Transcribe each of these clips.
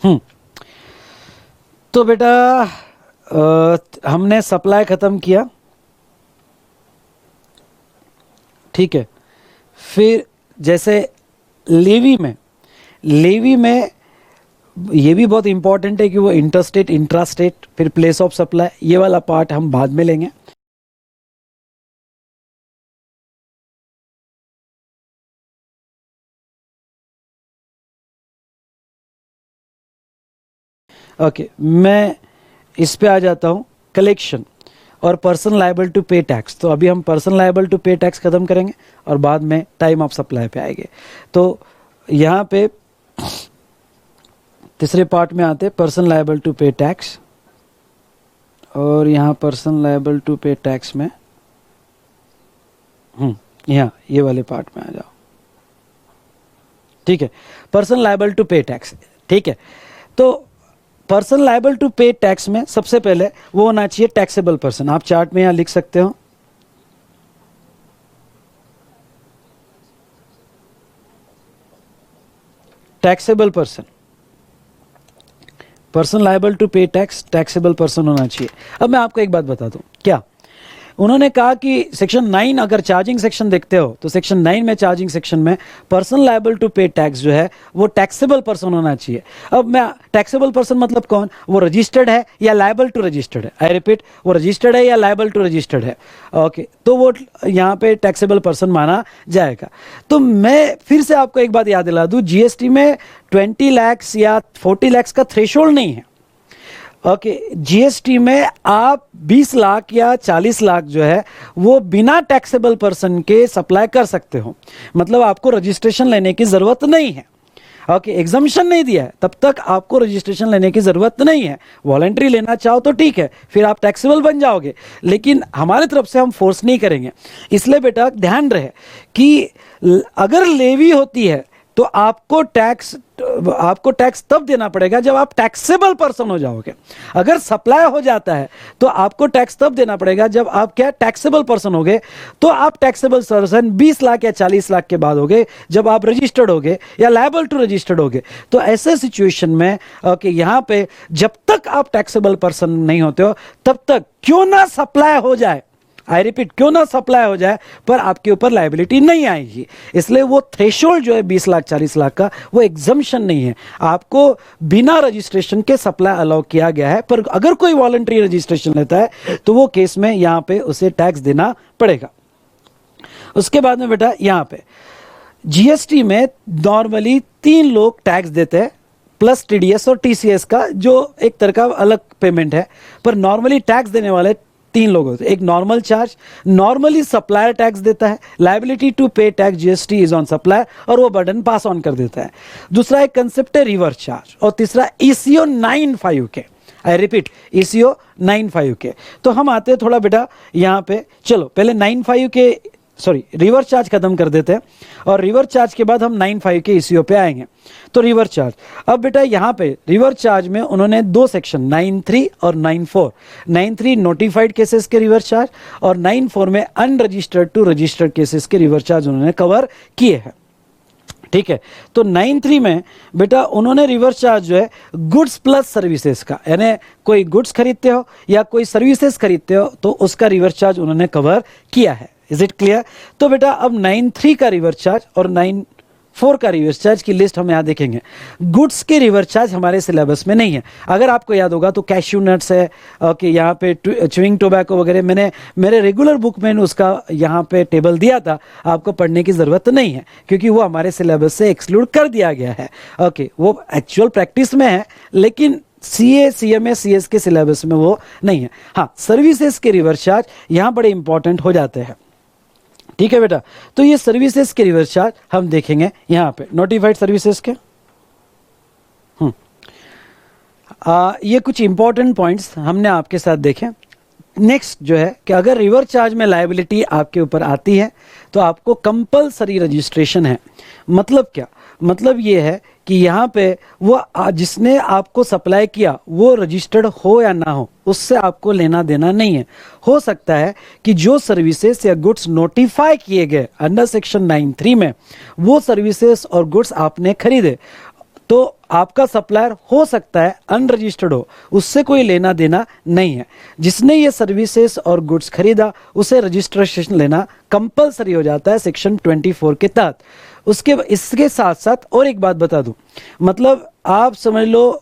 हम्म तो बेटा हमने सप्लाई ख़त्म किया, ठीक है। फिर जैसे लेवी में ये भी बहुत इंपॉर्टेंट है कि वो इंटरस्टेट, इंट्रास्टेट, फिर प्लेस ऑफ सप्लाई, ये वाला पार्ट हम बाद में लेंगे। ओके, मैं इस पे आ जाता हूँ, कलेक्शन और person liable to pay tax. तो अभी हम person liable to pay tax ख़त्म करेंगे और बाद में टाइम ऑफ सप्लाई पे आएंगे। तो यहाँ पे तीसरे पार्ट में आते person liable to pay tax, और यहाँ person liable to pay tax में यहाँ ये वाले पार्ट में आ जाओ, ठीक है। Person liable to pay tax, ठीक है। तो person liable to pay tax में सबसे पहले वो होना चाहिए टैक्सेबल पर्सन। आप चार्ट में यहां लिख सकते हो, taxable person, person liable to pay tax, taxable person होना चाहिए। अब मैं आपको एक बात बता दूं, क्या उन्होंने कहा कि सेक्शन 9, अगर चार्जिंग सेक्शन देखते हो तो सेक्शन 9 में, चार्जिंग सेक्शन में person liable to pay tax जो है वो टैक्सेबल पर्सन होना चाहिए। अब मैं टैक्सेबल पर्सन मतलब कौन, वो रजिस्टर्ड है या लायबल टू रजिस्टर्ड है। आई रिपीट, वो रजिस्टर्ड है या लायबल टू रजिस्टर्ड है, ओके, तो वो यहाँ पे टैक्सेबल पर्सन माना जाएगा। तो मैं फिर से आपको एक बात याद दिला दूं, जीएसटी में 20 लाख या 40 लाख का थ्रेशोल्ड नहीं है, ओके। जीएसटी में आप 20 लाख या 40 लाख जो है वो बिना टैक्सेबल पर्सन के सप्लाई कर सकते हो, मतलब आपको रजिस्ट्रेशन लेने की ज़रूरत नहीं है, ओके। एग्जम्पशन नहीं दिया है तब तक आपको रजिस्ट्रेशन लेने की ज़रूरत नहीं है। वॉलंटरी लेना चाहो तो ठीक है, फिर आप टैक्सेबल बन जाओगे, लेकिन हमारी तरफ से हम फोर्स नहीं करेंगे। इसलिए बेटा ध्यान रहे कि अगर लेवी होती है तो आपको टैक्स तब देना पड़ेगा जब आप टैक्सेबल पर्सन हो जाओगे। अगर सप्लाई हो जाता है तो आपको टैक्स तब देना पड़ेगा जब आप क्या टैक्सेबल पर्सन होगे। तो आप टैक्सेबल पर्सन 20 लाख या 40 लाख के बाद होगे जब आप रजिस्टर्ड होगे या लायबल टू रजिस्टर्ड होगे। तो ऐसे सिचुएशन में ओके, यहाँ पे जब तक आप टैक्सेबल पर्सन नहीं होते हो तब तक क्यों ना सप्लाई हो जाए, आई रिपीट, क्यों ना सप्लाई हो जाए, पर आपके ऊपर लायबिलिटी नहीं आएगी। इसलिए वो थ्रेशोल्ड जो है 20 लाख 40 लाख का, वो एग्जम्पशन नहीं है, आपको बिना रजिस्ट्रेशन के सप्लाई अलाउ किया गया है। पर अगर कोई वॉलंटरी रजिस्ट्रेशन लेता है तो वो केस में यहां पे उसे टैक्स देना पड़ेगा। उसके बाद में बेटा यहां पे जीएसटी में नॉर्मली 3 लोग टैक्स देते हैं, प्लस टीडीएस और टीसीएस का जो एक तरह का अलग पेमेंट है, पर नॉर्मली टैक्स देने वाले 3 लोग होते हैं। एक normal charge, normally supplier tax देता है, liability to pay tax GST is on supplier, और वो बर्डन पास ऑन कर देता है। दूसरा एक कंसेप्ट है रिवर्स चार्ज, और तीसरा ईसीओ 95 के, आई रिपीट ईसीओ 95 के। तो हम आते हैं थोड़ा बेटा यहाँ पे, चलो पहले 95 के रिवर्स चार्ज खत्म कर देते हैं, और रिवर्स चार्ज के बाद हम 95 के ईसीओ पे आएंगे। तो रिवर्स चार्ज, अब बेटा यहाँ पे रिवर्स चार्ज में उन्होंने 2 सेक्शन 93 और 94, 93 नोटिफाइड केसेस के रिवर्स चार्ज और 94 में अनरजिस्टर्ड टू रजिस्टर्ड केसेस के रिवर्स चार्ज उन्होंने कवर किए हैं, ठीक है। तो 93 में बेटा उन्होंने रिवर्स चार्ज जो है गुड्स प्लस सर्विसेज का, यानी कोई गुड्स खरीदते हो या कोई सर्विसेज खरीदते हो तो उसका रिवर्स चार्ज उन्होंने कवर किया है। Is it clear? तो बेटा अब 93 का रिवर्स चार्ज और 94 का रिवर्स चार्ज की लिस्ट हम यहाँ देखेंगे। गुड्स के रिवर्स चार्ज हमारे सिलेबस में नहीं है। अगर आपको याद होगा तो कैश्यू नट्स है, ओके, यहाँ पे च्युइंग टोबैको वगैरह मैंने मेरे रेगुलर बुक में उसका यहाँ पे टेबल दिया था, आपको पढ़ने की ज़रूरत नहीं है क्योंकि वो हमारे सिलेबस से एक्सक्लूड कर दिया गया है। ओके, वो एक्चुअल प्रैक्टिस में है लेकिन सीए, सीएमए, सीएस के सिलेबस में वो नहीं है। हाँ, सर्विसेज के रिवर्स चार्ज यहाँ बड़े इंपॉर्टेंट हो जाते हैं, ठीक है बेटा। तो ये सर्विसेज के रिवर्स चार्ज हम देखेंगे यहाँ पे, नोटिफाइड सर्विसेज के। ये कुछ इंपॉर्टेंट पॉइंट्स हमने आपके साथ देखे। नेक्स्ट जो है कि अगर रिवर्स चार्ज में लायबिलिटी आपके ऊपर आती है तो आपको कंपलसरी रजिस्ट्रेशन है। मतलब क्या? मतलब ये है कि यहाँ पे वो जिसने आपको सप्लाई किया वो रजिस्टर्ड हो या ना हो, उससे आपको लेना देना नहीं है। हो सकता है कि जो सर्विसेज या गुड्स नोटिफाई किए गए अंडर सेक्शन 93 में, वो सर्विसेज और गुड्स आपने खरीदे तो आपका सप्लायर हो सकता है अनरजिस्टर्ड हो, उससे कोई लेना देना नहीं है। जिसने ये सर्विसेज और गुड्स खरीदा उसे रजिस्ट्रेशन लेना कंपलसरी हो जाता है सेक्शन 24 के तहत। इसके साथ साथ और एक बात बता दूं, मतलब आप समझ लो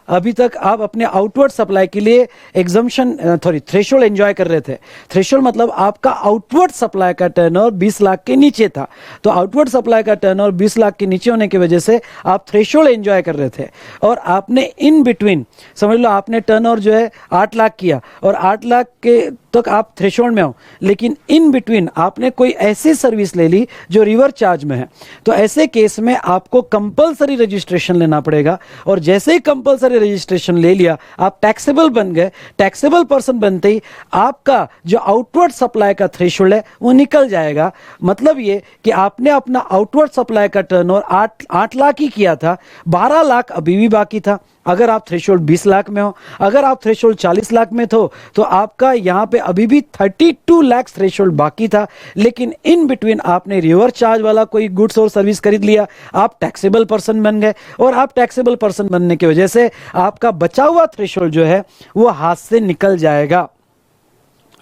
अभी तक आप अपने आउटवर्ड सप्लाई के लिए थ्रेशोल्ड एंजॉय कर रहे थे। थ्रेशोल्ड मतलब आपका आउटवर्ड सप्लाई का टर्नओवर 20 लाख के नीचे था, तो आउटवर्ड सप्लाई का टर्नओवर 20 लाख के नीचे होने की वजह से आप थ्रेशोल्ड एंजॉय कर रहे थे, और आपने इन बिटवीन समझ लो आपने टर्नओवर जो है 8 लाख किया और 8 लाख के तक आप थ्रेशोल्ड में हो, लेकिन इन बिटवीन आपने कोई ऐसी सर्विस ले ली जो रिवर चार्ज में है, तो ऐसे केस में आपको कंपलसरी रजिस्ट्रेशन लेना पड़ेगा। और जैसे ही कंपलसरी रजिस्ट्रेशन ले लिया आप टैक्सेबल बन गए। टैक्सेबल पर्सन बनते ही आपका जो आउटवर्ड सप्लाई का थ्रेशोल्ड है वो निकल जाएगा। मतलब ये कि आपने अपना आउटवर्ड सप्लाई का टर्नओवर 8 लाख ही किया था, 12 लाख अभी भी बाकी था। अगर आप थ्रेशोल्ड 20 लाख में हो, अगर आप थ्रेशोल्ड 40 लाख में तो आपका यहां पे अभी भी 32 लाख थ्रेशोल्ड बाकी था, लेकिन इन बिटवीन आपने रिवर चार्ज वाला कोई गुड्स और सर्विस खरीद लिया, आप टैक्सेबल पर्सन बन गए, और आप टैक्सेबल पर्सन बनने की वजह से आपका बचा हुआ थ्रेशोल्ड जो है वो हाथ से निकल जाएगा।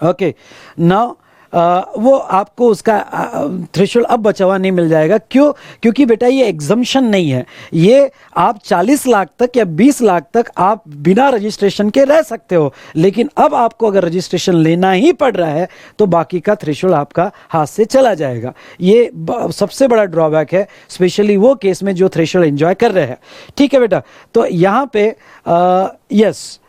ओके, नाउ वो आपको उसका थ्रेशोल्ड अब बचा हुआ नहीं मिल जाएगा। क्यों? क्योंकि बेटा ये एग्जम्पशन नहीं है, ये आप 40 लाख तक या 20 लाख तक आप बिना रजिस्ट्रेशन के रह सकते हो, लेकिन अब आपको अगर रजिस्ट्रेशन लेना ही पड़ रहा है तो बाकी का थ्रेशोल्ड आपका हाथ से चला जाएगा। ये सबसे बड़ा ड्रॉबैक है, स्पेशली वो केस में जो थ्रेशोल्ड एंजॉय कर रहे हैं। ठीक है बेटा, तो यहां पे यस,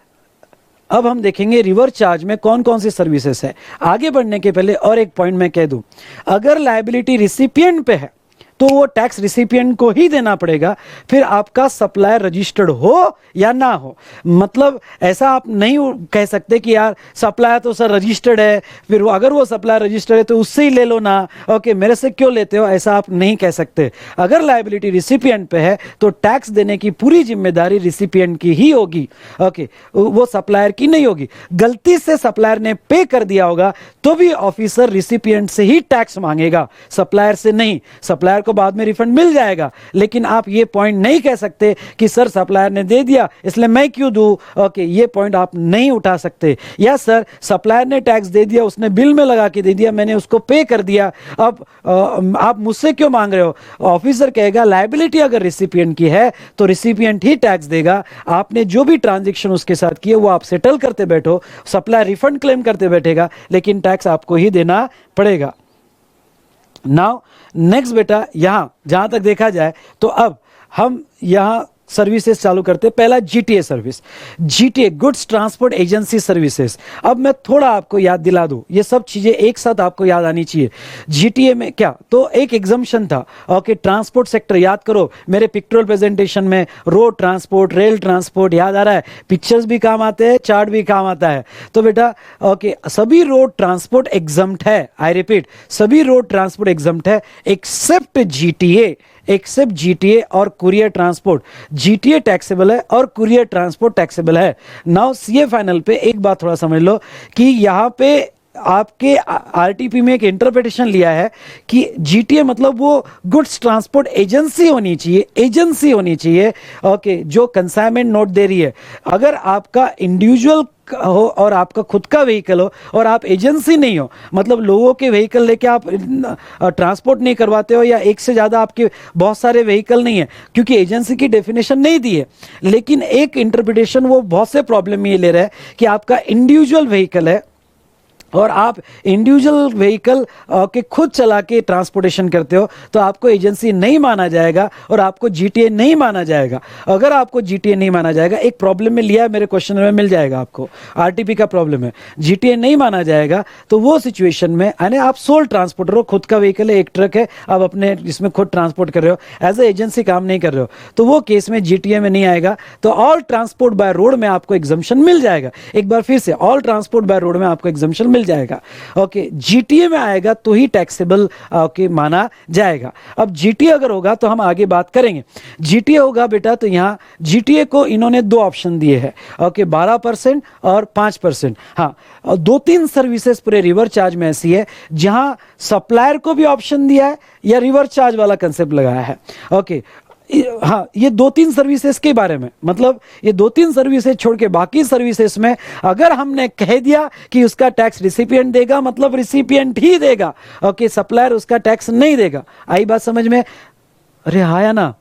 अब हम देखेंगे रिवर चार्ज में कौन कौन सी सर्विसेज है। आगे बढ़ने के पहले और एक पॉइंट मैं कह दूं, अगर लायबिलिटी रिसिपिएंट पे है तो वो टैक्स रिसिपिएंट को ही देना पड़ेगा, फिर आपका सप्लायर रजिस्टर्ड हो या ना हो। मतलब ऐसा आप नहीं कह सकते कि यार सप्लायर तो सर रजिस्टर्ड है, फिर अगर वो सप्लायर रजिस्टर्ड है तो उससे ही ले लो ना, ओके मेरे से क्यों लेते हो, ऐसा आप नहीं कह सकते। अगर लायबिलिटी रिसिपिएंट पे है तो टैक्स देने की पूरी जिम्मेदारी रिसिपिएंट की ही होगी, ओके, वो सप्लायर की नहीं होगी। गलती से सप्लायर ने पे कर दिया होगा तो भी ऑफिसर रिसिपिएंट से ही टैक्स मांगेगा, सप्लायर से नहीं। सप्लायर बाद में रिफंड मिल जाएगा, लेकिन आप ये पॉइंट नहीं कह सकते कि सर सप्लायर ने दे दिया इसलिए मैं क्यों दूं। ओके, ये पॉइंट आप नहीं उठा सकते। या सर सप्लायर ने टैक्स दे दिया, उसने बिल में लगा के दे दिया, मैंने उसको पे कर दिया, अब आप मुझसे क्यों मांग रहे हो। ऑफिसर कहेगा लायबिलिटी अगर रिसिपिएंट की है तो रिसिपिएंट ही टैक्स देगा। आपने जो भी ट्रांजैक्शन उसके साथ किए वो आप सेटल करते बैठो, सप्लायर रिफंड क्लेम करते बैठेगा, लेकिन टैक्स आपको ही देना पड़ेगा। नाउ नेक्स्ट बेटा, यहां जहां तक देखा जाए तो अब हम यहां सर्विसेज चालू करते हैं। पहला GTA service, GTA goods transport agency services. अब मैं थोड़ा आपको याद दिला दूं, ये सब चीजें एक साथ आपको याद आनी चाहिए। जीटीए में क्या, तो एक एग्जम्पशन था, ओके, ट्रांसपोर्ट सेक्टर याद करो, मेरे पिक्टोरियल प्रेजेंटेशन में रोड ट्रांसपोर्ट, रेल ट्रांसपोर्ट याद आ रहा है, पिक्चर्स भी काम आते हैं, चार्ट भी काम आता है। तो बेटा ओके, सभी रोड ट्रांसपोर्ट एग्जम्प्ट है, आई रिपीट, सभी रोड ट्रांसपोर्ट एग्जम्प्ट है एक्सेप्ट जीटीए, एक्सेप्ट जीटीए और कुरियर ट्रांसपोर्ट। जीटीए टैक्सेबल है और कुरियर ट्रांसपोर्ट टैक्सेबल है। नाउ सीए फाइनल पे एक बात थोड़ा समझ लो कि यहां पे आपके आरटीपी में एक इंटरप्रिटेशन लिया है कि जीटीए मतलब वो गुड्स ट्रांसपोर्ट एजेंसी होनी चाहिए, एजेंसी होनी चाहिए, ओके, जो कंसाइनमेंट नोट दे रही है। अगर आपका इंडिविजुअल हो और आपका खुद का व्हीकल हो और आप एजेंसी नहीं हो, मतलब लोगों के व्हीकल लेके आप ट्रांसपोर्ट नहीं करवाते हो, या एक से ज्यादा आपके बहुत सारे व्हीकल नहीं है, क्योंकि एजेंसी की डेफिनेशन नहीं दी है। लेकिन एक इंटरप्रिटेशन वो बहुत से प्रॉब्लम ये ले रहा है कि आपका इंडिविजुअल व्हीकल है और आप इंडिविजुअल व्हीकल के खुद चला के ट्रांसपोर्टेशन करते हो तो आपको एजेंसी नहीं माना जाएगा और आपको जीटीए नहीं माना जाएगा। अगर आपको जीटीए नहीं माना जाएगा, एक प्रॉब्लम में लिया है मेरे क्वेश्चन में, मिल जाएगा आपको, आरटीपी का प्रॉब्लम है, जीटीए नहीं माना जाएगा तो वो सिचुएशन में यानी आप सोल ट्रांसपोर्टर हो, खुद का व्हीकल है, एक ट्रक है, आप अपने इसमें खुद ट्रांसपोर्ट कर रहे हो, एज ए एजेंसी काम नहीं कर रहे हो, तो वो केस में जीटीए में नहीं आएगा। तो ऑल ट्रांसपोर्ट बाय रोड में आपको एग्जम्पशन मिल जाएगा। एक बार फिर से, ऑल ट्रांसपोर्ट बाय रोड में आपको एग्जम्पशन मिल जाएगा, ओके। जीटीए में आएगा तो ही टैक्सेबल ओके माना जाएगा। अब जीटीए अगर होगा तो हम आगे बात करेंगे। जीटीए होगा बेटा तो यहां जीटीए को इन्होंने दो ऑप्शन दिए हैं, ओके, 12% और 5%। हाँ, 2-3 सर्विसेज पूरे रिवर चार्ज में ऐसी है जहां सप्लायर को भी ऑप्शन दिया है या रिवर चार्ज वाला कंसेप्ट लगाया है, ओके। हाँ, ये 2-3 सर्विसेज के बारे में, मतलब ये 2-3 सर्विसेज छोड़ के बाकी सर्विसेज में अगर हमने कह दिया कि उसका टैक्स रिसिपिएंट देगा, मतलब रिसिपिएंट ही देगा, ओके, सप्लायर उसका टैक्स नहीं देगा। आई बात समझ में? अरे आया ना,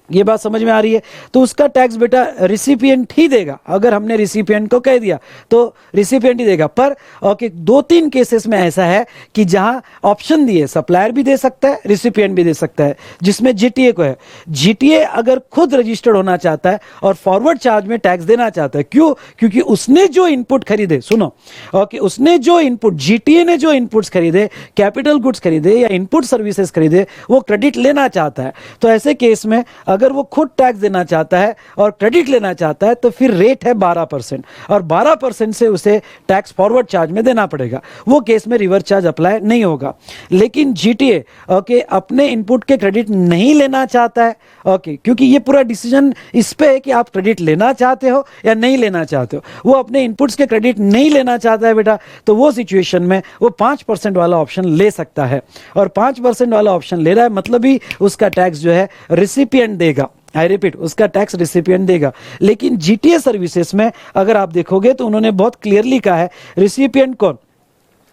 ये बात समझ में आ रही है? तो उसका टैक्स बेटा रिसिपिएंट ही देगा। अगर हमने रिसिपिएंट को कह दिया तो रिसिपिएंट ही देगा। पर ओके, 2-3 केसेस में ऐसा है कि जहां ऑप्शन दिए, सप्लायर भी दे सकता है, रिसिपिएंट भी दे सकता है, जिसमें जीटीए को है। जीटीए अगर खुद रजिस्टर्ड होना चाहता है और फॉरवर्ड चार्ज में टैक्स देना चाहता है, क्यों? क्योंकि उसने जो इनपुट खरीदे, सुनो, ओके, उसने जो इनपुट, जीटीए ने जो इनपुट्स खरीदे, कैपिटल गुड्स खरीदे या इनपुट सर्विसेज खरीदे, वो क्रेडिट लेना चाहता है। तो ऐसे केस में अगर वो खुद टैक्स देना चाहता है और क्रेडिट लेना चाहता है तो फिर रेट है 12%, और 12% से उसे टैक्स फॉरवर्ड चार्ज में देना पड़ेगा। वो केस में रिवर्स चार्ज अप्लाई नहीं होगा। लेकिन जीटीए ओके अपने इनपुट के क्रेडिट नहीं लेना चाहता है, ओके, क्योंकि ये पूरा डिसीजन इस पे है कि आप क्रेडिट लेना चाहते हो या नहीं लेना चाहते हो। वो अपने इनपुट्स के क्रेडिट नहीं लेना चाहता है बेटा, तो वो सिचुएशन में वो 5% वाला ऑप्शन ले सकता है, और 5% वाला ऑप्शन ले रहा है मतलब ही उसका टैक्स जो है रिसिपिएंट देगा। आई रिपीट, उसका टैक्स रिसिपिएंट देगा। लेकिन जीटीए सर्विसेज में अगर आप देखोगे तो उन्होंने बहुत क्लियरली कहा है रिसिपिएंट कौन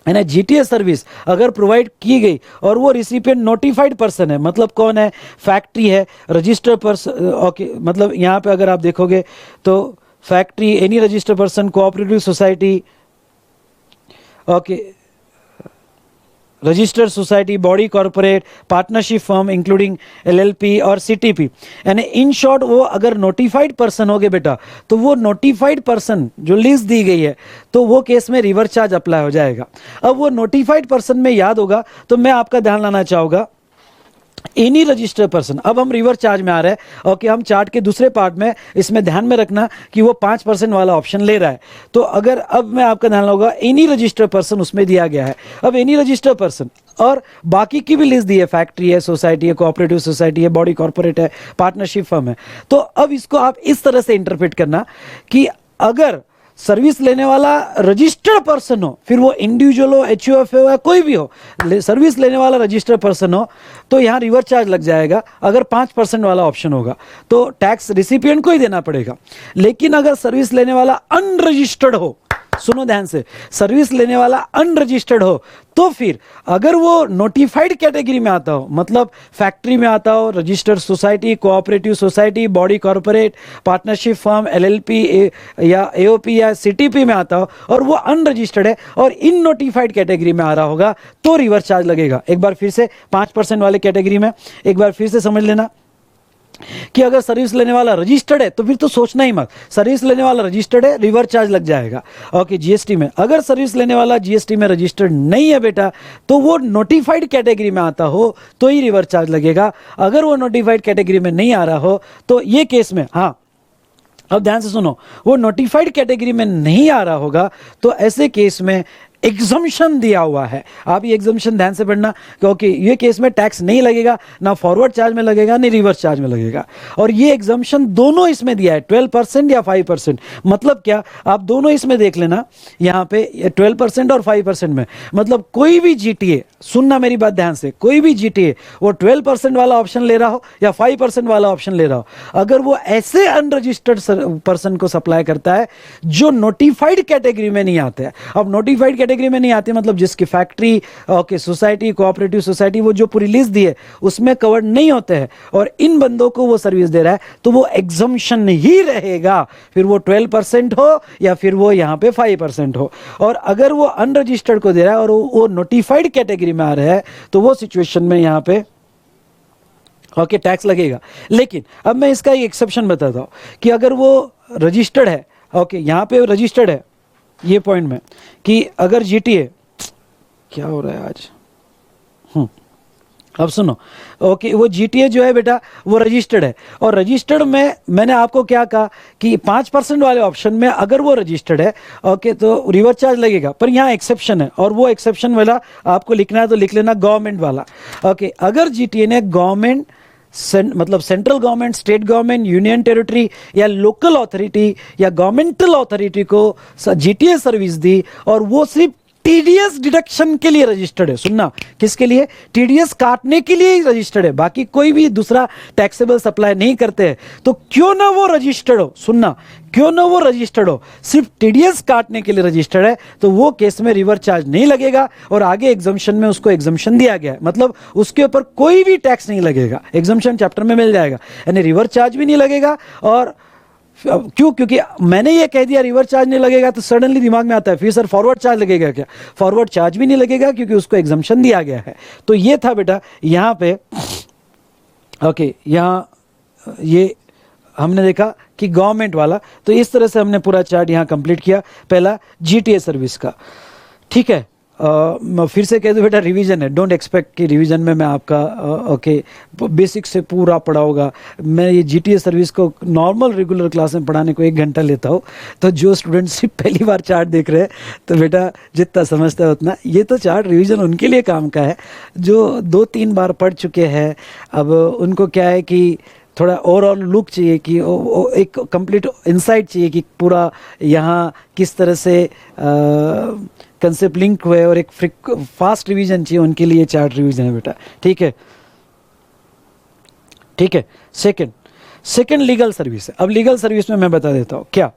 है ना। जीटीए सर्विस अगर प्रोवाइड की गई और वो रिसिपिएंट नोटिफाइड पर्सन है, मतलब कौन है? फैक्ट्री है, रजिस्टर्ड पर्सन, ओके, मतलब यहाँ पे अगर आप देखोगे तो factory, any registered person, cooperative society, okay, registered society, body corporate, partnership firm including LLP और सीटीपी, यानी इन शॉर्ट वो अगर नोटिफाइड पर्सन हो गए बेटा, तो वो नोटिफाइड पर्सन जो लिस्ट दी गई है तो वो केस में रिवर्स चार्ज अप्लाई हो जाएगा। अब वो नोटिफाइड पर्सन में याद होगा तो मैं आपका ध्यान लाना चाहूँगा, एनी रजिस्टर्ड पर्सन। अब हम रिवर्स चार्ज में आ रहे हैं, ओके, हम चार्ट के दूसरे पार्ट में इसमें ध्यान में रखना कि वो 5% वाला ऑप्शन ले रहा है। तो अगर अब मैं आपका ध्यान लाऊंगा, एनी रजिस्टर्ड पर्सन उसमें दिया गया है। अब एनी रजिस्टर्ड पर्सन और बाकी की भी लिस्ट दी है, फैक्ट्री है, सोसाइटी है, कोऑपरेटिव सोसाइटी है, बॉडी कॉर्पोरेट है, पार्टनरशिप फर्म है। तो अब इसको आप इस तरह से इंटरप्रेट करना कि अगर सर्विस लेने वाला रजिस्टर्ड पर्सन हो, फिर वो इंडिविजुअल हो, एचयूएफ हो या कोई भी हो, सर्विस लेने वाला रजिस्टर्ड पर्सन हो, तो यहाँ रिवर्स चार्ज लग जाएगा। अगर 5% वाला ऑप्शन होगा तो टैक्स रिसिपिएंट को ही देना पड़ेगा। लेकिन अगर सर्विस लेने वाला अनरजिस्टर्ड हो, सुनो ध्यान से, सर्विस लेने वाला अनरजिस्टर्ड हो, तो फिर अगर वो नोटिफाइड कैटेगरी में आता हो, मतलब फैक्ट्री में आता हो, registered society, cooperative society, body corporate, partnership firm, LLP या एओपी या सीटीपी में आता हो, और वो अनरजिस्टर्ड है और इन नोटिफाइड कैटेगरी में आ रहा होगा, तो रिवर्स चार्ज लगेगा। एक बार फिर से 5% वाले कैटेगरी में एक बार फिर से समझ लेना कि अगर सर्विस लेने वाला रजिस्टर्ड है तो फिर तो सोचना ही मत, सर्विस लेने वाला रजिस्टर्ड है, रिवर्स चार्ज लग जाएगा, ओके, जीएसटी में। अगर सर्विस लेने वाला जीएसटी में रजिस्टर्ड नहीं है बेटा, तो वो नोटिफाइड कैटेगरी में आता हो तो ही रिवर्स चार्ज लगेगा। अगर वो नोटिफाइड कैटेगरी में नहीं आ रहा हो तो ये केस में, हाँ, अब ध्यान से सुनो, वो नोटिफाइड कैटेगरी में नहीं आ रहा होगा तो ऐसे केस में एग्जम्पशन दिया हुआ है। आप ये एग्जम्पशन ध्यान से पढ़ना, क्योंकि ये केस में टैक्स नहीं लगेगा, ना फॉरवर्ड चार्ज में लगेगा, ना रिवर्स चार्ज में लगेगा। और ये एग्जम्पशन दोनों इसमें दिया है, 12% या 5%। मतलब क्या, आप दोनों इसमें देख लेना, यहाँ पे 12% और 5% में, मतलब कोई भी जीटीए, सुनना मेरी बात ध्यान से, कोई भी जीटीए वो 12% वाला ऑप्शन ले रहा हो या 5% वाला ऑप्शन ले रहा हो, अगर वो ऐसे अनरजिस्टर्ड पर्सन को सप्लाई करता है जो नोटिफाइड कैटेगरी में नहीं आते हैं। अब नोटिफाइड कैटेगरी में नहीं आते मतलब जिसकी factory, okay, society, cooperative society, वो जो पूरी लिस्ट दी है उसमें कवर्ड नहीं होते हैं, और इन बंदों को वो सर्विस दे रहा है, तो वो एग्जम्पशन ही रहेगा, फिर वो 12% हो या फिर वो यहाँ पे 5% हो। और अगर वो अनरजिस्टर्ड को दे रहा है और वो नोटिफाइड कैटेगरी में आ रहा है तो वो सिचुएशन में यहाँ पे ओके टैक्स लगेगा। लेकिन अब मैं इसका एक एक्सेप्शन बताता हूँ कि अगर वो रजिस्टर्ड है, ओके, यहाँ पे रजिस्टर्ड है, ये पॉइंट में, कि अगर जीटीए, क्या हो रहा है आज, अब सुनो, ओके, वो जीटीए जो है बेटा वो रजिस्टर्ड है, और रजिस्टर्ड में मैंने आपको क्या कहा कि 5% वाले ऑप्शन में अगर वो रजिस्टर्ड है, ओके, तो रिवर्स चार्ज लगेगा। पर यहाँ एक्सेप्शन है, और वो एक्सेप्शन वाला आपको लिखना है तो लिख लेना, गवर्नमेंट वाला, ओके। अगर जीटीए ने गवर्नमेंट, मतलब central government, state government, union territory या लोकल अथॉरिटी या गवर्नमेंटल अथॉरिटी को जीटीए सर्विस दी, और वो सिर्फ टीडीएस डिडक्शन के लिए रजिस्टर्ड है। सुनना, किसके लिए? टीडीएस काटने के लिए ही रजिस्टर्ड है, बाकी कोई भी दूसरा टैक्सेबल सप्लाई नहीं करते हैं। तो क्यों ना वो रजिस्टर्ड हो, सुनना, क्यों ना वो रजिस्टर्ड हो, सिर्फ टीडीएस काटने के लिए रजिस्टर्ड है, तो वो केस में रिवर्स चार्ज नहीं लगेगा और आगे एग्जम्पशन में उसको एग्जम्पशन दिया गया है, मतलब उसके ऊपर कोई भी टैक्स नहीं लगेगा, एग्जम्पशन चैप्टर में मिल जाएगा, यानी रिवर्स चार्ज भी नहीं लगेगा। और क्यों? क्योंकि मैंने ये कह दिया रिवर्स चार्ज नहीं लगेगा, तो सडनली दिमाग में आता है फिर सर फॉरवर्ड चार्ज लगेगा क्या? फॉरवर्ड चार्ज भी नहीं लगेगा क्योंकि उसको एग्जम्पशन दिया गया है। तो ये था बेटा यहाँ पे, ओके, यहाँ ये हमने देखा कि गवर्नमेंट वाला, तो इस तरह से हमने पूरा चार्ट यहाँ कंप्लीट किया। पहला जीटीए सर्विस का, ठीक है। फिर से कह दो बेटा, रिवीजन है, डोंट एक्सपेक्ट कि रिवीजन में मैं आपका ओके बेसिक से पूरा पढ़ा होगा। मैं ये जीटीए सर्विस को नॉर्मल रेगुलर क्लास में पढ़ाने को 1 घंटा लेता हूँ, तो जो स्टूडेंट सिर्फ पहली बार चार्ट देख रहे हैं, तो बेटा जितना समझता है उतना, ये तो चार्ट रिवीजन उनके लिए काम का है जो 2-3 बार पढ़ चुके हैं। अब उनको क्या है कि थोड़ा ओवरऑल लुक चाहिए, कि एक कंप्लीट इंसाइट चाहिए कि पूरा यहाँ किस तरह से कंसेप्ट लिंक हुए, और एक फास्ट रिवीजन चाहिए, उनके लिए चार्ट रिवीजन है बेटा, ठीक है, ठीक है। सेकंड लीगल सर्विस है। अब लीगल सर्विस में मैं बता देता हूँ क्या।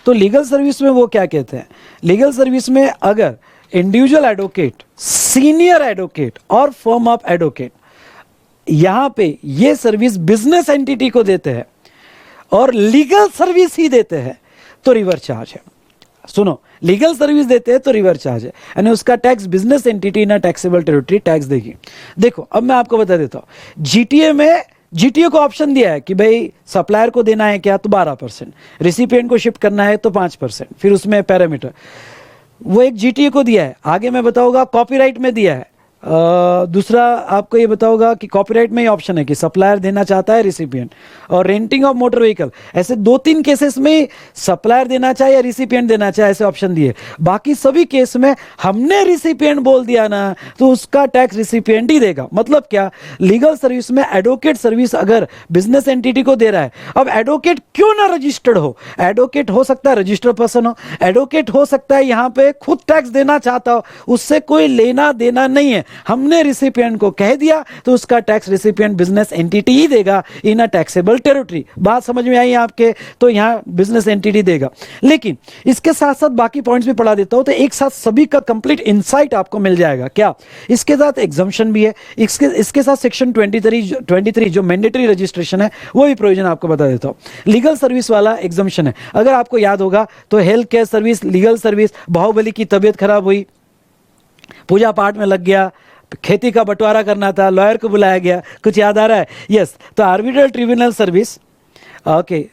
तो लीगल सर्विस में वो क्या कहते हैं, लीगल सर्विस में अगर इंडिविजुअल एडवोकेट, सीनियर एडवोकेट और फर्म ऑफ एडवोकेट यहां पे ये सर्विस बिजनेस एंटिटी को देते हैं और लीगल सर्विस ही देते हैं, तो रिवर्स चार्ज है। सुनो, लीगल सर्विस देते हैं तो रिवर्स चार्ज है, यानी उसका टैक्स बिजनेस एंटिटी ना टैक्सेबल टेरिटरी टैक्स देगी। देखो अब मैं आपको बता देता हूं, जीटीए में जीटीए को ऑप्शन दिया है कि भाई सप्लायर को देना है क्या, तो 12%, रिसिपिएंट को शिफ्ट करना है तो 5%, फिर उसमें पैरामीटर वो एक जीटीए को दिया है। आगे मैं बताऊंगा कॉपीराइट में दिया है। दूसरा आपको ये बताऊंगा कि कॉपीराइट में ही ऑप्शन है कि सप्लायर देना चाहता है रिसिपिएंट, और रेंटिंग ऑफ मोटर व्हीकल, ऐसे 2-3 केसेस में सप्लायर देना चाहे या रिसिपिएंट देना चाहे, ऐसे ऑप्शन दिए। बाकी सभी केस में हमने रिसिपिएंट बोल दिया ना, तो उसका टैक्स रिसिपिएंट ही देगा। मतलब क्या, लीगल सर्विस में एडवोकेट सर्विस अगर बिजनेस एंटिटी को दे रहा है, अब एडवोकेट क्यों ना रजिस्टर्ड हो, एडवोकेट हो सकता है रजिस्टर्ड पर्सन हो, एडवोकेट हो सकता है यहां पे खुद टैक्स देना चाहता हो, उससे कोई लेना देना नहीं है, हमने रिसिपिएंट को कह दिया तो उसका टैक्स रिसिपिएंट बिजनेस एंटिटी ही देगा इन अ टैक्सेबल टेरिटरी। बात समझ में आई आपके? तो यहां बिजनेस एंटिटी देगा। लेकिन इसके साथ साथ बाकी पॉइंट्स भी पढ़ा देता हूं, तो एक साथ सभी का कंप्लीट इनसाइट आपको मिल जाएगा। क्या इसके साथ एग्जम्पशन भी है, इसके साथ सेक्शन 23 जो मैंडेटरी रजिस्ट्रेशन है वो भी प्रोविजन आपको बता देता हूं। लीगल सर्विस वाला एग्जम्पशन है, अगर आपको याद होगा तो health care service, legal service, Baahubali की तबीयत खराब हुई, पूजा पाठ में लग गया, खेती का बंटवारा करना था, लॉयर को बुलाया गया, कुछ याद आ रहा है? यस, तो arbitral tribunal service, okay,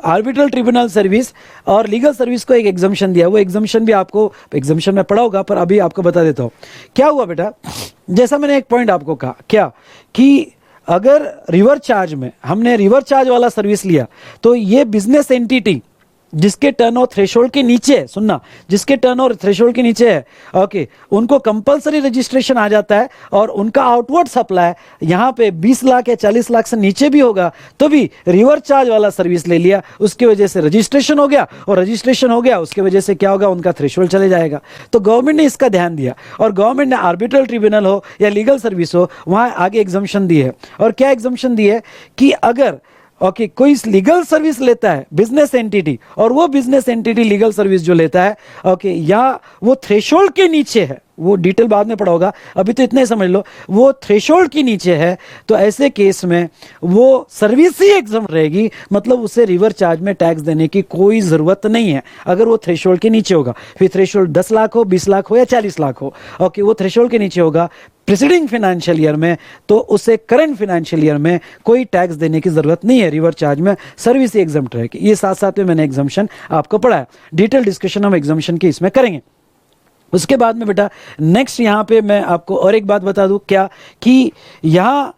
arbitral tribunal service और लीगल सर्विस को एक एग्जम्पशन दिया। वो एग्जम्पशन भी आपको एग्जम्पशन में पढ़ा होगा, पर अभी आपको बता देता हूं क्या हुआ बेटा। जैसा मैंने एक पॉइंट आपको कहा क्या, कि अगर रिवर्स चार्ज में हमने रिवर्स चार्ज वाला सर्विस लिया, तो ये बिजनेस एंटिटी जिसके टर्नओवर थ्रेशोल्ड के नीचे है, सुनना, जिसके टर्नओवर थ्रेशोल्ड के नीचे है, ओके, उनको कंपलसरी रजिस्ट्रेशन आ जाता है, और उनका आउटवर्ड सप्लाई यहां पे 20 लाख या 40 लाख से नीचे भी होगा तो भी रिवर्स चार्ज वाला सर्विस ले लिया, उसकी वजह से रजिस्ट्रेशन हो गया, और रजिस्ट्रेशन हो गया उसकी वजह से क्या होगा, उनका थ्रेशोल्ड चले जाएगा। तो गवर्नमेंट ने इसका ध्यान दिया, और गवर्नमेंट ने आर्बिट्रल ट्रिब्यूनल हो या लीगल सर्विस हो, वहां आगे एग्जम्पशन दी है। और क्या एग्जम्पशन दी है कि अगर ओके कोई लीगल सर्विस लेता है बिजनेस एंटिटी, और वो बिजनेस एंटिटी लीगल सर्विस जो लेता है, ओके, या वो थ्रेशोल्ड के नीचे है, वो डिटेल बाद में पढ़ा होगा, अभी तो इतना ही समझ लो, वो थ्रेशोल्ड के नीचे है, तो ऐसे केस में वो सर्विस ही एग्जाम रहेगी, मतलब उसे रिवर्स चार्ज में टैक्स देने की कोई जरूरत नहीं है अगर वो थ्रेशोल्ड के नीचे होगा। फिर थ्रेशोल्ड 10 लाख हो, 20 लाख हो या 40 लाख हो, ओके, वो थ्रेशोल्ड के नीचे होगा प्रीसीडिंग फाइनेंशियल ईयर में, तो उसे करंट फाइनेंशियल ईयर में कोई टैक्स देने की जरूरत नहीं है, रिवर्स चार्ज में सर्विस ही एग्जाम्प्ट रहेगी। ये साथ साथ में मैंने एग्जाम्पशन आपको पढ़ाया, डिटेल डिस्कशन हम एग्जाम्पशन की इसमें करेंगे। उसके बाद में बेटा नेक्स्ट यहां पे मैं आपको और एक बात बता दूं क्या, कि यहां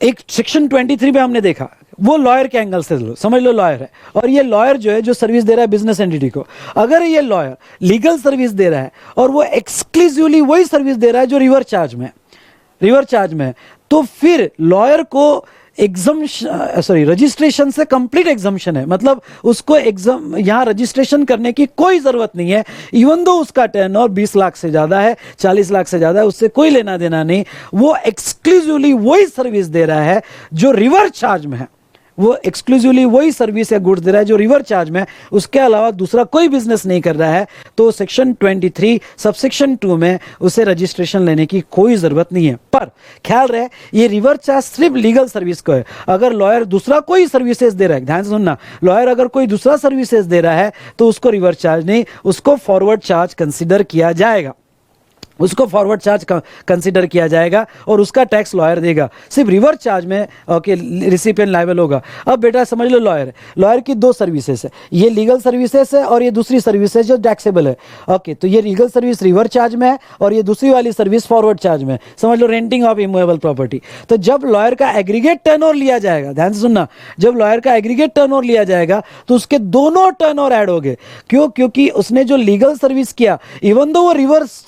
एक सेक्शन 23 में हमने देखा, वो लॉयर के एंगल से समझ लो, लॉयर है, और ये लॉयर जो है जो सर्विस दे रहा है बिजनेस एंटिटी को, अगर ये लॉयर लीगल सर्विस दे रहा है और वो एक्सक्लूसिवली वही सर्विस दे रहा है जो रिवर्स चार्ज में, तो फिर लॉयर को रजिस्ट्रेशन से कंप्लीट एग्जम्पशन है, मतलब उसको एग्जाम यहाँ रजिस्ट्रेशन करने की कोई जरूरत नहीं है। इवन दो उसका टर्नओवर 20 लाख से ज्यादा है, 40 लाख से ज्यादा है, उससे कोई लेना देना नहीं। वो एक्सक्लूसिवली वही सर्विस दे रहा है जो रिवर्स चार्ज में है, वो एक्सक्लूसिवली वही सर्विस या गुड्स दे रहा है जो रिवर्स चार्ज में है, उसके अलावा दूसरा कोई बिजनेस नहीं कर रहा है। तो सेक्शन 23 सबसेक्शन 2 में उसे रजिस्ट्रेशन लेने की कोई जरूरत नहीं है। पर ख्याल रहे ये रिवर्स चार्ज सिर्फ लीगल सर्विस को है। अगर लॉयर दूसरा कोई सर्विसेज दे रहा है, ध्यान से सुनना, लॉयर अगर कोई दूसरा सर्विसेज दे रहा है तो उसको रिवर्स चार्ज नहीं, उसको फॉरवर्ड चार्ज कंसिडर किया जाएगा, उसको फॉरवर्ड चार्ज कंसीडर किया जाएगा और उसका टैक्स लॉयर देगा। सिर्फ रिवर्स चार्ज में ओके रिसिपिएंट लायबल होगा। अब बेटा समझ लो, लॉयर है, लॉयर की दो सर्विसेज है, ये लीगल सर्विसेज है और ये दूसरी सर्विसेज जो टैक्सेबल है। ओके, तो ये लीगल सर्विस रिवर्स चार्ज में है और ये दूसरी वाली सर्विस फॉरवर्ड चार्ज में है। समझ लो रेंटिंग ऑफ इमूवेबल प्रॉपर्टी। तो जब लॉयर का एग्रीगेट टर्नओवर लिया जाएगा, ध्यान से सुनना, जब लॉयर का एग्रीगेट टर्नओवर लिया जाएगा तो उसके दोनों टर्नओवर ऐड हो गए। क्यों? क्योंकि उसने जो लीगल सर्विस किया, इवन दो वो रिवर्स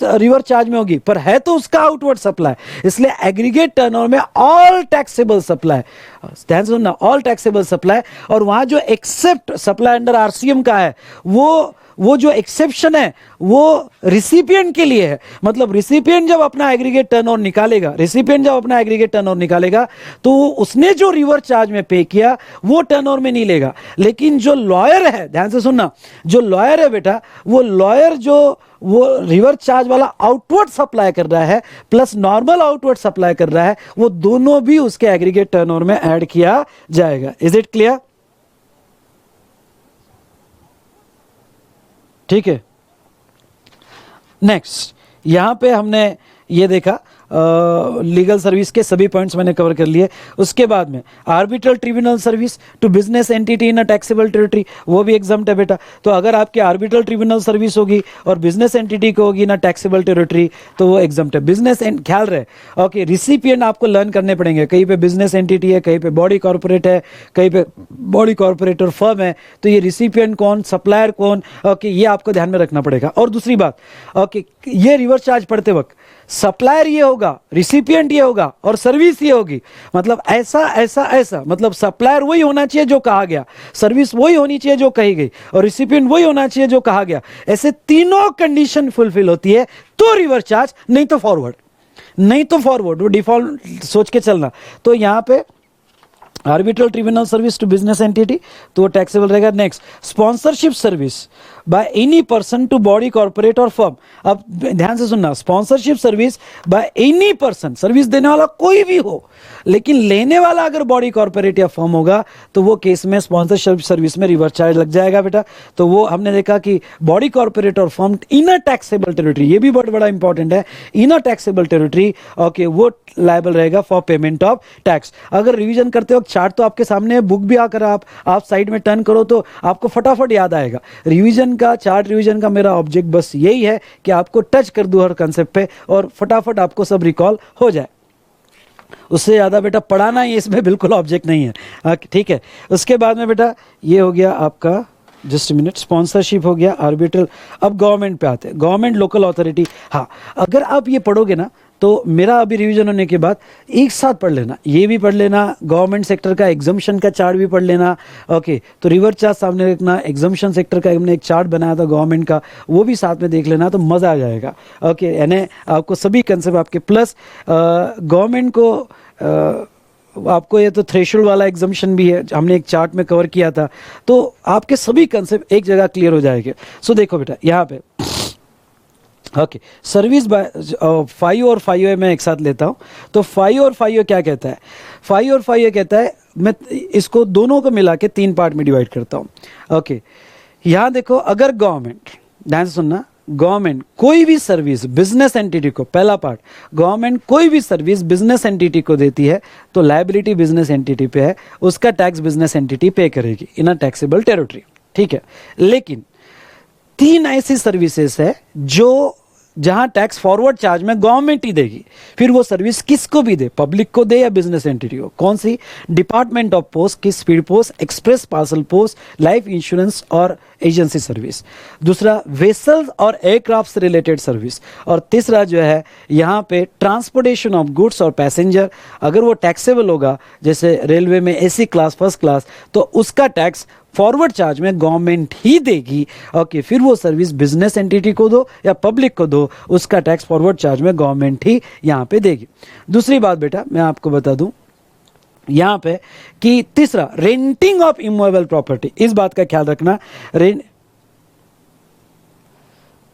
चार्ज में होगी, पर है तो उसका आउटवर्ड सप्लाई, इसलिए एग्रीगेट टर्नओवर में ऑल टैक्सेबल सप्लाई, ध्यान से सुनना, ऑल टैक्सेबल सप्लाई। और वहां जो एक्सेप्ट सप्लाई अंडर आरसीएम का है, वो जो एक्सेप्शन है वो रिसिपिएंट के लिए है। मतलब रिसिपिएंट जब अपना एग्रीगेट टर्नओवर निकालेगा, तो उसने जो रिवर्स चार्ज में पे किया वो टर्नओवर में नहीं लेगा। लेकिन जो लॉयर है, ध्यान से सुनना, जो लॉयर है बेटा, वो लॉयर वो रिवर्स चार्ज वाला आउटवर्ड सप्लाई कर रहा है प्लस नॉर्मल आउटवर्ड सप्लाई कर रहा है, वो दोनों भी उसके एग्रीगेट टर्नओवर में ऐड किया जाएगा। Is it clear? ठीक है। नेक्स्ट, यहां पे हमने ये देखा लीगल सर्विस के सभी पॉइंट्स मैंने कवर कर लिए। उसके बाद में arbitral tribunal service to business entity in a taxable territory, वो भी एग्जाम्प्ट है बेटा। तो अगर आपकी आर्बिट्रल ट्रिब्यूनल सर्विस होगी और बिजनेस एंटिटी को होगी ना टैक्सेबल टेरिटरी, तो वो एग्जाम्प्ट है। बिजनेस एंड ख्याल रहे, ओके, रिसिपिएंट आपको लर्न करने पड़ेंगे। कहीं पे बिजनेस एंटिटी है, कहीं पे बॉडी कॉर्पोरेट है, कहीं पे बॉडी कॉर्पोरेट और फर्म है, तो ये रिसिपिएंट कौन, सप्लायर कौन, ओके, ये आपको ध्यान में रखना पड़ेगा। और दूसरी बात, ओके, ये रिवर्स चार्ज पढ़ते वक्त सप्लायर ये होगा, रिसिपिएंट ये होगा और सर्विस ये होगी। मतलब ऐसा मतलब सप्लायर वही होना चाहिए जो कहा गया, सर्विस वही होनी चाहिए जो कही गई, और रिसिपिएंट वही होना चाहिए जो कहा गया। ऐसे तीनों कंडीशन फुलफिल होती है तो रिवर्स चार्ज, नहीं तो फॉरवर्ड, वो डिफॉल्ट सोच के चलना। तो यहां पे arbitral tribunal service to business entity, तो टैक्सेबल रहेगा। Next, sponsorship service by any person to body corporate और फर्म। अब ध्यान से सुनना, sponsorship service by any person, service देने वाला कोई भी हो, लेकिन लेने वाला अगर बॉडी कॉर्पोरेट या फर्म होगा तो वो केस में स्पॉन्सरशिप सर्विस में रिवर्स चार्ज लग जाएगा बेटा। तो वो हमने देखा कि बॉडी कॉर्पोरेट और firm in a taxable territory, ये भी बहुत बड़ा इंपॉर्टेंट है, इन अ टैक्सेबल टेरिटरी, ओके, वो लायबल रहेगा फॉर पेमेंट ऑफ टैक्स। अगर रिवीजन करते हो, चार्ट तो आपके सामने है, बुक भी आकर आप साइड में टर्न करो तो आपको फटाफट याद आएगा। रिवीजन का, चार्ट रिवीजन का मेरा ऑब्जेक्ट बस यही है कि आपको टच कर दूं हर कंसेप्ट पे और फटाफट आपको सब रिकॉल हो जाए। उससे ज़्यादा बेटा पढ़ाना ही इसमें बिल्कुल ऑब्जेक्ट नहीं है, ठीक है। उसके बाद में बेटा ये हो गया आपका, जस्ट मिनट, स्पॉन्सरशिप हो गया, आर्बिट्रल। अब गवर्नमेंट पे आते हैं, गवर्नमेंट लोकल अथॉरिटी। हाँ, अगर आप ये पढ़ोगे ना तो मेरा अभी रिवीजन होने के बाद एक साथ पढ़ लेना, ये भी पढ़ लेना, गवर्नमेंट सेक्टर का एग्जम्पशन का चार्ट भी पढ़ लेना, ओके। तो रिवर्स चार्ज सामने रखना, एग्जम्पशन सेक्टर का हमने एक चार्ट बनाया था गवर्नमेंट का, वो भी साथ में देख लेना, तो मज़ा आ जाएगा, ओके। यानी आपको सभी कंसेप्ट आपके, प्लस गवर्नमेंट को आपको ये तो थ्रेशोल्ड वाला एग्जम्पशन भी है, हमने एक चार्ट में कवर किया था, तो आपके सभी कंसेप्ट एक जगह क्लियर हो जाएंगे। सो देखो बेटा यहाँ पे, ओके, सर्विस बाय 5 और 5A मैं एक साथ लेता हूँ। तो 5 और 5A क्या कहता है? 5 और 5A कहता है, मैं इसको दोनों को मिला के 3 पार्ट में डिवाइड करता हूँ, ओके। यहाँ देखो, अगर गवर्नमेंट, ध्यान से सुनना, गवर्नमेंट कोई भी सर्विस बिजनेस एंटिटी को, पहला पार्ट, गवर्नमेंट कोई भी सर्विस बिजनेस एंटिटी को देती है तो लायबिलिटी बिजनेस एंटिटी पे है, उसका टैक्स बिजनेस एंटिटी पे करेगी इन अ टैक्सेबल टेरिटरी, ठीक है। लेकिन 3 ऐसी सर्विसेज है जो जहां टैक्स फॉरवर्ड चार्ज में गवर्नमेंट ही देगी, फिर वो सर्विस किसको भी दे, पब्लिक को दे या बिजनेस एंटिटी को, कौन सी, डिपार्टमेंट ऑफ पोस्ट की speed post, express parcel post, life insurance और एजेंसी सर्विस। दूसरा वेसल्स और एयरक्राफ्ट से रिलेटेड सर्विस। और तीसरा जो है यहाँ पे ट्रांसपोर्टेशन ऑफ गुड्स और पैसेंजर, अगर वो टैक्सेबल होगा जैसे रेलवे में एसी क्लास फर्स्ट क्लास, तो उसका टैक्स फॉरवर्ड चार्ज में गवर्नमेंट ही देगी। ओके, फिर वो सर्विस बिजनेस एंटिटी को दो या पब्लिक को दो, उसका टैक्स फॉरवर्ड चार्ज में गवर्नमेंट ही यहाँ पे देगी। दूसरी बात बेटा मैं आपको बता दूं यहाँ पे कि तीसरा रेंटिंग ऑफ इमूवेबल प्रॉपर्टी, इस बात का ख्याल रखना।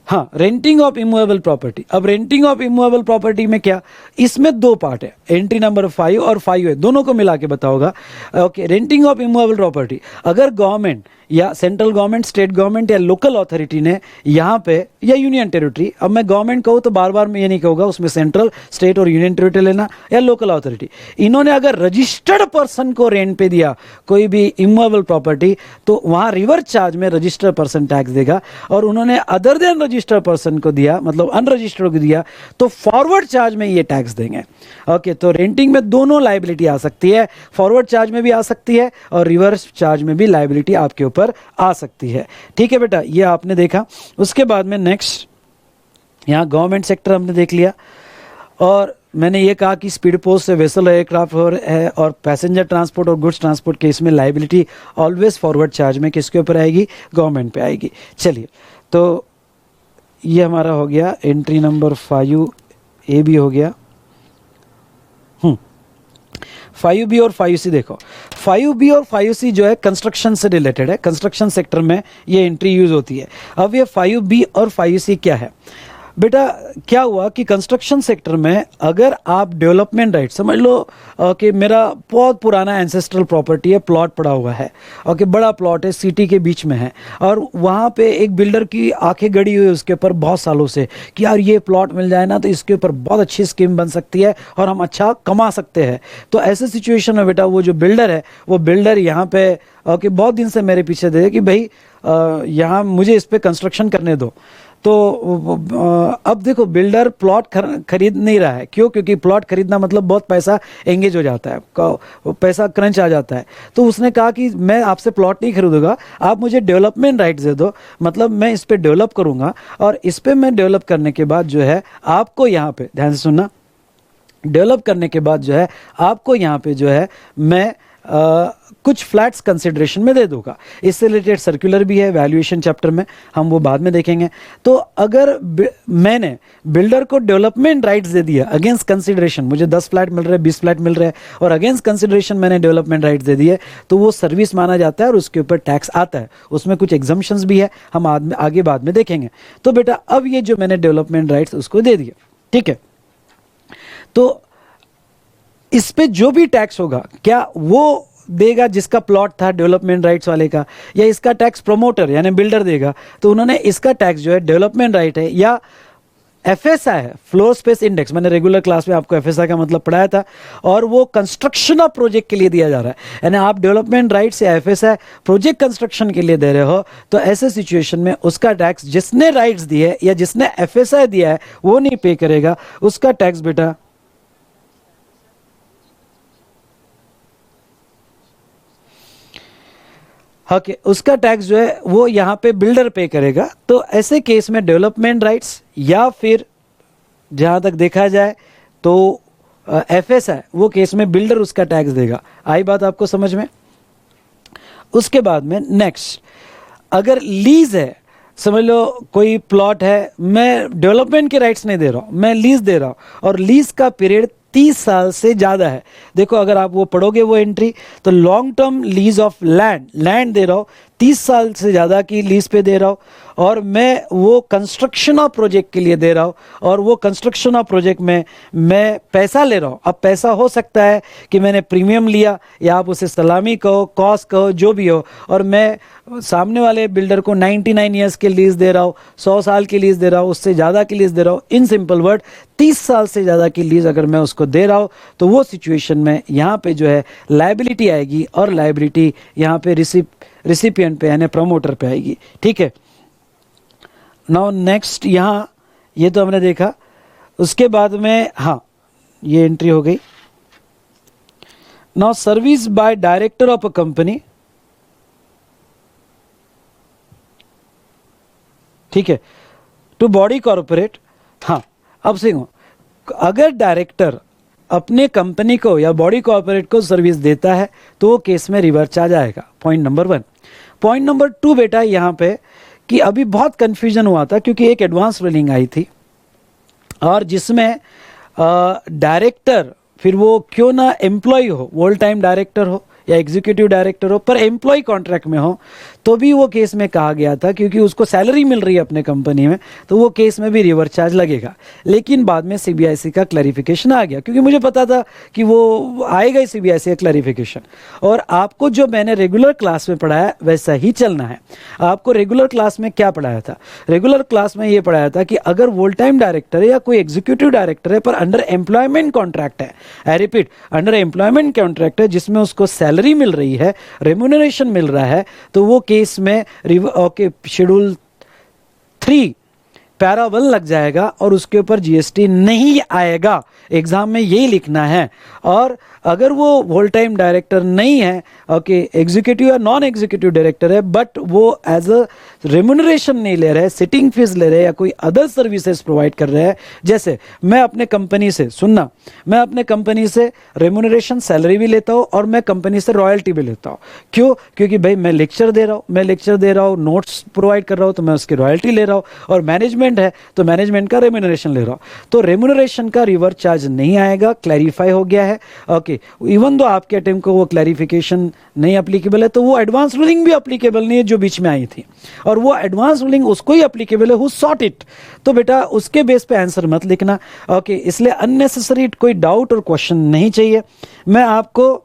Renting of immovable property. अब रेंटिंग ऑफ इमूवेबल प्रॉपर्टी में क्या, इसमें दो पार्ट है, एंट्री नंबर 5 और 5 है, दोनों को मिला के बताओगा। Okay, renting of immovable property, अगर गवर्नमेंट या सेंट्रल गवर्नमेंट, स्टेट गवर्नमेंट या लोकल अथॉरिटी ने यहाँ पे, या यूनियन टेरिटरी, अब मैं गवर्नमेंट कहूँ तो बार बार मैं ये नहीं कहूँगा, उसमें सेंट्रल, स्टेट और यूनियन टेरिटरी लेना, या लोकल अथॉरिटी, इन्होंने अगर रजिस्टर्ड पर्सन को रेंट पे दिया कोई भी इमूवेबल प्रॉपर्टी, तो वहाँ रिवर्स चार्ज में रजिस्टर्ड पर्सन टैक्स देगा। और उन्होंने अदर देन रजिस्टर्ड पर्सन को दिया, मतलब अनरजिस्टर्ड को दिया, तो फॉरवर्ड चार्ज में ये टैक्स देंगे। ओके, तो रेंटिंग में दोनों लाइबिलिटी आ सकती है, फॉरवर्ड चार्ज में भी आ सकती है और रिवर्स चार्ज में भी लाइबिलिटी आपके ऊपर आ सकती है। ठीक है बेटा, ये आपने देखा। उसके बाद में नेक्स्ट यहाँ गवर्नमेंट सेक्टर हमने देख लिया, और मैंने ये कहा कि स्पीड पोस्ट से वेसल एयरक्राफ्ट है और पैसेंजर ट्रांसपोर्ट और गुड्स ट्रांसपोर्ट के इसमें लाइबिलिटी ऑलवेज फॉरवर्ड चार्ज में किसके ऊपर आएगी, गवर्नमेंट पे आएगी। चलिए, तो ये हमारा हो गया एंट्री नंबर 5 ए भी हो गया। 5B और 5C देखो, 5B और 5C जो है कंस्ट्रक्शन से रिलेटेड है, कंस्ट्रक्शन सेक्टर में ये एंट्री यूज होती है। अब ये 5B और 5C क्या है बेटा, क्या हुआ कि कंस्ट्रक्शन सेक्टर में अगर आप डेवलपमेंट राइट, समझ लो कि मेरा बहुत पुराना एंसेस्ट्रल प्रॉपर्टी है, प्लॉट पड़ा हुआ है, ओके, बड़ा प्लॉट है, सिटी के बीच में है, और वहाँ पे एक बिल्डर की आंखें गड़ी हुई है उसके ऊपर बहुत सालों से कि यार ये प्लॉट मिल जाए ना तो इसके ऊपर बहुत अच्छी स्कीम बन सकती है और हम अच्छा कमा सकते हैं। तो ऐसे सिचुएशन में बेटा वो जो बिल्डर है, वो बिल्डर यहाँ पे ओके बहुत दिन से मेरे पीछे दे कि भाई यहाँ मुझे इस पर कंस्ट्रक्शन करने दो। तो अब देखो बिल्डर प्लॉट खरीद नहीं रहा है, क्यों, क्योंकि प्लॉट खरीदना मतलब बहुत पैसा एंगेज हो जाता है, पैसा क्रंच आ जाता है। तो उसने कहा कि मैं आपसे प्लॉट नहीं खरीदूंगा, आप मुझे डेवलपमेंट राइट्स दे दो, मतलब मैं इस पे डेवलप करूंगा, और इस पे मैं डेवलप करने के बाद जो है आपको यहाँ पे ध्यान से सुनना, डेवलप करने के बाद जो है आपको यहाँ पे जो है मैं कुछ फ्लैट्स कंसिडरेशन में दे दूंगा। इससे रिलेटेड सर्कुलर भी है वैल्यूएशन चैप्टर में, हम वो बाद में देखेंगे। तो अगर मैंने बिल्डर को डेवलपमेंट राइट्स दे दिया अगेंस्ट कंसिडरेशन, मुझे 10 फ्लैट मिल रहे हैं, 20 फ्लैट मिल रहे हैं, और अगेंस्ट कंसिडरेशन मैंने डेवलपमेंट राइट्स दे दिए, तो वो सर्विस माना जाता है और उसके ऊपर टैक्स आता है। उसमें कुछ एग्जम्पशंस भी है, हम आगे बाद में देखेंगे। तो बेटा अब ये जो मैंने डेवलपमेंट राइट्स उसको दे दिया, ठीक है, तो इस पे जो भी टैक्स होगा क्या वो देगा जिसका प्लॉट था डेवलपमेंट राइट्स वाले का, या इसका टैक्स प्रमोटर यानी बिल्डर देगा। तो उन्होंने इसका टैक्स जो है डेवलपमेंट राइट है या एफएसआई है, फ्लोर स्पेस इंडेक्स, मैंने रेगुलर क्लास में आपको एफएसआई का मतलब पढ़ाया था, और वो कंस्ट्रक्शन ऑफ प्रोजेक्ट के लिए दिया जा रहा है, यानी आप डेवलपमेंट राइट्स या एफएसआई प्रोजेक्ट कंस्ट्रक्शन के लिए दे रहे हो, तो ऐसे सिचुएशन में उसका टैक्स जिसने राइट्स दिए या जिसने एफएसआई दिया है वो नहीं पे करेगा, उसका टैक्स बेटा ओके उसका टैक्स जो है वो यहाँ पे बिल्डर पे करेगा। तो ऐसे केस में डेवलपमेंट राइट्स या फिर जहाँ तक देखा जाए तो एफएसआई, वो केस में बिल्डर उसका टैक्स देगा। आई बात आपको समझ में। उसके बाद में नेक्स्ट, अगर लीज है, समझ लो कोई प्लॉट है, मैं डेवलपमेंट के राइट्स नहीं दे रहा हूँ, मैं लीज दे रहा हूँ, और लीज का पीरियड 30 साल से ज़्यादा है। देखो अगर आप वो पढ़ोगे वो एंट्री, तो long term lease of land दे रहा हूँ, 30 साल से ज़्यादा की लीज पे दे रहा हूँ, और मैं वो कंस्ट्रक्शन ऑफ प्रोजेक्ट के लिए दे रहा हूँ, और वो कंस्ट्रक्शन ऑफ प्रोजेक्ट में मैं पैसा ले रहा हूँ। अब पैसा हो सकता है कि मैंने प्रीमियम लिया, या आप उसे सलामी कहो, कॉस्ट कहो, जो भी हो, और मैं सामने वाले बिल्डर को 99 ईयर्स के लीज दे रहा हूँ, 100 साल की लीज दे रहा हूँ, उससे ज़्यादा की लीज दे रहा हूँ। इन सिंपल वर्ड 30 साल से ज़्यादा की लीज अगर मैं उसको दे रहा हूँ, तो वो सिचुएशन में यहाँ पे जो है लायबिलिटी आएगी, और लायबिलिटी यहाँ पे रिसिपिएंट पे यानी प्रमोटर पे आएगी। ठीक है, नाउ नेक्स्ट यहाँ ये तो हमने देखा। उसके बाद में हाँ, ये एंट्री हो गई। Now service by director of a company, ठीक है, टू बॉडी कॉर्पोरेट। हाँ, अब सुनो, अगर डायरेक्टर अपने कंपनी को या बॉडी कॉर्पोरेट को सर्विस देता है तो वो केस में रिवर्स आ जाएगा। Point number 1। पॉइंट नंबर 2 बेटा यहाँ पे कि अभी बहुत कंफ्यूजन हुआ था क्योंकि एक एडवांस रूलिंग आई थी और जिसमें डायरेक्टर, फिर वो क्यों ना एम्प्लॉय हो, वोल टाइम डायरेक्टर हो या एग्जीक्यूटिव डायरेक्टर हो, पर एम्प्लॉय कॉन्ट्रैक्ट में हो, तो भी वो केस में कहा गया था क्योंकि उसको सैलरी मिल रही है अपने कंपनी में, तो वो केस में भी रिवर्स चार्ज लगेगा। लेकिन बाद में सीबीआईसी का क्लैरिफिकेशन आ गया क्योंकि मुझे पता था कि वो आएगा ही सीबीआईसी का क्लैरिफिकेशन। और आपको जो मैंने रेगुलर क्लास में पढ़ाया वैसा ही चलना है। आपको रेगुलर क्लास में क्या पढ़ाया था? रेगुलर क्लास में ये पढ़ाया था कि अगर वोल टाइम डायरेक्टर है या कोई एग्जीक्यूटिव डायरेक्टर है पर अंडर एम्प्लॉयमेंट कॉन्ट्रैक्ट है, I repeat, under employment contract है जिसमें उसको सैलरी मिल रही है, रेम्यूनरेशन मिल रहा है, तो वो केस में शेड्यूल 3 पैरा 1 लग जाएगा और उसके ऊपर जीएसटी नहीं आएगा। एग्जाम में यही लिखना है। और अगर वो वोल टाइम डायरेक्टर नहीं है, एग्जीक्यूटिव या नॉन एग्जीक्यूटिव डायरेक्टर है, बट वो एज अ रेम्यूनरेशन नहीं ले रहे, सिटिंग फीस ले रहे या कोई अदर सर्विसेज प्रोवाइड कर रहे हैं, जैसे मैं अपने कंपनी से, सुनना, मैं अपने कंपनी से रेम्यूनरेशन सैलरी भी लेता हूँ और मैं कंपनी से रॉयल्टी भी लेता हूँ। क्यों? क्योंकि भाई मैं लेक्चर दे रहा हूँ, नोट्स प्रोवाइड कर रहा हूँ, तो मैं उसकी रॉयल्टी ले रहा हूँ, और मैनेजमेंट है तो मैनेजमेंट का रेम्यूनरेशन ले रहा हूँ, तो रेम्यूनरेशन का रिवर्स चार्ज नहीं आएगा। क्लैरिफाई हो गया है। इवन दो आपके अटेम्प्ट को वो क्लैरिफिकेशन नहीं एप्लीकेबल है, तो वो एडवांस रूलिंग भी एप्लीकेबल नहीं है जो बीच में आई थी, और वो एडवांस रूलिंग उसको ही एप्लीकेबल है हु सॉट इट। तो बेटा उसके बेस पे आंसर मत लिखना। इसलिए अननेसेसरी कोई डाउट और क्वेश्चन नहीं चाहिए। मैं आपको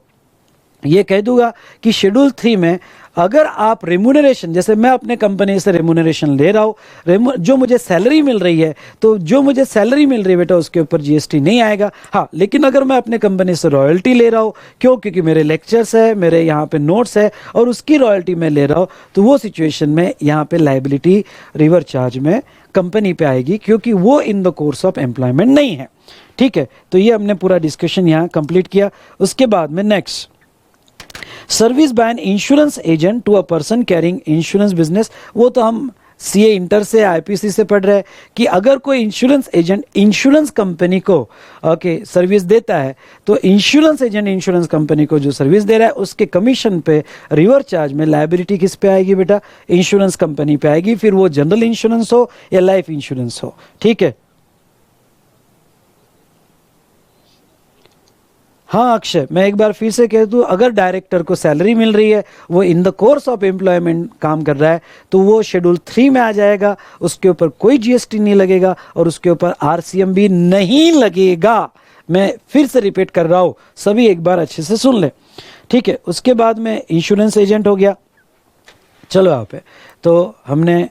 ये कह दूंगा कि शेड्यूल 3 में अगर आप रेम्यूनरेशन, जैसे मैं अपने कंपनी से रेम्यूनरेशन ले रहा हूँ, जो मुझे सैलरी मिल रही है, तो जो मुझे सैलरी मिल रही है बेटा उसके ऊपर जीएसटी नहीं आएगा। हाँ, लेकिन अगर मैं अपने कंपनी से रॉयल्टी ले रहा हूँ, क्यों? क्योंकि मेरे लेक्चर्स है, मेरे यहाँ पे नोट्स है और उसकी रॉयल्टी मैं ले रहा हूँ, तो वो सिचुएशन में यहाँ पे लाइबिलिटी रिवर्स चार्ज में कंपनी पे आएगी क्योंकि वो in the course of employment नहीं है। ठीक है, तो ये हमने पूरा डिस्कशन यहाँ कंप्लीट किया। उसके बाद में next, service by an insurance agent to a person carrying insurance business. वो तो हम सीए इंटर से, आईपीसी से पढ़ रहे हैं कि अगर कोई इंश्योरेंस एजेंट इंश्योरेंस कंपनी को सर्विस देता है, तो इंश्योरेंस एजेंट इंश्योरेंस कंपनी को जो सर्विस दे रहा है उसके कमीशन पे रिवर्स चार्ज में लायबिलिटी किस पे आएगी बेटा? इंश्योरेंस कंपनी पे आएगी, फिर वो जनरल इंश्योरेंस हो या लाइफ इंश्योरेंस हो। ठीक है, हाँ अक्षय, मैं एक बार फिर से कह दूं, अगर डायरेक्टर को सैलरी मिल रही है, वो in the course of employment काम कर रहा है, तो वो शेड्यूल 3 में आ जाएगा, उसके ऊपर कोई जीएसटी नहीं लगेगा और उसके ऊपर आरसीएम भी नहीं लगेगा। मैं फिर से रिपीट कर रहा हूं, सभी एक बार अच्छे से सुन ले। ठीक है, उसके बाद में इंश्योरेंस एजेंट हो गया। चलो यहाँ पे तो हमने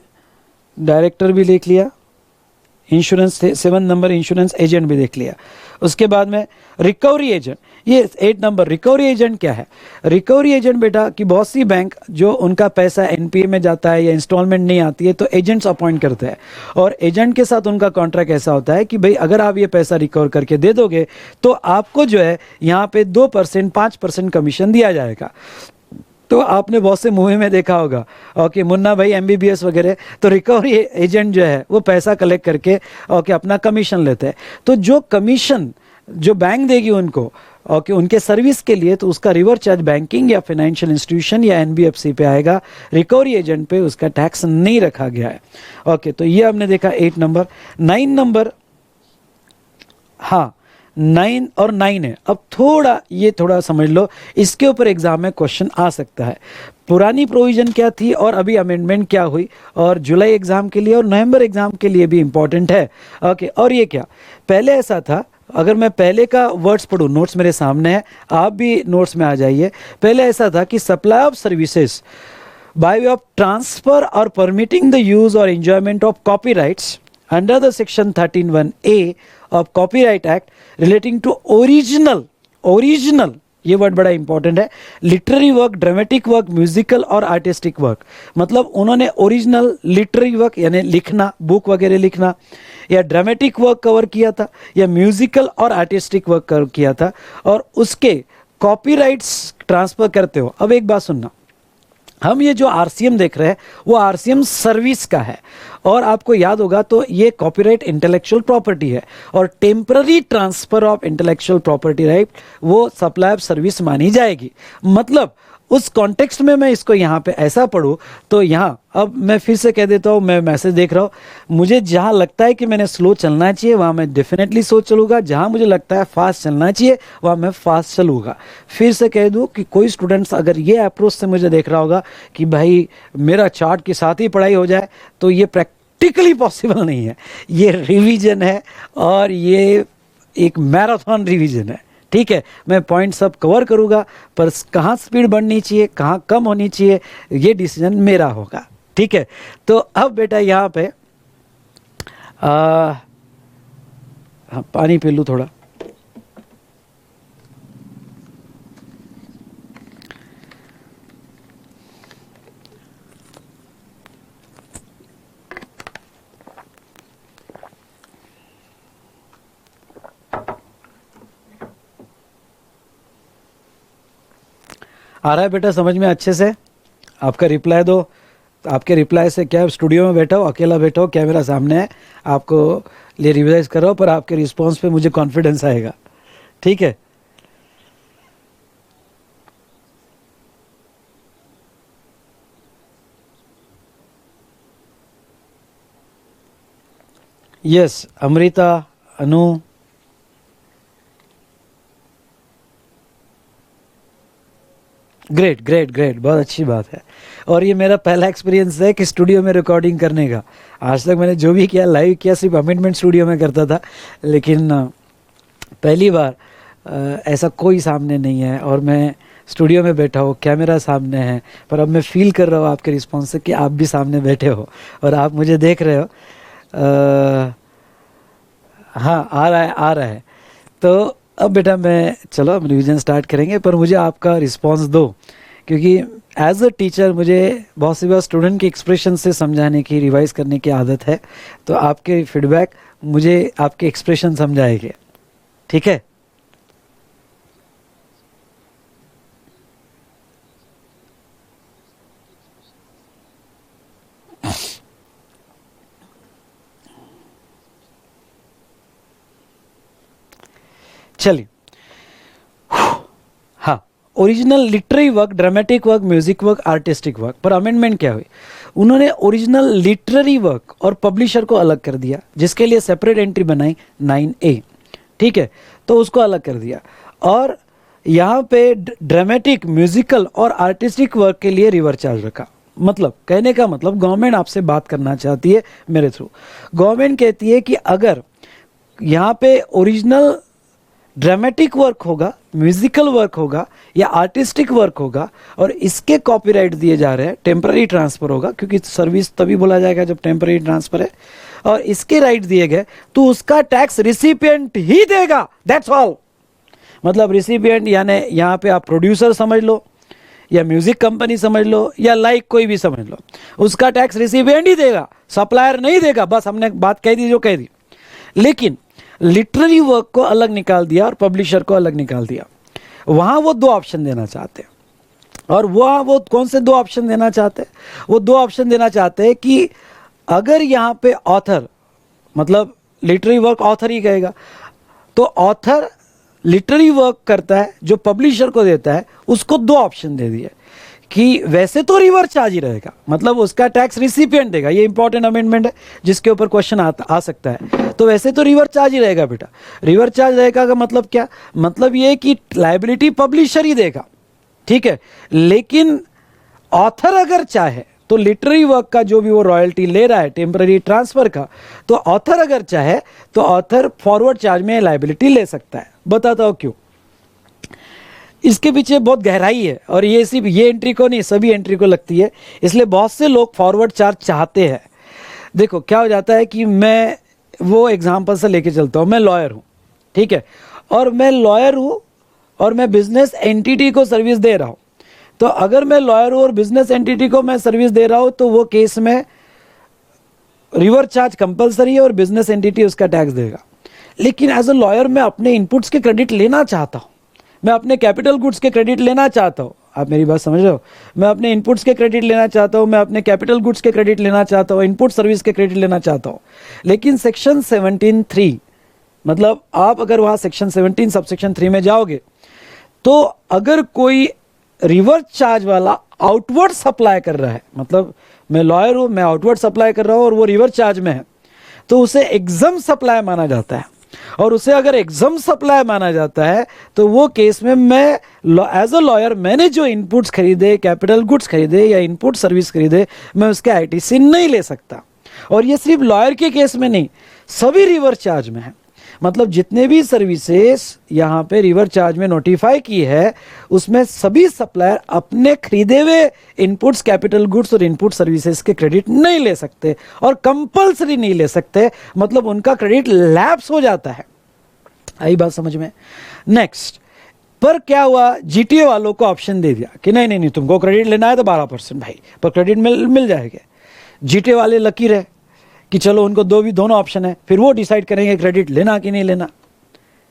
डायरेक्टर भी देख लिया, इंश्योरेंस 7 नंबर इंश्योरेंस एजेंट भी देख लिया। उसके बाद में रिकवरी एजेंट, ये 8 नंबर रिकवरी एजेंट क्या है? रिकवरी एजेंट बेटा कि बहुत सी बैंक जो उनका पैसा एनपीए में जाता है या इंस्टॉलमेंट नहीं आती है, तो एजेंट्स अपॉइंट करते हैं, और एजेंट के साथ उनका कॉन्ट्रैक्ट ऐसा होता है कि भाई अगर आप ये पैसा रिकवर करके दे दोगे तो आपको जो है यहाँ पे 2% 5% कमीशन दिया जाएगा। तो आपने बहुत से मूवी में देखा होगा, मुन्ना भाई एमबीबीएस वगैरह, तो रिकवरी एजेंट जो है वो पैसा कलेक्ट करके अपना कमीशन लेते हैं। तो जो कमीशन जो बैंक देगी उनको उनके सर्विस के लिए, तो उसका रिवर्स चार्ज बैंकिंग या फाइनेंशियल इंस्टीट्यूशन या एनबीएफसी पे आएगा, रिकवरी एजेंट पे उसका टैक्स नहीं रखा गया है। तो ये हमने देखा 8 नंबर। 9 नंबर, हाँ 9 और 9 है। अब थोड़ा समझ लो, इसके ऊपर एग्जाम में क्वेश्चन आ सकता है। पुरानी प्रोविजन क्या थी और अभी अमेंडमेंट क्या हुई, और जुलाई एग्जाम के लिए और नवंबर एग्जाम के लिए भी इंपॉर्टेंट है। और ये क्या, पहले ऐसा था, अगर मैं पहले का वर्ड्स पढ़ूँ, नोट्स मेरे सामने है, आप भी नोट्स में आ जाइए। पहले ऐसा था कि supply of services by way of transfer और परमिटिंग द यूज और enjoyment of copyrights under the section 13(1)(a of Copyright Act relating to original ये वर्ड बड़ा इंपॉर्टेंट है। Literary work, dramatic work, musical और आर्टिस्टिक वर्क, मतलब उन्होंने original literary work यानी लिखना, बुक वगैरह लिखना, या ड्रामेटिक वर्क कवर किया था, या म्यूजिकल और आर्टिस्टिक वर्क कवर किया था, और उसके कॉपीराइट्स ट्रांसफर करते हो। अब एक बात सुनना, हम ये जो आरसीएम देख रहे हैं वो आरसीएम सर्विस का है, और आपको याद होगा तो ये कॉपीराइट इंटेलेक्चुअल प्रॉपर्टी है, और temporary transfer of intellectual property right वो सप्लाई ऑफ सर्विस मानी जाएगी। मतलब उस कॉन्टेक्स्ट में मैं इसको यहाँ पे ऐसा पढ़ूँ तो यहाँ, अब मैं फिर से कह देता हूँ, मैं मैसेज देख रहा हूँ, मुझे जहाँ लगता है कि मैंने स्लो चलना चाहिए वहाँ मैं डेफिनेटली स्लो चलूँगा, जहाँ मुझे लगता है फास्ट चलना चाहिए वहाँ मैं फास्ट चलूँगा। फिर से कह दूँ कि कोई स्टूडेंट्स अगर ये अप्रोच से मुझे देख रहा होगा कि भाई मेरा चार्ट के साथ ही पढ़ाई हो जाए, तो ये प्रैक्टिकली पॉसिबल नहीं है। ये रिवीजन है और ये एक मैराथन रिवीजन है, ठीक है। मैं पॉइंट सब कवर करूँगा, पर कहाँ स्पीड बढ़नी चाहिए, कहाँ कम होनी चाहिए, ये डिसीजन मेरा होगा, ठीक है। तो अब बेटा यहाँ पे हाँ, पानी पी लूँ थोड़ा। आ रहा है बेटा समझ में अच्छे से? आपका रिप्लाई दो। आपके रिप्लाई से क्या, स्टूडियो में बैठा हो, अकेला बैठा हो, कैमरा सामने है, आपको लिए रिवाइज कर रहा हो, पर आपके रिस्पॉन्स पे मुझे कॉन्फिडेंस आएगा, ठीक है। यस अमृता, अनु, ग्रेट ग्रेट ग्रेट, बहुत अच्छी बात है। और ये मेरा पहला एक्सपीरियंस है कि स्टूडियो में रिकॉर्डिंग करने का। आज तक मैंने जो भी किया लाइव किया सिर्फ अमेंडमेंट स्टूडियो में करता था, लेकिन पहली बार ऐसा कोई सामने नहीं है, और मैं स्टूडियो में बैठा हूँ, कैमरा सामने है, पर अब मैं फील कर रहा हूँ आपके रिस्पॉन्स से कि आप भी सामने बैठे हो और आप मुझे देख रहे हो। हाँ आ रहा है, आ रहा है। तो अब बेटा मैं, चलो हम रिवीजन स्टार्ट करेंगे, पर मुझे आपका रिस्पांस दो, क्योंकि एज अ टीचर मुझे बहुत सी बार स्टूडेंट के एक्सप्रेशन से समझाने की, रिवाइज करने की आदत है। तो आपके फीडबैक मुझे आपके एक्सप्रेशन समझाएंगे, ठीक है। चलिए, हाँ, original literary work, dramatic work, music work, artistic work, पर अमेंडमेंट क्या हुई, उन्होंने ओरिजिनल लिटरेरी वर्क और पब्लिशर को अलग कर दिया, जिसके लिए सेपरेट एंट्री बनाई 9A, ठीक है। तो उसको अलग कर दिया, और यहाँ पे ड्रामेटिक, म्यूजिकल और आर्टिस्टिक वर्क के लिए रिवर चार्ज रखा। मतलब कहने का मतलब गवर्नमेंट आपसे बात करना चाहती है मेरे थ्रू। गवर्नमेंट कहती है कि अगर यहाँ पे ओरिजिनल ड्रामेटिक वर्क होगा, म्यूजिकल वर्क होगा या आर्टिस्टिक वर्क होगा, और इसके कॉपीराइट दिए जा रहे हैं, टेम्पररी ट्रांसफर होगा, क्योंकि सर्विस तभी बोला जाएगा जब टेम्पररी ट्रांसफर है, और इसके राइट दिए गए, तो उसका टैक्स रिसिपिएंट ही देगा, दैट्स ऑल। मतलब रिसिपिएंट यानी यहाँ पे आप प्रोड्यूसर समझ लो, या म्यूजिक कंपनी समझ लो, या लाइक कोई भी समझ लो, उसका टैक्स रिसिपिएंट ही देगा, सप्लायर नहीं देगा। बस हमने बात कह दी जो कह दी। लेकिन लिटरेरी वर्क को अलग निकाल दिया और पब्लिशर को अलग निकाल दिया। वहां वो दो ऑप्शन देना चाहते हैं, और वो कौन से दो ऑप्शन देना चाहते हैं? वो दो ऑप्शन देना चाहते हैं कि अगर यहाँ पे ऑथर, मतलब लिटरेरी वर्क ऑथर ही कहेगा, तो ऑथर लिटरेरी वर्क करता है जो पब्लिशर को देता है, उसको दो ऑप्शन दे दिए कि वैसे तो रिवर चार्ज ही रहेगा, मतलब उसका टैक्स रिसिपिएंट देगा। ये इंपॉर्टेंट अमेंडमेंट है जिसके ऊपर क्वेश्चन आ सकता है। तो वैसे तो रिवर चार्ज ही रहेगा बेटा। रिवर चार्ज रहेगा का मतलब क्या? मतलब ये कि लायबिलिटी पब्लिशर ही देगा, ठीक है। लेकिन ऑथर अगर चाहे तो लिटरेरी वर्क का जो भी वो रॉयल्टी ले रहा है टेम्पररी ट्रांसफर का, तो ऑथर अगर चाहे तो ऑथर फॉरवर्ड चार्ज में लायबिलिटी ले सकता है। बताता हूं क्यों। इसके पीछे बहुत गहराई है, और ये सिर्फ ये एंट्री को नहीं, सभी एंट्री को लगती है। इसलिए बहुत से लोग फॉरवर्ड चार्ज चाहते हैं। देखो क्या हो जाता है कि मैं वो एग्जांपल से लेके चलता हूँ। मैं लॉयर हूँ, ठीक है, और मैं लॉयर हूँ और मैं बिजनेस एंटिटी को सर्विस दे रहा हूँ, तो अगर मैं लॉयर हूँ और बिजनेस एंटिटी को मैं सर्विस दे रहा हूँ तो वो केस में रिवर्स चार्ज कंपलसरी है और बिजनेस एंटिटी उसका टैक्स देगा। लेकिन एज अ लॉयर मैं अपने इनपुट्स के क्रेडिट लेना चाहता हूँ, मैं अपने कैपिटल गुड्स के क्रेडिट लेना चाहता हूँ। आप मेरी बात समझ रहे हो? मैं अपने इनपुट्स के क्रेडिट लेना चाहता हूँ, मैं अपने कैपिटल गुड्स के क्रेडिट लेना चाहता हूँ, इनपुट सर्विस के क्रेडिट लेना चाहता हूँ। लेकिन सेक्शन 17(3) मतलब आप अगर वहाँ सेक्शन 17 सबसेक्शन 3 में जाओगे तो अगर कोई रिवर्स चार्ज वाला आउटवर्ड सप्लाई कर रहा है, मतलब मैं लॉयर हूँ, मैं आउटवर्ड सप्लाई कर रहा हूँ और वो रिवर्स चार्ज में है, तो उसे एग्जम सप्लाई माना जाता है। और उसे अगर एग्जम सप्लाई माना जाता है तो वो केस में मैं एज अ लॉयर मैंने जो इनपुट्स खरीदे, कैपिटल गुड्स खरीदे या इनपुट सर्विस खरीदे, मैं उसके आईटीसी नहीं ले सकता। और ये सिर्फ लॉयर के केस में नहीं, सभी रिवर्स चार्ज में है। मतलब जितने भी सर्विसेज यहाँ पे रिवर्स चार्ज में नोटिफाई की है उसमें सभी सप्लायर अपने खरीदे हुए इनपुट्स, कैपिटल गुड्स और इनपुट सर्विसेज के क्रेडिट नहीं ले सकते और कंपलसरी नहीं ले सकते, मतलब उनका क्रेडिट लैप्स हो जाता है। आई बात समझ में? नेक्स्ट, पर क्या हुआ, जीटीए वालों को ऑप्शन दे दिया कि नहीं नहीं नहीं तुमको क्रेडिट लेना है तो 12% भाई, पर क्रेडिट मिल जाएगा। जीटीए वाले लकी रहे कि चलो उनको दोनों ऑप्शन है, फिर वो डिसाइड करेंगे क्रेडिट लेना कि नहीं लेना।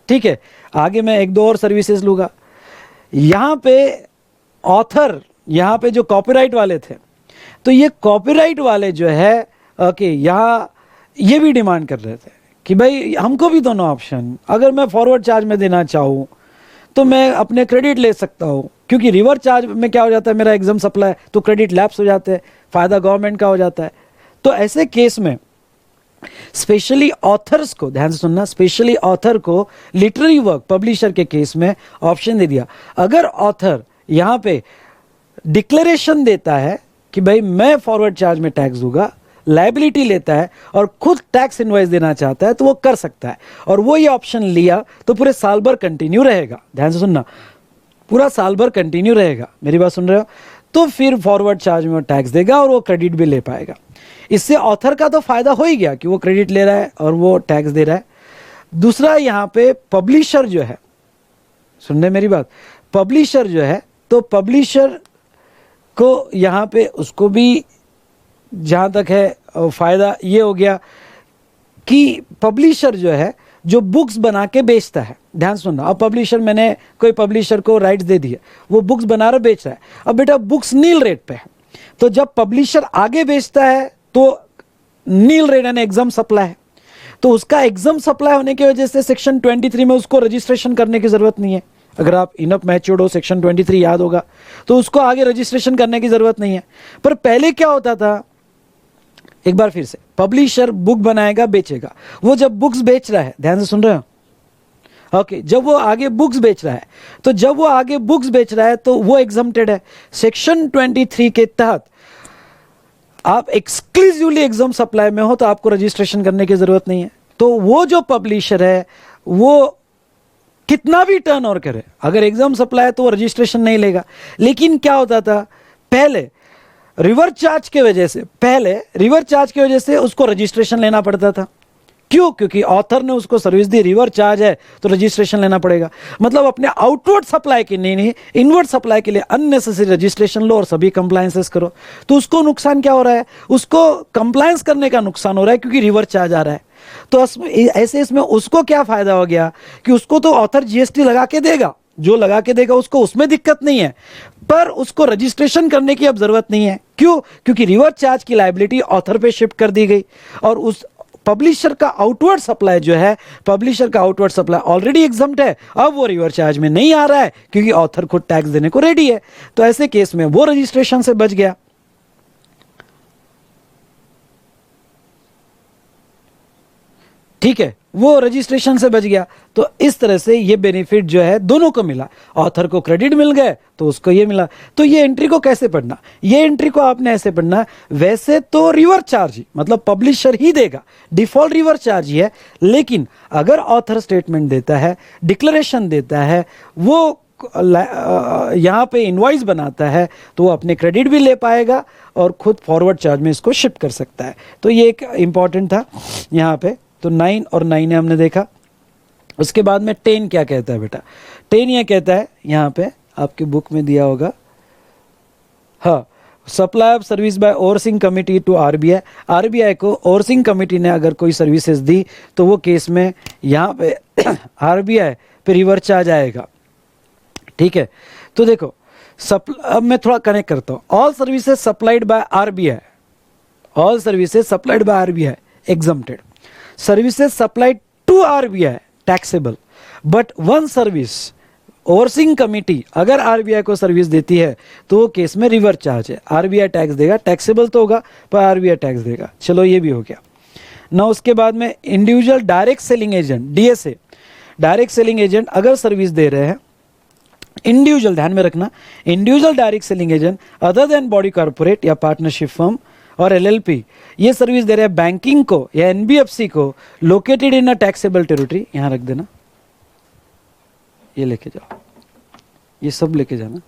ठीक है, आगे मैं एक दो और सर्विसेज लूँगा। यहाँ पे ऑथर, यहाँ पे जो कॉपीराइट वाले थे, तो ये कॉपीराइट वाले जो है ओके, यहाँ ये भी डिमांड कर रहे थे कि भाई हमको भी दोनों ऑप्शन, अगर मैं फॉरवर्ड चार्ज में देना चाहूँ तो मैं अपने क्रेडिट ले सकता हूँ, क्योंकि रिवर्स चार्ज में क्या हो जाता है, मेरा एग्जाम सप्लाई तो क्रेडिट लैप्स हो जाते हैं, फ़ायदा गवर्नमेंट का हो जाता है। तो ऐसे केस में स्पेशली ऑथर्स को, ध्यान से सुनना, स्पेशली ऑथर को लिटरेरी वर्क पब्लिशर के केस में ऑप्शन दे दिया। अगर ऑथर यहाँ पे डिक्लेरेशन देता है कि भाई मैं फॉरवर्ड चार्ज में टैक्स दूंगा, लायबिलिटी लेता है और खुद टैक्स इनवॉइस देना चाहता है तो वो कर सकता है। और वो ये ऑप्शन लिया तो पूरे साल भर कंटिन्यू रहेगा। ध्यान से सुनना, पूरा साल भर कंटिन्यू रहेगा। मेरी बात सुन रहे हो? तो फिर फॉरवर्ड चार्ज में टैक्स देगा और वो क्रेडिट भी ले पाएगा। इससे ऑथर का तो फायदा हो ही गया कि वो क्रेडिट ले रहा है और वो टैक्स दे रहा है। दूसरा, यहाँ पे पब्लिशर जो है, सुनने मेरी बात, पब्लिशर जो है, तो पब्लिशर को यहाँ पे उसको भी जहाँ तक है फायदा ये हो गया कि पब्लिशर जो है जो बुक्स बना के बेचता है, ध्यान सुनना, अब पब्लिशर, मैंने कोई पब्लिशर को राइट्स दे दिए, वो बुक्स बना रहा बेच रहा है। अब बेटा बुक्स नील रेट पे है, तो जब पब्लिशर आगे बेचता है तो नील रेट यानी एग्जाम सप्लाई है, तो उसका एग्जाम सप्लाई होने की वजह से सेक्शन 23 में उसको रजिस्ट्रेशन करने की जरूरत नहीं है। अगर आप इनफ मैच्योर्ड हो, सेक्शन 23 याद होगा, तो उसको आगे रजिस्ट्रेशन करने की जरूरत नहीं है। पर पहले क्या होता था, एक बार फिर से, पब्लिशर बुक बनाएगा बेचेगा, वो जब बुक्स बेच रहा है, ध्यान से सुन रहे हो ओके, जब वो आगे बुक्स बेच रहा है, तो जब वो आगे बुक्स बेच रहा है तो वो एग्जम्प्टेड है। सेक्शन 23 के तहत आप एक्सक्लूसिवली एग्जाम सप्लाई में हो तो आपको रजिस्ट्रेशन करने की जरूरत नहीं है। तो वो जो पब्लिशर है वो कितना भी टर्न ओवर करे, अगर एग्जाम सप्लाई है तो वो रजिस्ट्रेशन नहीं लेगा। लेकिन क्या होता था पहले, रिवर्स चार्ज की वजह से उसको रजिस्ट्रेशन लेना पड़ता था। क्यों? क्योंकि ऑथर ने उसको सर्विस दी, रिवर्स चार्ज है तो रजिस्ट्रेशन लेना पड़ेगा। मतलब अपने आउटवर्ड सप्लाई के नहीं इनवर्ड सप्लाई के लिए अननेसेसरी रजिस्ट्रेशन लो और सभी कंप्लायंसेस करो। तो उसको नुकसान क्या हो रहा है, उसको कंप्लायंस करने का नुकसान हो रहा है क्योंकि रिवर्स चार्ज आ रहा है। तो ऐसे इसमें उसको क्या फायदा हो गया कि उसको तो ऑथर जीएसटी लगा के देगा, जो लगा के देगा उसको उसमें दिक्कत नहीं है, पर उसको रजिस्ट्रेशन करने की अब जरूरत नहीं है। क्यों? क्योंकि रिवर्स चार्ज की लायबिलिटी ऑथर पे शिफ्ट कर दी गई और उस पब्लिशर का आउटवर्ड सप्लाई जो है, पब्लिशर का आउटवर्ड सप्लाई ऑलरेडी एग्जम्प्ट है, अब वो रिवर्स चार्ज में नहीं आ रहा है क्योंकि ऑथर खुद टैक्स देने को रेडी है। तो ऐसे केस में वो रजिस्ट्रेशन से बच गया। ठीक है, वो रजिस्ट्रेशन से बच गया। तो इस तरह से ये बेनिफिट जो है दोनों को मिला, ऑथर को क्रेडिट मिल गए तो उसको ये मिला। तो ये एंट्री को कैसे पढ़ना, ये एंट्री को आपने ऐसे पढ़ना, वैसे तो रिवर्स चार्ज ही मतलब पब्लिशर ही देगा, डिफॉल्ट रिवर्स चार्ज ही है, लेकिन अगर ऑथर स्टेटमेंट देता है, डिक्लेरेशन देता है, वो यहाँ पे इनवॉइस बनाता है तो वो अपने क्रेडिट भी ले पाएगा और खुद फॉरवर्ड चार्ज में इसको शिफ्ट कर सकता है। तो ये एक इंपॉर्टेंट था यहाँ पे। तो 9 और 9 हमने देखा। उसके बाद में 10 क्या कहता है बेटा, 10 ये कहता है यहाँ पे आपके बुक में दिया होगा, हाँ, supply of service by overseeing committee to RBI, RBI को ओवरसीइंग कमिटी ने अगर कोई सर्विसेज दी तो वो केस में यहाँ पे आरबीआई पे रिवर्स आ जाएगा, ठीक है। तो देखो अब मैं थोड़ा कनेक्ट करता हूँ, all services supplied by RBI, all services supplied by RBI exempted, services supplied to RBI taxable, but one service overseeing committee अगर आरबीआई को सर्विस देती है तो वो केस में रिवर्स चार्ज है, आरबीआई टैक्स देगा, टैक्सेबल तो होगा पर आरबीआई टैक्स देगा। चलो ये भी हो गया ना। उसके बाद में individual direct selling agent DSA, direct selling agent अगर सर्विस दे रहे हैं, इंडिविजुअल ध्यान में रखना, individual direct selling agent other than body corporate या पार्टनरशिप फर्म और एलएलपी ये सर्विस दे रहे हैं बैंकिंग को या एनबीएफसी को located in a taxable territory, यहां रख देना, ये लेके जाओ, ये सब लेके जाना,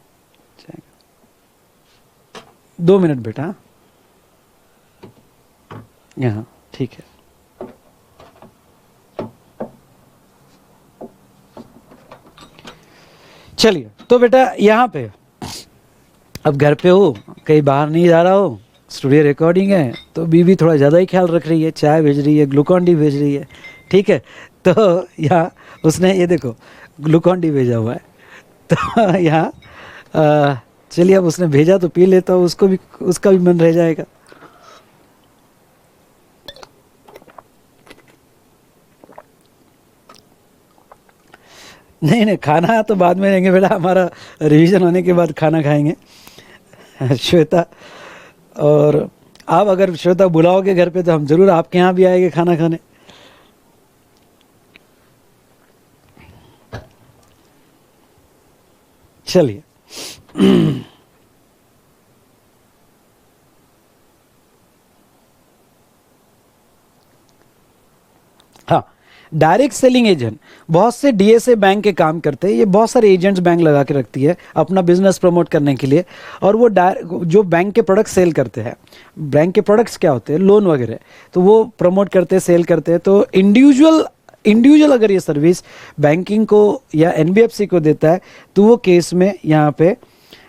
2 मिनट बेटा, यहां ठीक है। चलिए तो बेटा यहाँ पे अब घर पे हो, कहीं बाहर नहीं जा रहा हो, स्टूडियो रिकॉर्डिंग है, तो बीवी थोड़ा ज़्यादा ही ख्याल रख रही है, चाय भेज रही है, ग्लूकॉन डी भेज रही है, ठीक है। तो यहाँ उसने ये देखो ग्लूकॉन डी भेजा हुआ है, तो यहाँ चलिए अब उसने भेजा तो पी लेता हूँ, उसको भी, उसका भी मन रह जाएगा। नहीं नहीं, खाना तो बाद में लेंगे बेटा, हमारा रिवीजन होने के बाद खाना खाएंगे श्वेता, और आप अगर श्वेता बुलाओगे घर पे तो हम जरूर आपके यहाँ भी आएंगे खाना खाने। चलिए हाँ, डायरेक्ट सेलिंग एजेंट, बहुत से डीएसए बैंक के काम करते हैं, ये बहुत सारे एजेंट्स बैंक लगा के रखती है अपना बिजनेस प्रमोट करने के लिए, और वो जो बैंक के प्रोडक्ट सेल करते हैं, बैंक के प्रोडक्ट्स क्या होते हैं, लोन वगैरह, तो वो प्रमोट करते हैं, सेल करते हैं। तो इंडिविजुअल अगर ये सर्विस बैंकिंग को या एनबीएफसी को देता है तो वो केस में यहाँ पे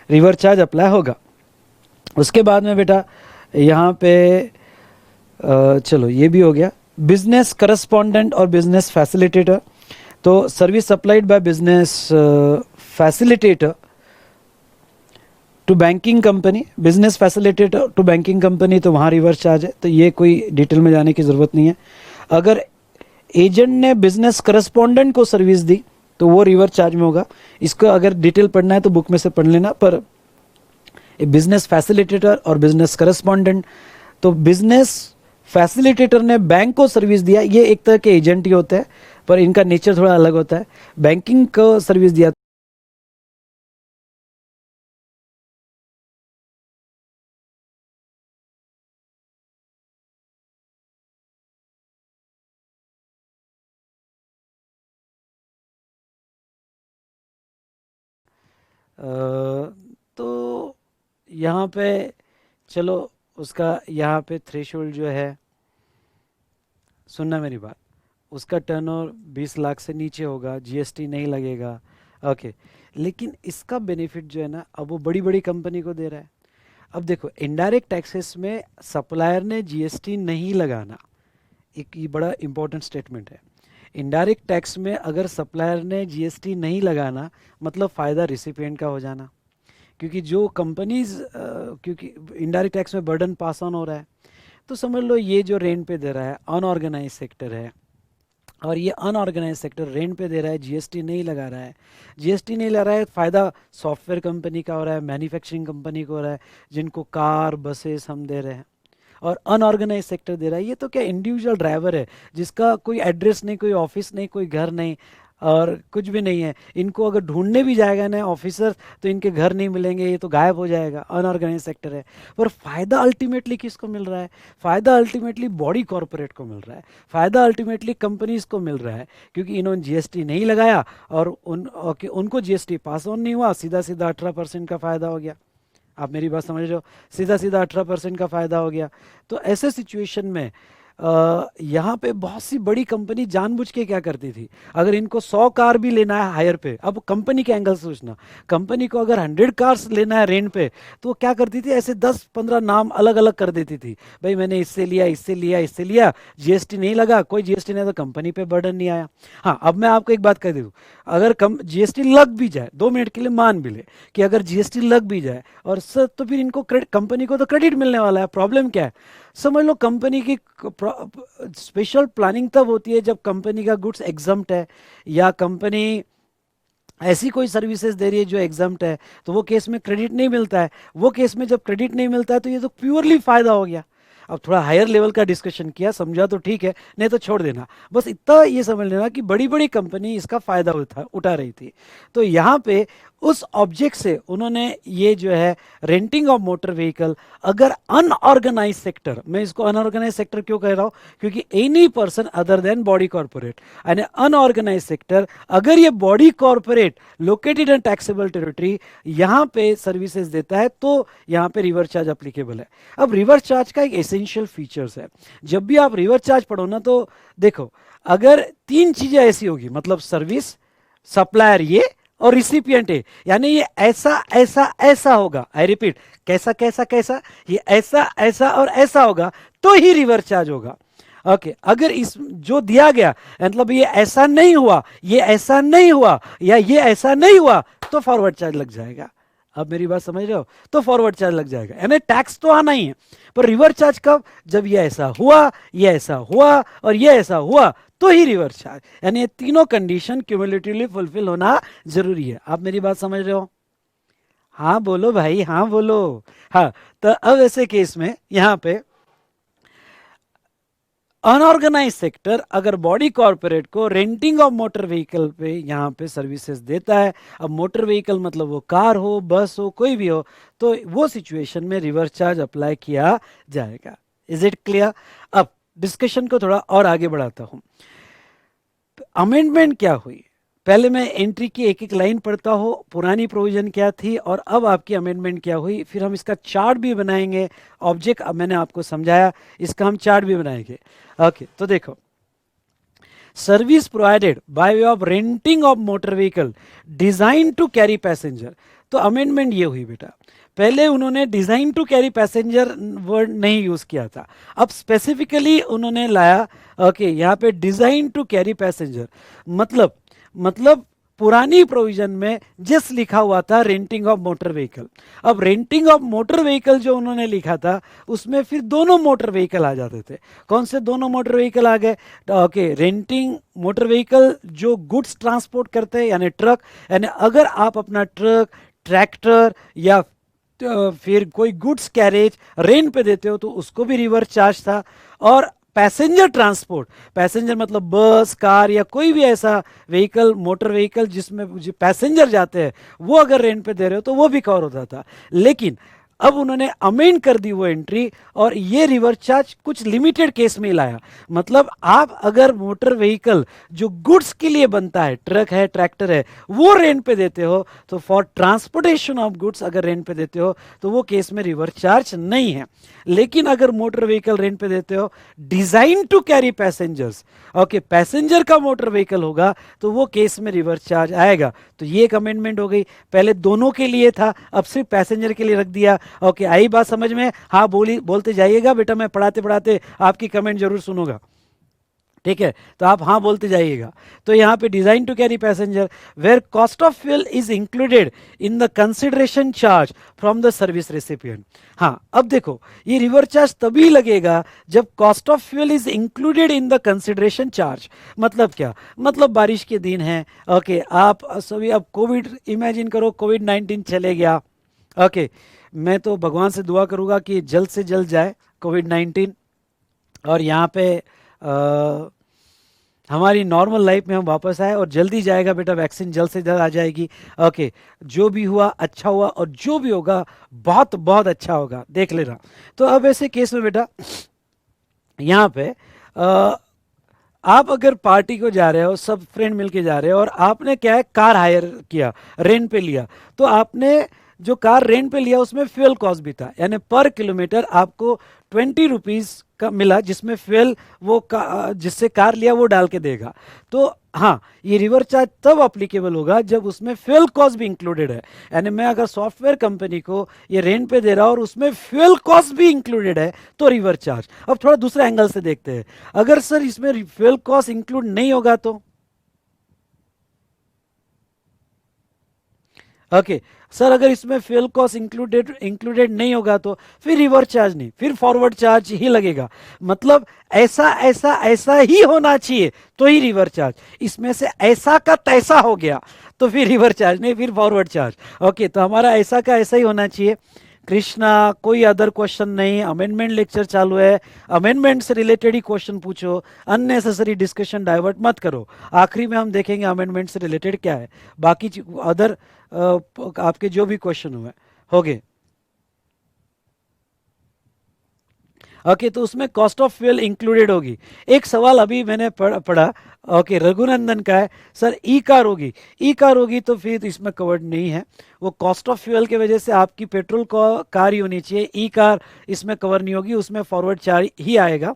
रिवर्स चार्ज अप्लाई होगा। उसके बाद में बेटा यहाँ पे चलो ये भी हो गया, बिजनेस करस्पॉन्डेंट और बिजनेस फैसिलिटेटर, तो service supplied by business facilitator to banking company, business facilitator to banking company, तो वहाँ रिवर्स चार्ज है, तो ये कोई डिटेल में जाने की ज़रूरत नहीं है। अगर एजेंट ने बिजनेस करस्पॉन्डेंट को सर्विस दी तो वो रिवर्स चार्ज में होगा, इसको अगर डिटेल पढ़ना है तो बुक में से पढ़ लेना। पर बिजनेस फैसिलिटेटर और बिजनेस करस्पॉन्डेंट, तो बिजनेस फैसिलिटेटर ने बैंक को सर्विस दिया, ये एक तरह के एजेंट ही होता है पर इनका नेचर थोड़ा अलग होता है। बैंकिंग को सर्विस दिया तो यहाँ पे चलो उसका यहाँ पे थ्रेशोल्ड जो है, सुनना मेरी बात, उसका टर्नओवर 20 लाख से नीचे होगा, जीएसटी नहीं लगेगा, ओके। लेकिन इसका बेनिफिट जो है ना, अब वो बड़ी बड़ी कंपनी को दे रहा है। अब देखो इनडायरेक्ट टैक्सेस में सप्लायर ने जीएसटी नहीं लगाना, एक ये बड़ा इंपॉर्टेंट स्टेटमेंट है। इनडायरेक्ट टैक्स में अगर सप्लायर ने जीएसटी नहीं लगाना मतलब फ़ायदा रिसिपिएंट का हो जाना, क्योंकि जो कंपनीज क्योंकि इनडायरेक्ट टैक्स में बर्डन पास ऑन हो रहा है, तो समझ लो ये जो रेंट पे दे रहा है अनऑर्गेनाइज सेक्टर है, और ये अनऑर्गेनाइज सेक्टर रेंट पे दे रहा है, जीएसटी नहीं लगा रहा है, जीएसटी नहीं लगा रहा है, फ़ायदा सॉफ्टवेयर कंपनी का हो रहा है, मैन्युफैक्चरिंग कंपनी को हो रहा है, जिनको कार बसेस हम दे रहे हैं, और अनऑर्गेनाइज सेक्टर दे रहा है। ये तो क्या इंडिविजुअल ड्राइवर है जिसका कोई एड्रेस नहीं, कोई ऑफिस नहीं, कोई घर नहीं और कुछ भी नहीं है, इनको अगर ढूंढने भी जाएगा ना ऑफिसर तो इनके घर नहीं मिलेंगे, ये तो गायब हो जाएगा, अनऑर्गेनाइज सेक्टर है। पर फायदा अल्टीमेटली किसको मिल रहा है? फायदा अल्टीमेटली बॉडी कॉरपोरेट को मिल रहा है, फायदा अल्टीमेटली कंपनीज को मिल रहा है, क्योंकि इन्होंने जीएसटी नहीं लगाया और उनको जीएसटी पास ऑन नहीं हुआ, सीधा सीधा 18% का फायदा हो गया। आप मेरी बात समझ रहे हो? सीधा सीधा 18% का फायदा हो गया। तो ऐसे सिचुएशन में यहाँ पे बहुत सी बड़ी कंपनी जानबूझ के क्या करती थी, अगर इनको 100 कार भी लेना है हायर पे, अब कंपनी के एंगल से सोचना, कंपनी को अगर 100 कार्स लेना है रेंट पे, तो वो क्या करती थी, ऐसे 10-15 नाम अलग अलग कर देती थी। भाई मैंने इससे लिया, इससे लिया, इससे लिया, जीएसटी नहीं लगा, कोई जीएसटी नहीं, तो कंपनी पे बर्डन नहीं आया। हाँ, अब मैं आपको एक बात कह दूँ, अगर कम जीएसटी लग भी जाए, 2 मिनट के लिए मान भी ले कि अगर जीएसटी लग भी जाए और सर, तो फिर इनको कंपनी को तो क्रेडिट मिलने वाला है। प्रॉब्लम क्या है, समझ लो कंपनी की स्पेशल प्लानिंग तब होती है जब कंपनी का गुड्स एग्जम्प्ट है, या कंपनी ऐसी कोई सर्विसेज दे रही है जो एग्जम्प्ट है, तो वो केस में क्रेडिट नहीं मिलता है। वो केस में जब क्रेडिट नहीं मिलता है तो ये तो प्योरली फायदा हो गया। अब थोड़ा हायर लेवल का डिस्कशन किया, समझा तो ठीक है, नहीं तो छोड़ देना। बस इतना ये समझ लेना कि बड़ी बड़ी कंपनी इसका फायदा उठा रही थी। तो यहाँ पे उस ऑब्जेक्ट से उन्होंने ये जो है रेंटिंग ऑफ मोटर व्हीकल, अगर अनऑर्गेनाइज सेक्टर, मैं इसको अनऑर्गेनाइज सेक्टर क्यों कह रहा हूँ, क्योंकि any person other than body corporate and unorganised sector, अगर ये body corporate located in taxable territory यहाँ पे सर्विसेज देता है, तो यहाँ पे रिवर्स चार्ज अप्लीकेबल है। अब रिवर्स चार्ज का एक एसेंशियल फीचर्स है, जब भी आप रिवर्स चार्ज पढ़ो ना, तो देखो अगर 3 चीजें ऐसी होगी, मतलब सर्विस, सप्लायर ये, और रिसिपिएंट है, यानी ये ऐसा ऐसा ऐसा होगा, आई रिपीट, कैसा कैसा कैसा, ये ऐसा ऐसा और ऐसा होगा, तो ही रिवर्स चार्ज होगा। ओके, अगर इस जो दिया गया, मतलब ये ऐसा नहीं हुआ, ये ऐसा नहीं हुआ, या ये ऐसा नहीं हुआ, तो फॉरवर्ड चार्ज लग जाएगा। अब मेरी बात समझ रहे हो, तो फॉरवर्ड चार्ज लग जाएगा, यानी टैक्स तो आना ही है, पर रिवर्स चार्ज कब, जब ये ऐसा हुआ, ये ऐसा हुआ और ये ऐसा हुआ, तो ही रिवर्स चार्ज, यानी ये तीनों कंडीशन क्यूमुलेटिवली फुलफिल होना जरूरी है। आप मेरी बात समझ रहे हो? हाँ बोलो भाई, हाँ बोलो। हाँ, तो अब ऐसे केस में यहां पे अनऑर्गेनाइज सेक्टर अगर बॉडी कॉर्पोरेट को रेंटिंग ऑफ मोटर व्हीकल पे यहाँ पे सर्विसेज देता है, अब मोटर व्हीकल मतलब वो कार हो, बस हो, कोई भी हो, तो वो सिचुएशन में रिवर्स चार्ज अप्लाई किया जाएगा। Is it clear? अब डिस्कशन को थोड़ा और आगे बढ़ाता हूं। अमेंडमेंट क्या हुई, पहले मैं एंट्री की एक एक लाइन पढ़ता हूँ, पुरानी प्रोविजन क्या थी और अब आपकी अमेंडमेंट क्या हुई, फिर हम इसका चार्ट भी बनाएंगे। ऑब्जेक्ट अब मैंने आपको समझाया, इसका हम चार्ट भी बनाएंगे। ओके, तो देखो, service provided by way of renting of motor vehicle designed to carry passenger. तो अमेंडमेंट ये हुई बेटा, पहले उन्होंने designed to carry passenger word नहीं यूज किया था, अब स्पेसिफिकली उन्होंने लाया, ओके, यहाँ पे डिजाइन टू कैरी पैसेंजर, मतलब पुरानी प्रोविजन में जस्ट लिखा हुआ था रेंटिंग ऑफ मोटर व्हीकल। अब रेंटिंग ऑफ मोटर व्हीकल जो उन्होंने लिखा था, उसमें फिर दोनों मोटर व्हीकल आ जाते थे। कौन से दोनों मोटर व्हीकल आ गए? ओके, रेंटिंग मोटर व्हीकल जो गुड्स ट्रांसपोर्ट करते हैं, यानी ट्रक, यानी अगर आप अपना ट्रक, ट्रैक्टर या फिर कोई गुड्स कैरेज रेंट पे देते हो, तो उसको भी रिवर्स चार्ज था। और पैसेंजर ट्रांसपोर्ट, पैसेंजर मतलब बस, कार या कोई भी ऐसा व्हीकल, मोटर व्हीकल जिसमें पैसेंजर जाते हैं, वो अगर रेंट पे दे रहे हो तो वो भी कवर होता था। लेकिन अब उन्होंने अमेंड कर दी वो एंट्री, और ये रिवर्स चार्ज कुछ लिमिटेड केस में लाया। मतलब आप अगर मोटर व्हीकल जो गुड्स के लिए बनता है, ट्रक है, ट्रैक्टर है, वो रेंट पे देते हो, तो फॉर ट्रांसपोर्टेशन ऑफ गुड्स अगर रेंट पे देते हो, तो वो केस में रिवर्स चार्ज नहीं है। लेकिन अगर मोटर व्हीकल रेंट पे देते हो designed to carry passengers, okay, passenger का मोटर व्हीकल होगा, तो वो केस में रिवर्स चार्ज आएगा। तो ये एक अमेंडमेंट हो गई, पहले दोनों के लिए था, अब सिर्फ पैसेंजर के लिए रख दिया। ओके, आई बात समझ में? हाँ बोलते जाइएगा बेटा, मैं पढ़ाते पढ़ाते आपकी कमेंट जरूर सुनूंगा, ठीक है? तो आप हाँ बोलते जाइएगा। तो यहाँ पे designed to carry passenger where cost of fuel is included in the consideration charge from the service recipient. हाँ, अब देखो, ये रिवर्स चार्ज तभी लगेगा जब cost of fuel is included in the consideration charge. मतलब क्या? मतलब बारिश के दिन है, ओके, आप सभी, अब कोविड इमेजिन करो, कोविड-19 चले गया, ओके, मैं तो भगवान से दुआ करूंगा कि जल्द से जल्द जाए कोविड-19, और यहाँ पे हमारी नॉर्मल लाइफ में हम वापस आए, और जल्दी जाएगा बेटा, वैक्सीन जल्द से जल्द आ जाएगी। ओके, जो भी हुआ अच्छा हुआ, और जो भी होगा बहुत बहुत अच्छा होगा, देख लेना। तो अब ऐसे केस में बेटा यहाँ पे आप अगर पार्टी को जा रहे हो, सब फ्रेंड मिलके जा रहे हो, और आपने क्या है, कार हायर किया, रेंट पे लिया, तो आपने जो कार रेंट पे लिया उसमें फ्यूल कॉस्ट भी था, यानी पर किलोमीटर आपको ₹20 का मिला, जिसमें फ्यूल वो जिससे कार लिया वो डाल के देगा। तो हाँ, ये रिवर्स चार्ज तब अप्लीकेबल होगा जब उसमें फ्यूल कॉस्ट भी इंक्लूडेड है। यानी मैं अगर सॉफ्टवेयर कंपनी को ये रेंट पे दे रहा हूँ और उसमें फ्यूल कॉस्ट भी इंक्लूडेड है तो रिवर्स चार्ज। अब थोड़ा दूसरे एंगल से देखते हैं, अगर सर इसमें फ्यूल कॉस्ट इंक्लूड नहीं होगा तो ओके सर, अगर इसमें फ्यूल कॉस्ट इंक्लूडेड नहीं होगा तो फिर रिवर्स चार्ज नहीं, फिर फॉरवर्ड चार्ज ही लगेगा। मतलब ऐसा ऐसा ऐसा ही होना चाहिए तो ही रिवर्स चार्ज, इसमें से ऐसा का तैसा हो गया तो फिर रिवर्स चार्ज नहीं, फिर फॉरवर्ड चार्ज। ओके, तो हमारा ऐसा का ऐसा ही होना चाहिए। कृष्णा, कोई अदर क्वेश्चन नहीं, अमेंडमेंट लेक्चर चालू है, अमेंडमेंट से रिलेटेड ही क्वेश्चन पूछो, अननेसेसरी डिस्कशन डाइवर्ट मत करो। आखिरी में हम देखेंगे अमेंडमेंट से रिलेटेड क्या है, बाकी अदर आपके जो भी क्वेश्चन हुए हो गए। ओके, तो उसमें कॉस्ट ऑफ फ्यूल इंक्लूडेड होगी। एक सवाल अभी मैंने पढ़ा, ओके, रघुनंदन का है, सर ई कार होगी, ई कार होगी तो फिर इसमें कवर्ड नहीं है, वो कॉस्ट ऑफ फ्यूल की वजह से आपकी पेट्रोल कार ही होनी चाहिए, ई कार इसमें कवर नहीं होगी, उसमें फॉरवर्ड चार्ज ही आएगा।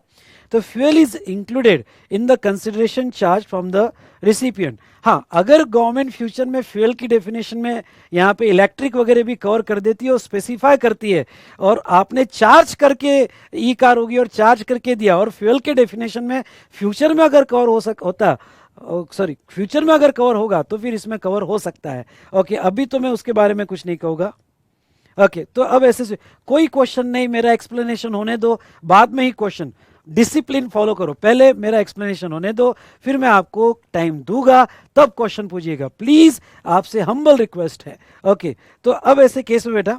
तो fuel is included in the consideration charge from the recipient. हाँ, अगर गवर्नमेंट फ्यूचर में फ्यूल की डेफिनेशन में यहाँ पे इलेक्ट्रिक वगैरह भी कवर कर देती है और स्पेसिफाई करती है, और आपने चार्ज करके ई कार होगी और चार्ज करके दिया, और फ्यूल के डेफिनेशन में फ्यूचर में अगर कवर फ्यूचर में अगर कवर होगा तो फिर इसमें कवर हो सकता है। ओके, अभी तो मैं उसके बारे में कुछ नहीं कहूँगा। ओके, तो अब ऐसे कोई क्वेश्चन नहीं, मेरा एक्सप्लेनेशन होने दो, बाद में ही क्वेश्चन। डिसिप्लिन फॉलो करो, पहले मेरा एक्सप्लेनेशन होने दो, फिर मैं आपको टाइम दूंगा, तब क्वेश्चन पूछिएगा प्लीज, आपसे हम्बल रिक्वेस्ट है। ओके, तो अब ऐसे केस में बेटा,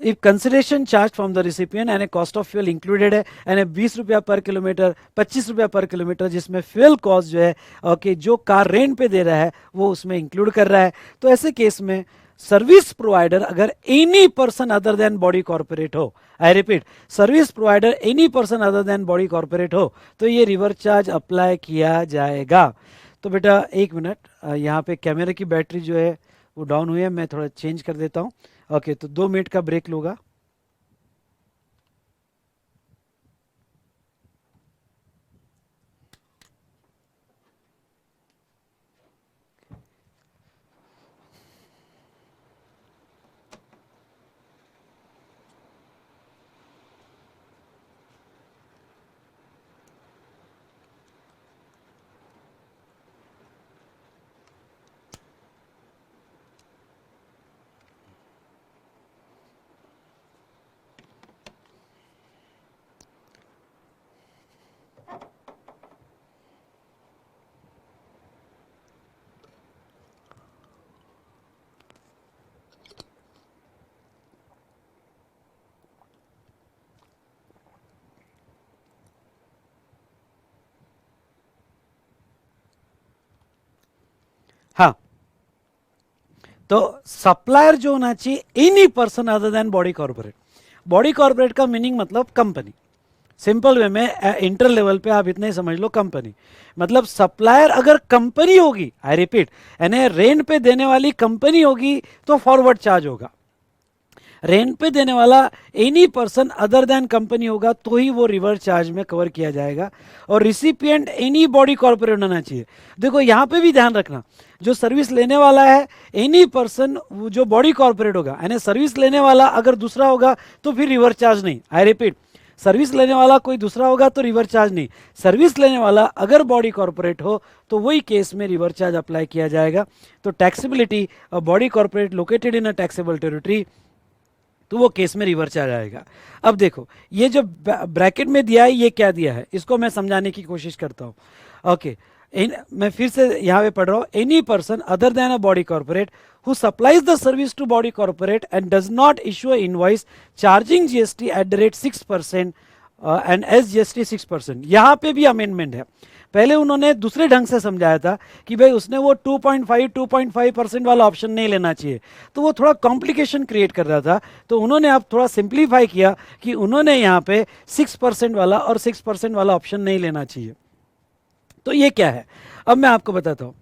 if consideration charge from the recipient and A cost of fuel included है, एंड 20 रुपया पर किलोमीटर, 25 रुपया पर किलोमीटर, जिसमें फ्यूल कॉस्ट जो है ओके जो कार रेंट पे दे रहा है वो उसमें इंक्लूड कर रहा है, तो ऐसे केस में सर्विस प्रोवाइडर अगर any person other than body corporate हो, I repeat, service provider any person other than body corporate हो, तो ये रिवर्स चार्ज अप्लाई किया जाएगा। तो बेटा एक मिनट, यहाँ पे कैमरे की बैटरी जो है वो डाउन हुई है, मैं थोड़ा चेंज कर देता हूँ। ओके, तो 2 मिनट का ब्रेक लूंगा। हाँ, तो सप्लायर जो होना चाहिए any person other than body corporate. Body corporate का मीनिंग मतलब कंपनी, सिंपल वे में इंटर लेवल पे आप इतना ही समझ लो, कंपनी मतलब सप्लायर अगर कंपनी होगी, आई रिपीट, यानी रेंट पे देने वाली कंपनी होगी तो फॉरवर्ड चार्ज होगा। रेंट पे देने वाला any person other than company होगा तो ही वो रिवर्स चार्ज में कवर किया जाएगा। और रिसिपिएंट एनी बॉडी कॉर्पोरेट होना चाहिए। देखो यहाँ पे भी ध्यान रखना, जो सर्विस लेने वाला है एनी पर्सन जो बॉडी कॉर्पोरेट होगा, यानी सर्विस लेने वाला अगर दूसरा होगा तो फिर रिवर्स चार्ज नहीं। आई रिपीट, सर्विस लेने वाला कोई दूसरा होगा तो रिवर्स चार्ज नहीं, सर्विस लेने वाला अगर बॉडी कॉर्पोरेट हो तो वही केस में रिवर्स चार्ज अप्लाई किया जाएगा। तो taxability body corporate located in a taxable territory, तो वो केस में रिवर्स चार्ज आएगा। अब देखो ये जो ब्रैकेट में दिया है ये क्या दिया है, इसको मैं समझाने की कोशिश करता हूँ। ओके, मैं फिर से यहाँ पे पढ़ रहा हूँ, any person other then a body corporate who supplies the service to body corporate and does not issue an invoice charging GST at the rate 6% and SGST 6%। यहाँ पे भी अमेंडमेंट है। पहले उन्होंने दूसरे ढंग से समझाया था कि भाई उसने वो 2.5% वाला ऑप्शन नहीं लेना चाहिए, तो वो थोड़ा कॉम्प्लिकेशन क्रिएट कर रहा था। तो उन्होंने अब थोड़ा सिंप्लीफाई किया कि उन्होंने यहाँ पे 6% वाला और 6% वाला ऑप्शन नहीं लेना चाहिए। तो ये क्या है, अब मैं आपको बताता हूँ।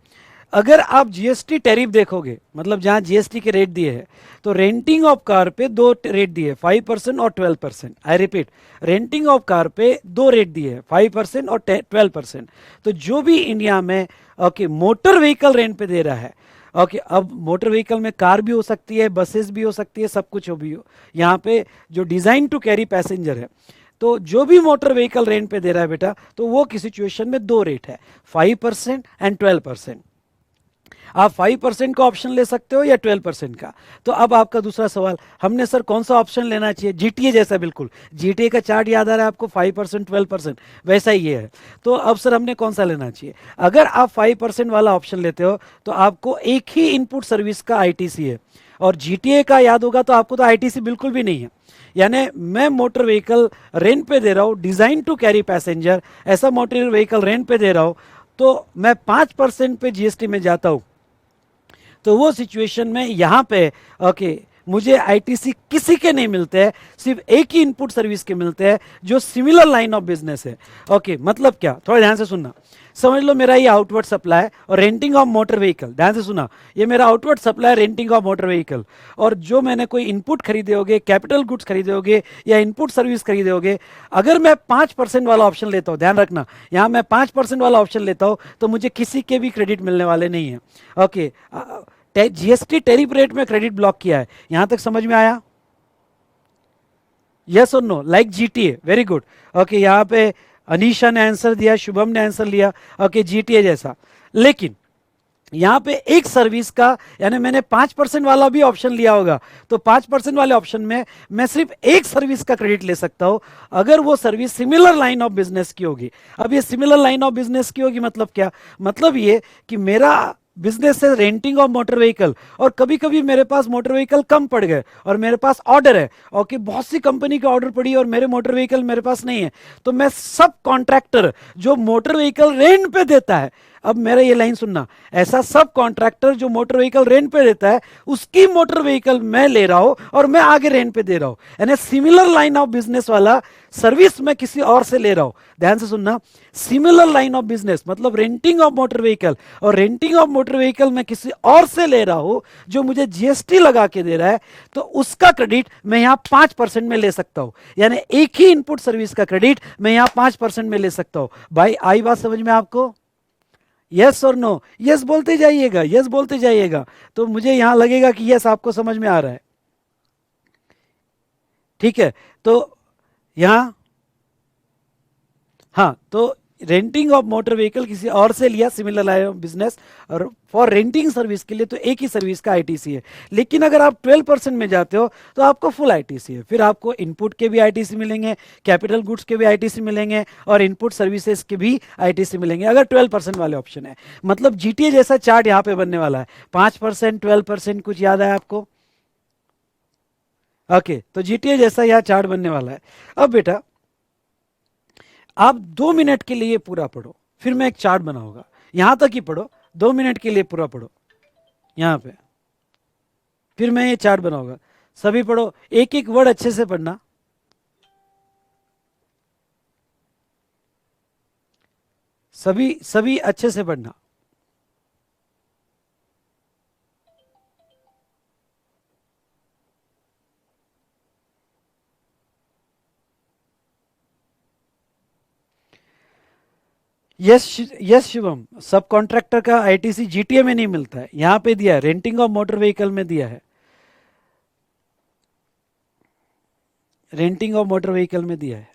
अगर आप जीएसटी टैरिफ देखोगे, मतलब जहां जीएसटी के रेट दिए हैं, तो रेंटिंग ऑफ कार पे दो रेट दिए, 5% और 12%। I repeat, renting of car पे दो रेट दिए हैं, 5% और 12%। तो जो भी इंडिया में ओके मोटर व्हीकल रेंट पे दे रहा है, ओके अब मोटर व्हीकल में कार भी हो सकती है, बसेस भी हो सकती है, सब कुछ हो भी हो, यहाँ पे जो डिजाइन टू कैरी पैसेंजर है, तो जो भी मोटर व्हीकल रेंट पे दे रहा है बेटा, तो वो किसी सिचुएशन में दो रेट है, 5% एंड 12%। आप 5% का ऑप्शन ले सकते हो या 12% का। तो अब आपका दूसरा सवाल, हमने सर कौन सा ऑप्शन लेना चाहिए, जीटीए जैसा, बिल्कुल जीटीए का चार्ट याद आ रहा है आपको, 5% 12%, वैसा ही ये है। तो अब सर हमने कौन सा लेना चाहिए, अगर आप 5% वाला ऑप्शन लेते हो तो आपको एक ही इनपुट सर्विस का आईटीसी है, और जीटीए का याद होगा तो आपको तो आईटीसी बिल्कुल भी नहीं है। यानी मैं मोटर व्हीकल रेंट पे दे रहा हूँ, डिजाइन टू कैरी पैसेंजर, ऐसा मोटर व्हीकल रेंट पे दे रहा हूँ, तो मैं 5% पे जीएसटी में जाता हूँ। तो वो सिचुएशन में यहाँ पे ओके मुझे आईटीसी किसी के नहीं मिलते हैं, सिर्फ एक ही इनपुट सर्विस के मिलते हैं जो सिमिलर लाइन ऑफ बिजनेस है। ओके मतलब क्या, थोड़ा ध्यान से सुनना, समझ लो मेरा ये आउटवर्ड सप्लाई और रेंटिंग ऑफ मोटर व्हीकल, ध्यान से सुना, ये मेरा outward supply renting of motor vehicle, और जो मैंने कोई इनपुट खरीदे होगे, कैपिटल गुड्स खरीदे होगे या इनपुट सर्विस खरीदे होगे, अगर मैं 5% वाला ऑप्शन लेता हूँ, ध्यान रखना यहाँ मैं 5% वाला ऑप्शन लेता हूँ, तो मुझे किसी के भी क्रेडिट मिलने वाले नहीं है। ओके जीएसटी टैरिफ रेट में क्रेडिट ब्लॉक किया है, यहां तक समझ में आया, यस और no, like GTA, very good. Okay यहाँ पे अनीशा ने आंसर दिया, शुभम ने आंसर लिया, ओके जीटीए जैसा। लेकिन यहां पे एक सर्विस का, यानी मैंने 5% वाला भी ऑप्शन लिया होगा, तो 5% वाले ऑप्शन में मैं सिर्फ एक सर्विस का क्रेडिट ले सकता हूं, अगर वो service similar line of business की होगी। अब ये सिमिलर लाइन ऑफ बिजनेस की होगी मतलब क्या, मतलब ये कि मेरा बिजनेस है रेंटिंग ऑफ मोटर व्हीकल, और कभी कभी मेरे पास मोटर व्हीकल कम पड़ गए और मेरे पास ऑर्डर है, और कि बहुत सी कंपनी का ऑर्डर पड़ी और मेरे मोटर व्हीकल मेरे पास नहीं है, तो मैं सब कॉन्ट्रैक्टर जो मोटर व्हीकल रेंट पे देता है, अब मेरा ये लाइन सुनना, ऐसा सब कॉन्ट्रैक्टर जो मोटर व्हीकल रेंट पे देता है, उसकी मोटर व्हीकल मैं ले रहा हूं और मैं आगे रेंट पे दे रहा हूं, यानी सिमिलर लाइन ऑफ बिजनेस वाला सर्विस मैं किसी और से ले रहा हूं। ध्यान से सुनना, सिमिलर लाइन ऑफ बिजनेस मतलब रेंटिंग ऑफ मोटर व्हीकल, और रेंटिंग ऑफ मोटर व्हीकल मैं किसी और से ले रहा हूं जो मुझे जीएसटी लगा के दे रहा है, तो उसका क्रेडिट मैं यहां 5% में ले सकता हूं, यानी एक ही इनपुट सर्विस का क्रेडिट मैं यहां 5% में ले सकता हूं। भाई आई बात समझ में आपको, यस और नो, यस बोलते जाइएगा, यस बोलते जाइएगा, तो मुझे यहां लगेगा कि यस आपको समझ में आ रहा है। ठीक है, तो यहां हाँ, तो रेंटिंग ऑफ मोटर व्हीकल किसी और से लिया, सिमिलर लाइन ऑफ बिजनेस, और फॉर रेंटिंग सर्विस के लिए तो एक ही सर्विस का आईटीसी है। लेकिन अगर आप 12% में जाते हो तो आपको फुल आईटीसी है, फिर आपको इनपुट के भी आईटीसी मिलेंगे, कैपिटल गुड्स के भी आईटीसी मिलेंगे, और इनपुट सर्विसेज के भी आईटीसी मिलेंगे, अगर 12% वाले ऑप्शन है। मतलब जीटीए जैसा चार्ट यहाँ पे बनने वाला है, 5% 12%, कुछ याद है आपको, ओके तो जीटीए जैसा यहाँ चार्ट बनने वाला है। अब बेटा आप 2 मिनट के लिए पूरा पढ़ो, फिर मैं एक चार्ट बनाऊंगा, यहां तक ही पढ़ो, 2 मिनट के लिए पूरा पढ़ो यहां पे, फिर मैं ये चार्ट बनाऊंगा। सभी पढ़ो, एक एक वर्ड अच्छे से पढ़ना, सभी सभी अच्छे से पढ़ना। यस यस शुभम, सब कॉन्ट्रैक्टर का आईटीसी जीटीए में नहीं मिलता है, यहां पे दिया है, रेंटिंग ऑफ मोटर व्हीकल में दिया है, रेंटिंग ऑफ मोटर व्हीकल में दिया है।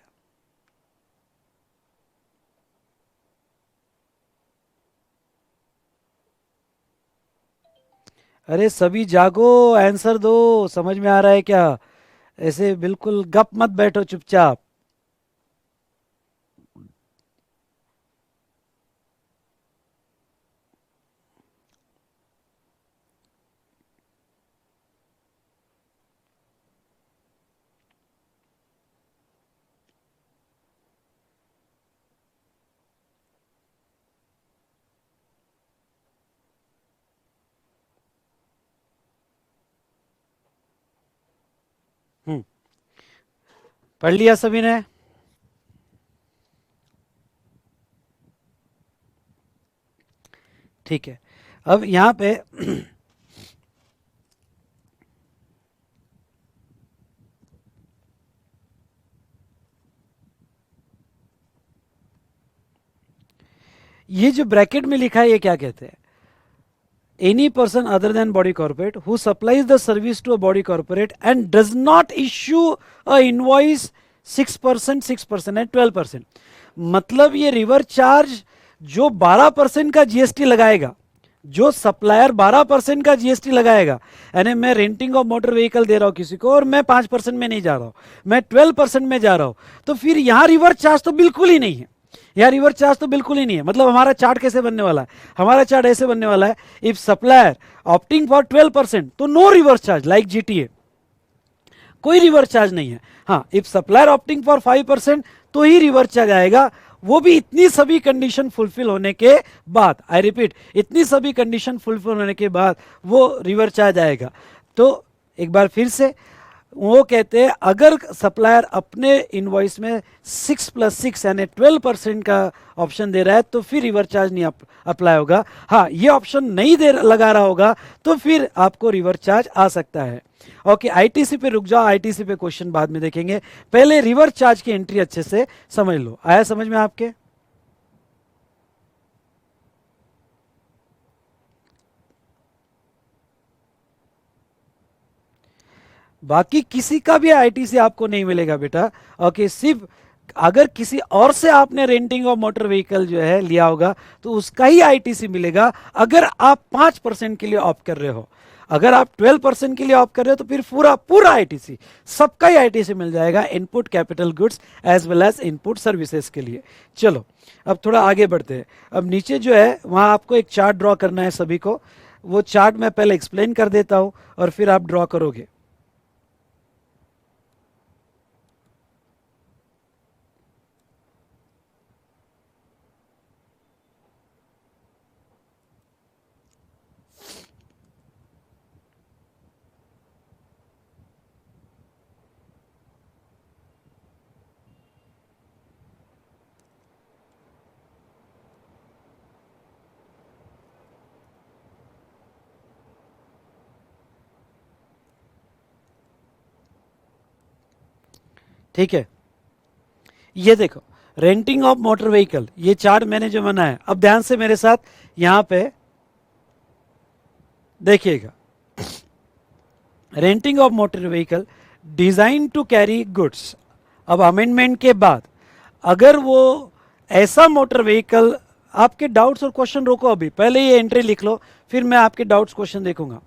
अरे सभी जागो, आंसर दो, समझ में आ रहा है क्या, ऐसे बिल्कुल गप मत बैठो चुपचाप। हम्म, पढ़ लिया सभी ने, ठीक है। अब यहां पे ये जो ब्रैकेट में लिखा है ये क्या कहते हैं? Any person other than body corporate who supplies the service to a body corporate and does not issue a invoice 6%, 6% and 12%। मतलब ये रिवर्स चार्ज जो 12% का जीएसटी लगाएगा, जो सप्लायर 12% का जीएसटी लगाएगा, यानी मैं रेंटिंग ऑफ मोटर व्हीकल दे रहा हूं किसी को और मैं 5% में नहीं जा रहा हूं, मैं 12% में जा रहा हूं, तो फिर यहां रिवर्स चार्ज तो बिल्कुल ही नहीं है। यार रिवर्स चार्ज तो बिल्कुल ही नहीं है। मतलब हमारा चार्ट कैसे बनने वाला है? हमारा चार्ट ऐसे बनने वाला है, इफ सप्लायर ऑप्टिंग फॉर 12% तो no reverse charge like GTA, कोई रिवर्स चार्ज नहीं है। हाँ, इफ सप्लायर ऑप्टिंग फॉर 5% तो ही रिवर्स चार्ज आएगा, वो भी इतनी सभी कंडीशन फुलफिल होने के बाद। आई रिपीट, इतनी सभी कंडीशन फुलफिल होने के बाद वो रिवर्स चार्ज आएगा। तो एक बार फिर से वो कहते हैं अगर सप्लायर अपने इनवॉइस में 6+6 यानी 12% का ऑप्शन दे रहा है तो फिर रिवर्स चार्ज नहीं अप्लाई होगा। हाँ, ये ऑप्शन नहीं दे लगा रहा होगा तो फिर आपको रिवर्स चार्ज आ सकता है। ओके, आईटीसी पे रुक जाओ, आईटीसी पे क्वेश्चन बाद में देखेंगे, पहले रिवर्स चार्ज की एंट्री अच्छे से समझ लो। आया समझ में आपके? बाकी किसी का भी आईटीसी आपको नहीं मिलेगा बेटा। ओके, सिर्फ अगर किसी और से आपने रेंटिंग ऑफ मोटर व्हीकल जो है लिया होगा तो उसका ही आईटीसी मिलेगा, अगर आप 5% के लिए ऑप्ट कर रहे हो। अगर आप 12% के लिए ऑप्ट कर रहे हो तो फिर पूरा आईटीसी, सबका ही आईटीसी मिल जाएगा, input capital goods as well as input services के लिए। चलो अब थोड़ा आगे बढ़ते हैं। अब नीचे जो है वहां आपको एक चार्ट ड्रॉ करना है सभी को, वो चार्ट मैं पहले एक्सप्लेन कर देता हूं और फिर आप ड्रॉ करोगे। ठीक है, ये देखो रेंटिंग ऑफ मोटर व्हीकल, ये चार्ट मैंने जो बनाया, अब ध्यान से मेरे साथ यहां पे देखिएगा। Renting of motor vehicle designed to carry goods, अब अमेंडमेंट के बाद अगर वो ऐसा मोटर व्हीकल, आपके डाउट्स और क्वेश्चन रोको, अभी पहले ये एंट्री लिख लो, फिर मैं आपके डाउट्स क्वेश्चन देखूंगा।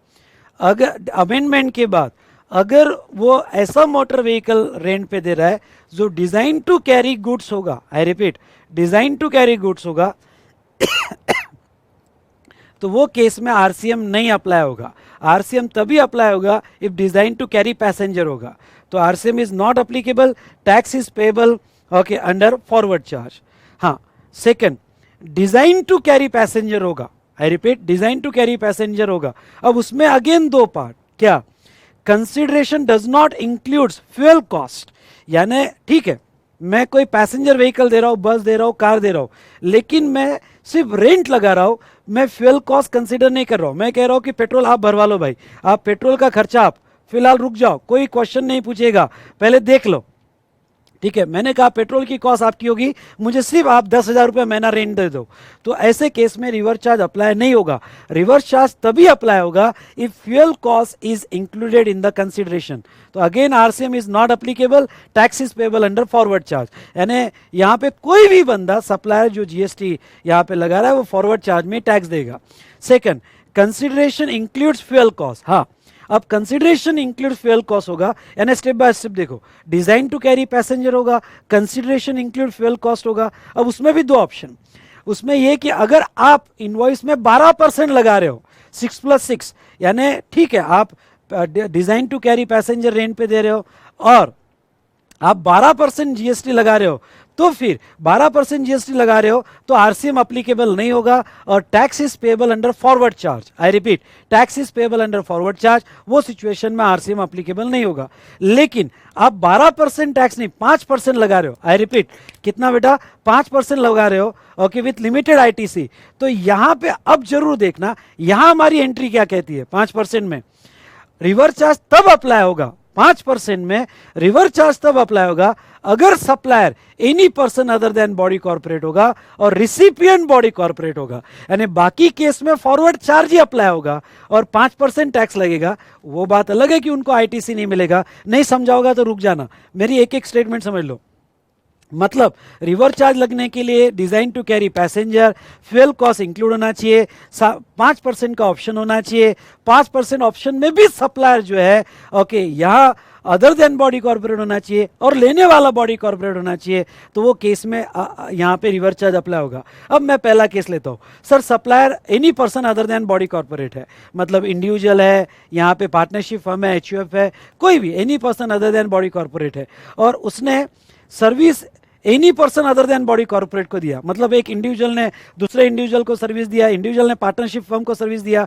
अगर अमेंडमेंट के बाद अगर वो ऐसा मोटर व्हीकल रेंट पे दे रहा है जो डिजाइन टू कैरी गुड्स होगा, I repeat design to carry goods होगा, तो वो केस में आरसीएम नहीं अप्लाई होगा। आरसीएम तभी अप्लाई होगा if design to carry passenger होगा, तो RCM is not applicable, tax is payable okay under forward charge. हाँ, second design to carry passenger होगा, I repeat design to carry passenger होगा। अब उसमें अगेन दो पार्ट, क्या? Consideration does not includes fuel cost, यानी ठीक है मैं कोई पैसेंजर व्हीकल दे रहा हूं, बस दे रहा हूं, कार दे रहा हूं, लेकिन मैं सिर्फ रेंट लगा रहा हूं, मैं फ्यूल कॉस्ट कंसीडर नहीं कर रहा हूं। मैं कह रहा हूं कि पेट्रोल आप भरवा लो भाई, आप पेट्रोल का खर्चा आप फिलहाल रुक जाओ, कोई क्वेश्चन नहीं पूछेगा, पहले देख लो। ठीक है, मैंने कहा पेट्रोल की कॉस्ट आपकी होगी, मुझे सिर्फ आप 10,000 रुपये महीना रेंट दे दो, तो ऐसे केस में रिवर्स चार्ज अप्लाई नहीं होगा। रिवर्स चार्ज तभी अप्लाई होगा if fuel cost is included in the consideration, तो again RCM is not applicable, tax is payable under forward charge. यानी यहाँ पे कोई भी बंदा सप्लायर जो जीएसटी यहाँ पे लगा रहा है वो फॉरवर्ड चार्ज में टैक्स देगा। Second, consideration includes fuel cost. हाँ, अब कंसिडरेशन इंक्लूड फ्यूल कॉस्ट होगा, यानी स्टेप बाय स्टेप देखो, डिजाइन टू कैरी पैसेंजर होगा, कंसिडरेशन इंक्लूड फ्यूल कॉस्ट होगा। अब उसमें भी दो ऑप्शन, उसमें यह कि अगर आप इनवॉइस में 12% लगा रहे हो, 6+6, यानी ठीक है आप designed to carry passenger rent पे दे रहे हो और आप 12% जीएसटी लगा रहे हो, तो फिर 12% जीएसटी लगा रहे हो तो आरसीएम अप्लीकेबल नहीं होगा और tax is payable under forward charge. I repeat, tax is payable under forward charge, वो सिचुएशन में आरसीएम अप्लीकेबल नहीं होगा। लेकिन आप 12% टैक्स नहीं 5% लगा रहे हो, आई रिपीट कितना बेटा 5% लगा रहे हो, ओके, विथ लिमिटेड आईटीसी, तो यहां पे अब जरूर देखना यहां हमारी एंट्री क्या कहती है। 5% में रिवर्स चार्ज तब अप्लाई होगा, 5% में रिवर्स चार्ज तब अप्लाई होगा अगर supplier any person other than body corporate होगा और रिसिपिएंट बॉडी कॉर्पोरेट होगा, यानी बाकी केस में फॉरवर्ड चार्ज ही अप्लाई होगा और 5% टैक्स लगेगा। वो बात अलग है कि उनको आईटीसी नहीं मिलेगा। नहीं समझाओगा तो रुक जाना, मेरी एक एक स्टेटमेंट समझ लो। मतलब रिवर्स चार्ज लगने के लिए designed to carry passenger, fuel cost include होना चाहिए, 5% का ऑप्शन होना चाहिए, 5% ऑप्शन में भी सप्लायर जो है ओके यहाँ अदर देन बॉडी कॉर्पोरेट होना चाहिए और लेने वाला बॉडी कॉर्पोरेट होना चाहिए, तो वो केस में यहाँ पे रिवर्स चार्ज अप्लाई होगा। अब मैं पहला केस लेता हूँ, sir supplier any person other than body corporate है, मतलब इंडिविजुअल है, यहाँ पे पार्टनरशिप फर्म है, एचयूएफ है, कोई भी any person other than body corporate है और उसने service any person other than body corporate को दिया, मतलब एक इंडिविजुअल ने दूसरे इंडिविजुअल को सर्विस दिया, इंडिविजुअल ने पार्टनरशिप फर्म को सर्विस दिया,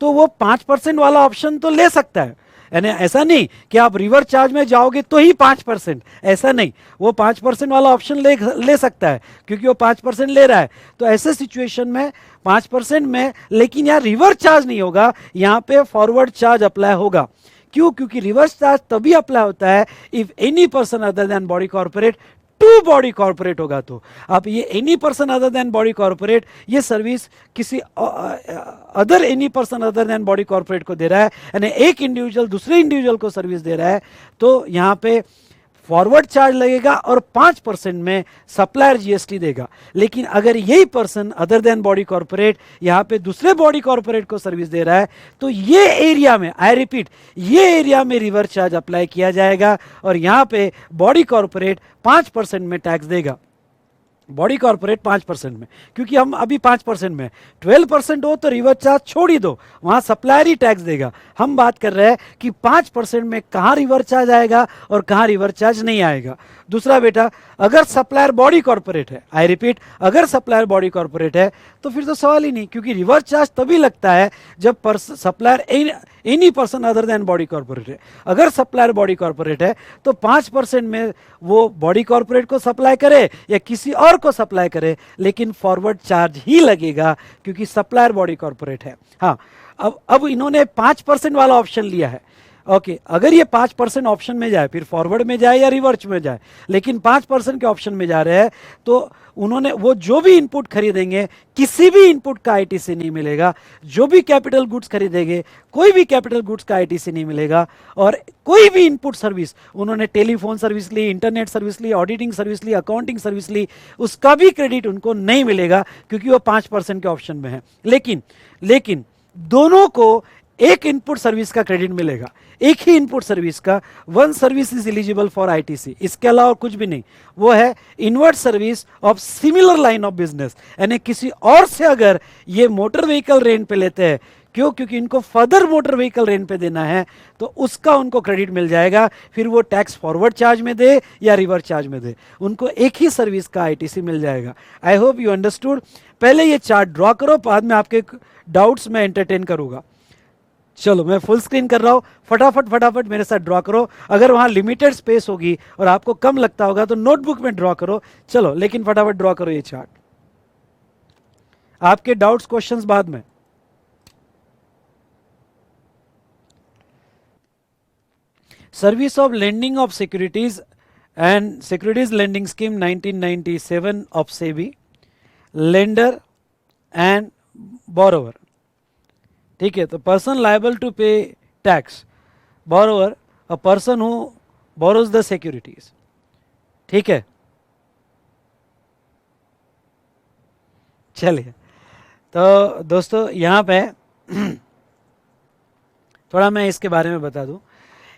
तो वो 5% वाला ऑप्शन तो ले सकता है। यानी ऐसा नहीं कि आप रिवर्स चार्ज में जाओगे तो ही 5%, ऐसा नहीं, वो 5% वाला ऑप्शन ले सकता है क्योंकि वो 5% ले रहा है। तो ऐसे सिचुएशन में 5% में, लेकिन यहाँ रिवर्स चार्ज नहीं होगा, यहाँ पे फॉरवर्ड चार्ज अप्लाई होगा। क्यों? क्योंकि रिवर्स चार्ज तभी अप्लाई होता है if any person other than body corporate to body corporate होगा। तो अब ये any person other than body corporate ये सर्विस किसी other any person other than body corporate को दे रहा है, यानी एक इंडिविजुअल दूसरे इंडिविजुअल को सर्विस दे रहा है, तो यहाँ पे फॉरवर्ड चार्ज लगेगा और 5% में सप्लायर जीएसटी देगा। लेकिन अगर यही person other than body corporate यहाँ पे दूसरे बॉडी कॉर्पोरेट को सर्विस दे रहा है, तो ये एरिया में, आई रिपीट, ये एरिया में रिवर्स चार्ज अप्लाई किया जाएगा और यहाँ पे बॉडी कॉर्पोरेट 5% में टैक्स देगा। बॉडी कॉर्पोरेट 5% में, क्योंकि हम अभी 5% में, 12% हो तो रिवर्स चार्ज छोड़ ही दो, वहां सप्लायर ही टैक्स देगा। हम बात कर रहे हैं कि 5% में कहां रिवर्स चार्ज आएगा और कहां रिवर्स चार्ज नहीं आएगा। दूसरा बेटा, अगर सप्लायर बॉडी कॉर्पोरेट है, आई रिपीट, अगर सप्लायर बॉडी कॉर्पोरेट है तो फिर तो सवाल ही नहीं, क्योंकि रिवर्स चार्ज तभी लगता है जब supplier any person other than body corporate है। अगर सप्लायर बॉडी कॉर्पोरेट है तो 5% में वो बॉडी कॉर्पोरेट को सप्लाई करे या किसी और को सप्लाई करे, लेकिन फॉरवर्ड चार्ज ही लगेगा क्योंकि सप्लायर बॉडी कॉर्पोरेट है। हाँ, अब इन्होंने 5% वाला ऑप्शन लिया है। ओके, अगर ये 5% ऑप्शन में जाए, फिर फॉरवर्ड में जाए या रिवर्स में जाए, लेकिन 5% के ऑप्शन में जा रहे हैं, तो उन्होंने वो जो भी इनपुट खरीदेंगे किसी भी इनपुट का आईटीसी नहीं मिलेगा, जो भी कैपिटल गुड्स खरीदेंगे कोई भी कैपिटल गुड्स का आईटीसी नहीं मिलेगा, और कोई भी इनपुट सर्विस उन्होंने टेलीफोन सर्विस ली, इंटरनेट सर्विस ली, ऑडिटिंग सर्विस ली, अकाउंटिंग सर्विस ली, उसका भी क्रेडिट उनको नहीं मिलेगा क्योंकि वो 5% के ऑप्शन में है। लेकिन दोनों को एक इनपुट सर्विस का क्रेडिट मिलेगा, एक ही इनपुट सर्विस का। One service is eligible for ITC, इसके अलावा कुछ भी नहीं। वो है invert service of similar line of business, यानी किसी और से अगर ये मोटर व्हीकल रेंट पे लेते हैं, क्यों? क्योंकि इनको फर्दर मोटर व्हीकल रेंट पे देना है, तो उसका उनको क्रेडिट मिल जाएगा। फिर वो टैक्स फॉरवर्ड चार्ज में दे या रिवर्स चार्ज में दे, उनको एक ही सर्विस का आईटीसी मिल जाएगा। I hope you understood. पहले ये चार्ट ड्रॉ करो, बाद में आपके डाउट्स में एंटरटेन करूंगा। चलो मैं फुल स्क्रीन कर रहा हूं, फटाफट मेरे साथ ड्रॉ करो। अगर वहां लिमिटेड स्पेस होगी और आपको कम लगता होगा तो नोटबुक में ड्रॉ करो। चलो लेकिन फटाफट ड्रॉ करो ये चार्ट, आपके डाउट्स क्वेश्चंस बाद में। Service of lending of securities and securities lending scheme 1997 of SEBI, lender and borrower. ठीक है, तो person liable to pay tax, borrower a person who borrows the securities. ठीक है, चलिए तो दोस्तों यहां पे थोड़ा मैं इसके बारे में बता दूं।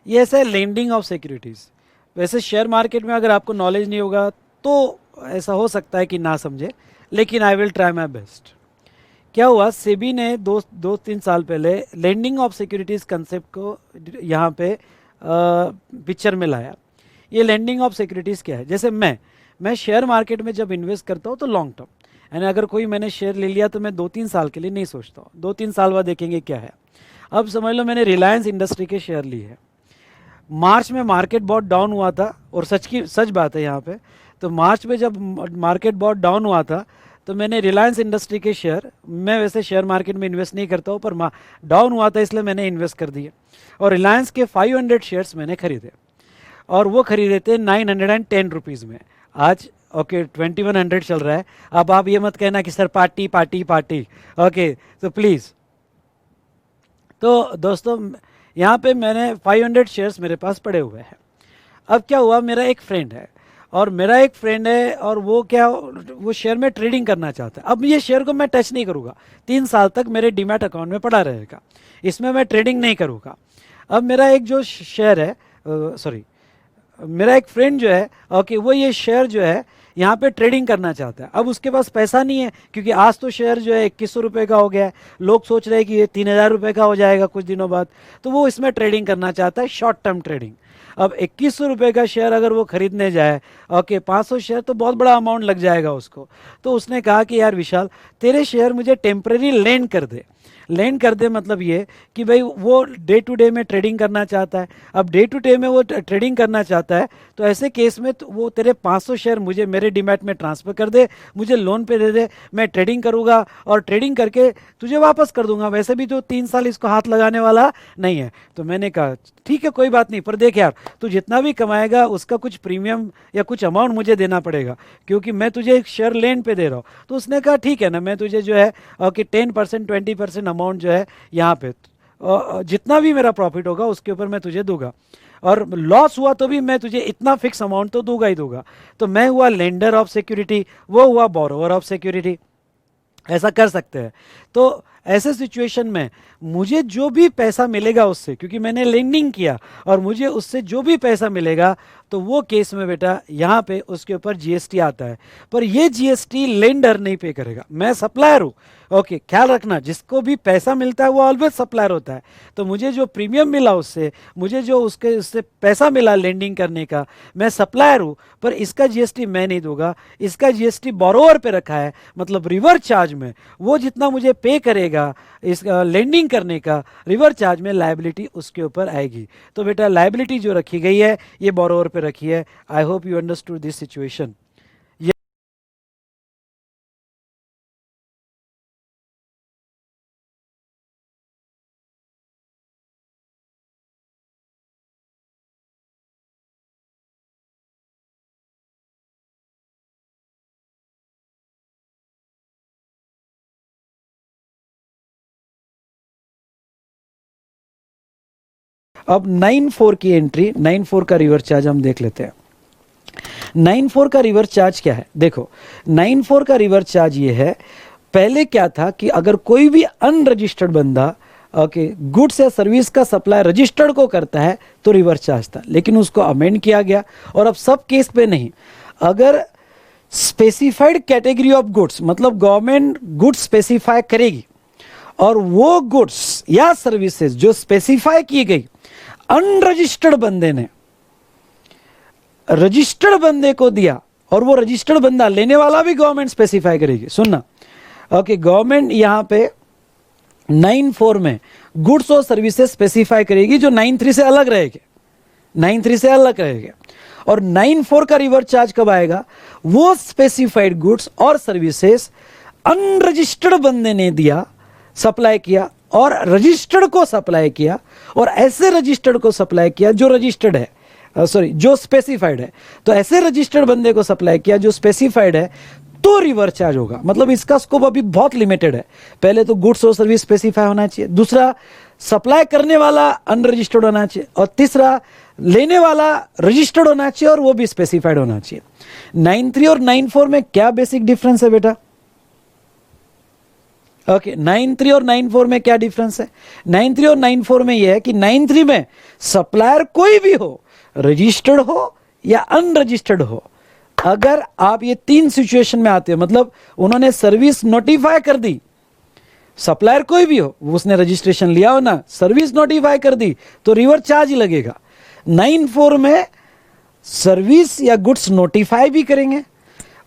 ये ऐसा है लेंडिंग ऑफ सिक्योरिटीज। वैसे शेयर मार्केट में अगर आपको नॉलेज नहीं होगा तो ऐसा हो सकता है कि ना समझे, लेकिन I will try my best. क्या हुआ, सेबी ने दो तीन साल पहले लेंडिंग ऑफ सिक्योरिटीज कंसेप्ट को यहाँ पे पिक्चर में लाया। ये लेंडिंग ऑफ सिक्योरिटीज क्या है? जैसे मैं मैं शेयर मार्केट में जब इन्वेस्ट करता हूँ तो लॉन्ग टर्म, यानी अगर कोई मैंने शेयर ले लिया तो मैं 2-3 साल के लिए नहीं सोचता हूँ, 2-3 साल बाद देखेंगे क्या है। अब समझ लो मैंने रिलायंस इंडस्ट्री के शेयर लिए है, मार्च में मार्केट बहुत डाउन हुआ था, और सच बात है यहाँ पे, तो मार्च में जब मार्केट बहुत डाउन हुआ था तो मैंने रिलायंस इंडस्ट्री के शेयर, मैं वैसे शेयर मार्केट में इन्वेस्ट नहीं करता हूँ, पर डाउन हुआ था इसलिए मैंने इन्वेस्ट कर दिए, और रिलायंस के 500 शेयर्स मैंने खरीदे, और वो खरीदे थे 910 रुपीज़ में। आज ओके 2100 चल रहा है। अब आप ये मत कहना कि sir party party party, okay तो प्लीज़। तो दोस्तों यहाँ पे मैंने 500 शेयर्स मेरे पास पड़े हुए हैं। अब क्या हुआ, मेरा एक फ्रेंड है, और वो शेयर में ट्रेडिंग करना चाहता है। अब ये शेयर को मैं टच नहीं करूँगा, 3 साल तक मेरे डीमैट अकाउंट में पड़ा रहेगा, इसमें मैं ट्रेडिंग नहीं करूँगा। अब मेरा एक जो शेयर है, मेरा एक फ्रेंड जो है, ओके, वो ये शेयर जो है यहाँ पे ट्रेडिंग करना चाहता है। अब उसके पास पैसा नहीं है, क्योंकि आज तो शेयर जो है 2100 रुपये का हो गया है, लोग सोच रहे हैं कि ये 3000 रुपये का हो जाएगा कुछ दिनों बाद, तो वो इसमें ट्रेडिंग करना चाहता है, शॉर्ट टर्म ट्रेडिंग। अब 2100 रुपये का शेयर अगर वो खरीदने जाए, ओके, 500 शेयर तो बहुत बड़ा अमाउंट लग जाएगा उसको। तो उसने कहा कि यार विशाल, तेरे शेयर मुझे टेम्परेरी लेंड कर दे। लेंड कर दे मतलब ये कि भाई वो डे टू डे में ट्रेडिंग करना चाहता है। अब डे टू डे में वो ट्रेडिंग करना चाहता है, तो ऐसे केस में तो वो तेरे 500 शेयर मुझे मेरे डीमैट में ट्रांसफ़र कर दे, मुझे लोन पे दे दे, मैं ट्रेडिंग करूँगा और ट्रेडिंग करके तुझे वापस कर दूंगा। वैसे भी तो 3 साल इसको हाथ लगाने वाला नहीं है। तो मैंने कहा ठीक है कोई बात नहीं, पर देख यार, तू जितना भी कमाएगा उसका कुछ प्रीमियम या कुछ अमाउंट मुझे देना पड़ेगा, क्योंकि मैं तुझे एक शेयर लेन पे दे रहा हूँ। तो उसने कहा ठीक है ना, मैं तुझे जो है कि 10% 20% अमाउंट जो है यहाँ पे जितना भी मेरा प्रॉफिट होगा उसके ऊपर मैं तुझे दूंगा, और लॉस हुआ तो भी मैं तुझे इतना फिक्स अमाउंट तो दूंगा ही दूंगा। तो मैं हुआ लेंडर ऑफ सिक्योरिटी, वो हुआ बोरोवर ऑफ सिक्योरिटी, ऐसा कर सकते हैं। तो ऐसे सिचुएशन में मुझे जो भी पैसा मिलेगा उससे, क्योंकि मैंने लेंडिंग किया, और मुझे उससे जो भी पैसा मिलेगा, तो वो केस में बेटा यहाँ पे उसके ऊपर जीएसटी आता है। पर ये जीएसटी लेंडर नहीं पे करेगा, मैं सप्लायर हूँ। ओके, ख्याल रखना, जिसको भी पैसा मिलता है वो ऑलवेज सप्लायर होता है। तो मुझे जो प्रीमियम मिला उससे, मुझे जो उससे पैसा मिला लेंडिंग करने का, मैं सप्लायर हूँ, पर इसका जीएसटी मैं नहीं दूंगा, इसका जीएसटी बोरोवर पे रखा है, मतलब रिवर्स चार्ज में वो जितना मुझे पे करेगा इस लेंडिंग करने का, रिवर्स चार्ज में लायबिलिटी उसके ऊपर आएगी। तो बेटा लायबिलिटी जो रखी गई है ये बोरोवर पे रखी है। I hope you understood this situation. अब 9-4 की एंट्री, 9-4 का रिवर्स चार्ज हम देख लेते हैं। 9-4 का रिवर्स चार्ज क्या है? देखो 9-4 का रिवर्स चार्ज ये है, पहले क्या था कि अगर कोई भी अनरजिस्टर्ड बंदा ओके गुड्स या सर्विस का सप्लाई रजिस्टर्ड को करता है तो रिवर्स चार्ज था, लेकिन उसको अमेंड किया गया, और अब सब केस पे नहीं, अगर स्पेसिफाइड कैटेगरी ऑफ गुड्स, मतलब गवर्नमेंट गुड्स स्पेसिफाई करेगी, और वो गुड्स या सर्विसेज जो स्पेसिफाई की गई अनरजिस्टर्ड बंदे ने रजिस्टर्ड बंदे को दिया, और वो रजिस्टर्ड बंदा लेने वाला भी गवर्नमेंट स्पेसिफाई करेगी। सुनना, ओके, गवर्नमेंट यहां पे 9-4 में गुड्स और सर्विसेज स्पेसिफाई करेगी जो 9-3 से अलग रहेगी, 9-3 से अलग रहेगी। और 9-4 का रिवर्स चार्ज कब आएगा? वो स्पेसिफाइड गुड्स और सर्विसेज अनरजिस्टर्ड बंदे ने दिया, सप्लाई किया, और रजिस्टर्ड को सप्लाई किया, और ऐसे रजिस्टर्ड को सप्लाई किया जो रजिस्टर्ड है, जो स्पेसिफाइड है। तो ऐसे रजिस्टर्ड बंदे को सप्लाई किया जो स्पेसिफाइड है, तो रिवर्स चार्ज होगा। मतलब इसका स्कोप अभी बहुत लिमिटेड है। पहले तो गुड्स और सर्विस स्पेसिफाई होना चाहिए, दूसरा सप्लाई करने वाला अनरजिस्टर्ड होना चाहिए, और तीसरा लेने वाला रजिस्टर्ड होना चाहिए, और वो भी स्पेसिफाइड होना चाहिए। 9-3 और 9-4 में क्या बेसिक डिफरेंस है बेटा? ओके, 9-3 और 9-4 में क्या डिफरेंस है? 9-3 और 9-4 में यह है कि 9-3 में सप्लायर कोई भी हो, रजिस्टर्ड हो या अनरजिस्टर्ड हो, अगर आप ये 3 सिचुएशन में आते हो, मतलब उन्होंने सर्विस नोटिफाई कर दी, सप्लायर कोई भी हो, उसने रजिस्ट्रेशन लिया हो ना, सर्विस नोटिफाई कर दी, तो रिवर्स चार्ज ही लगेगा। 9-4 में सर्विस या गुड्स नोटिफाई भी करेंगे,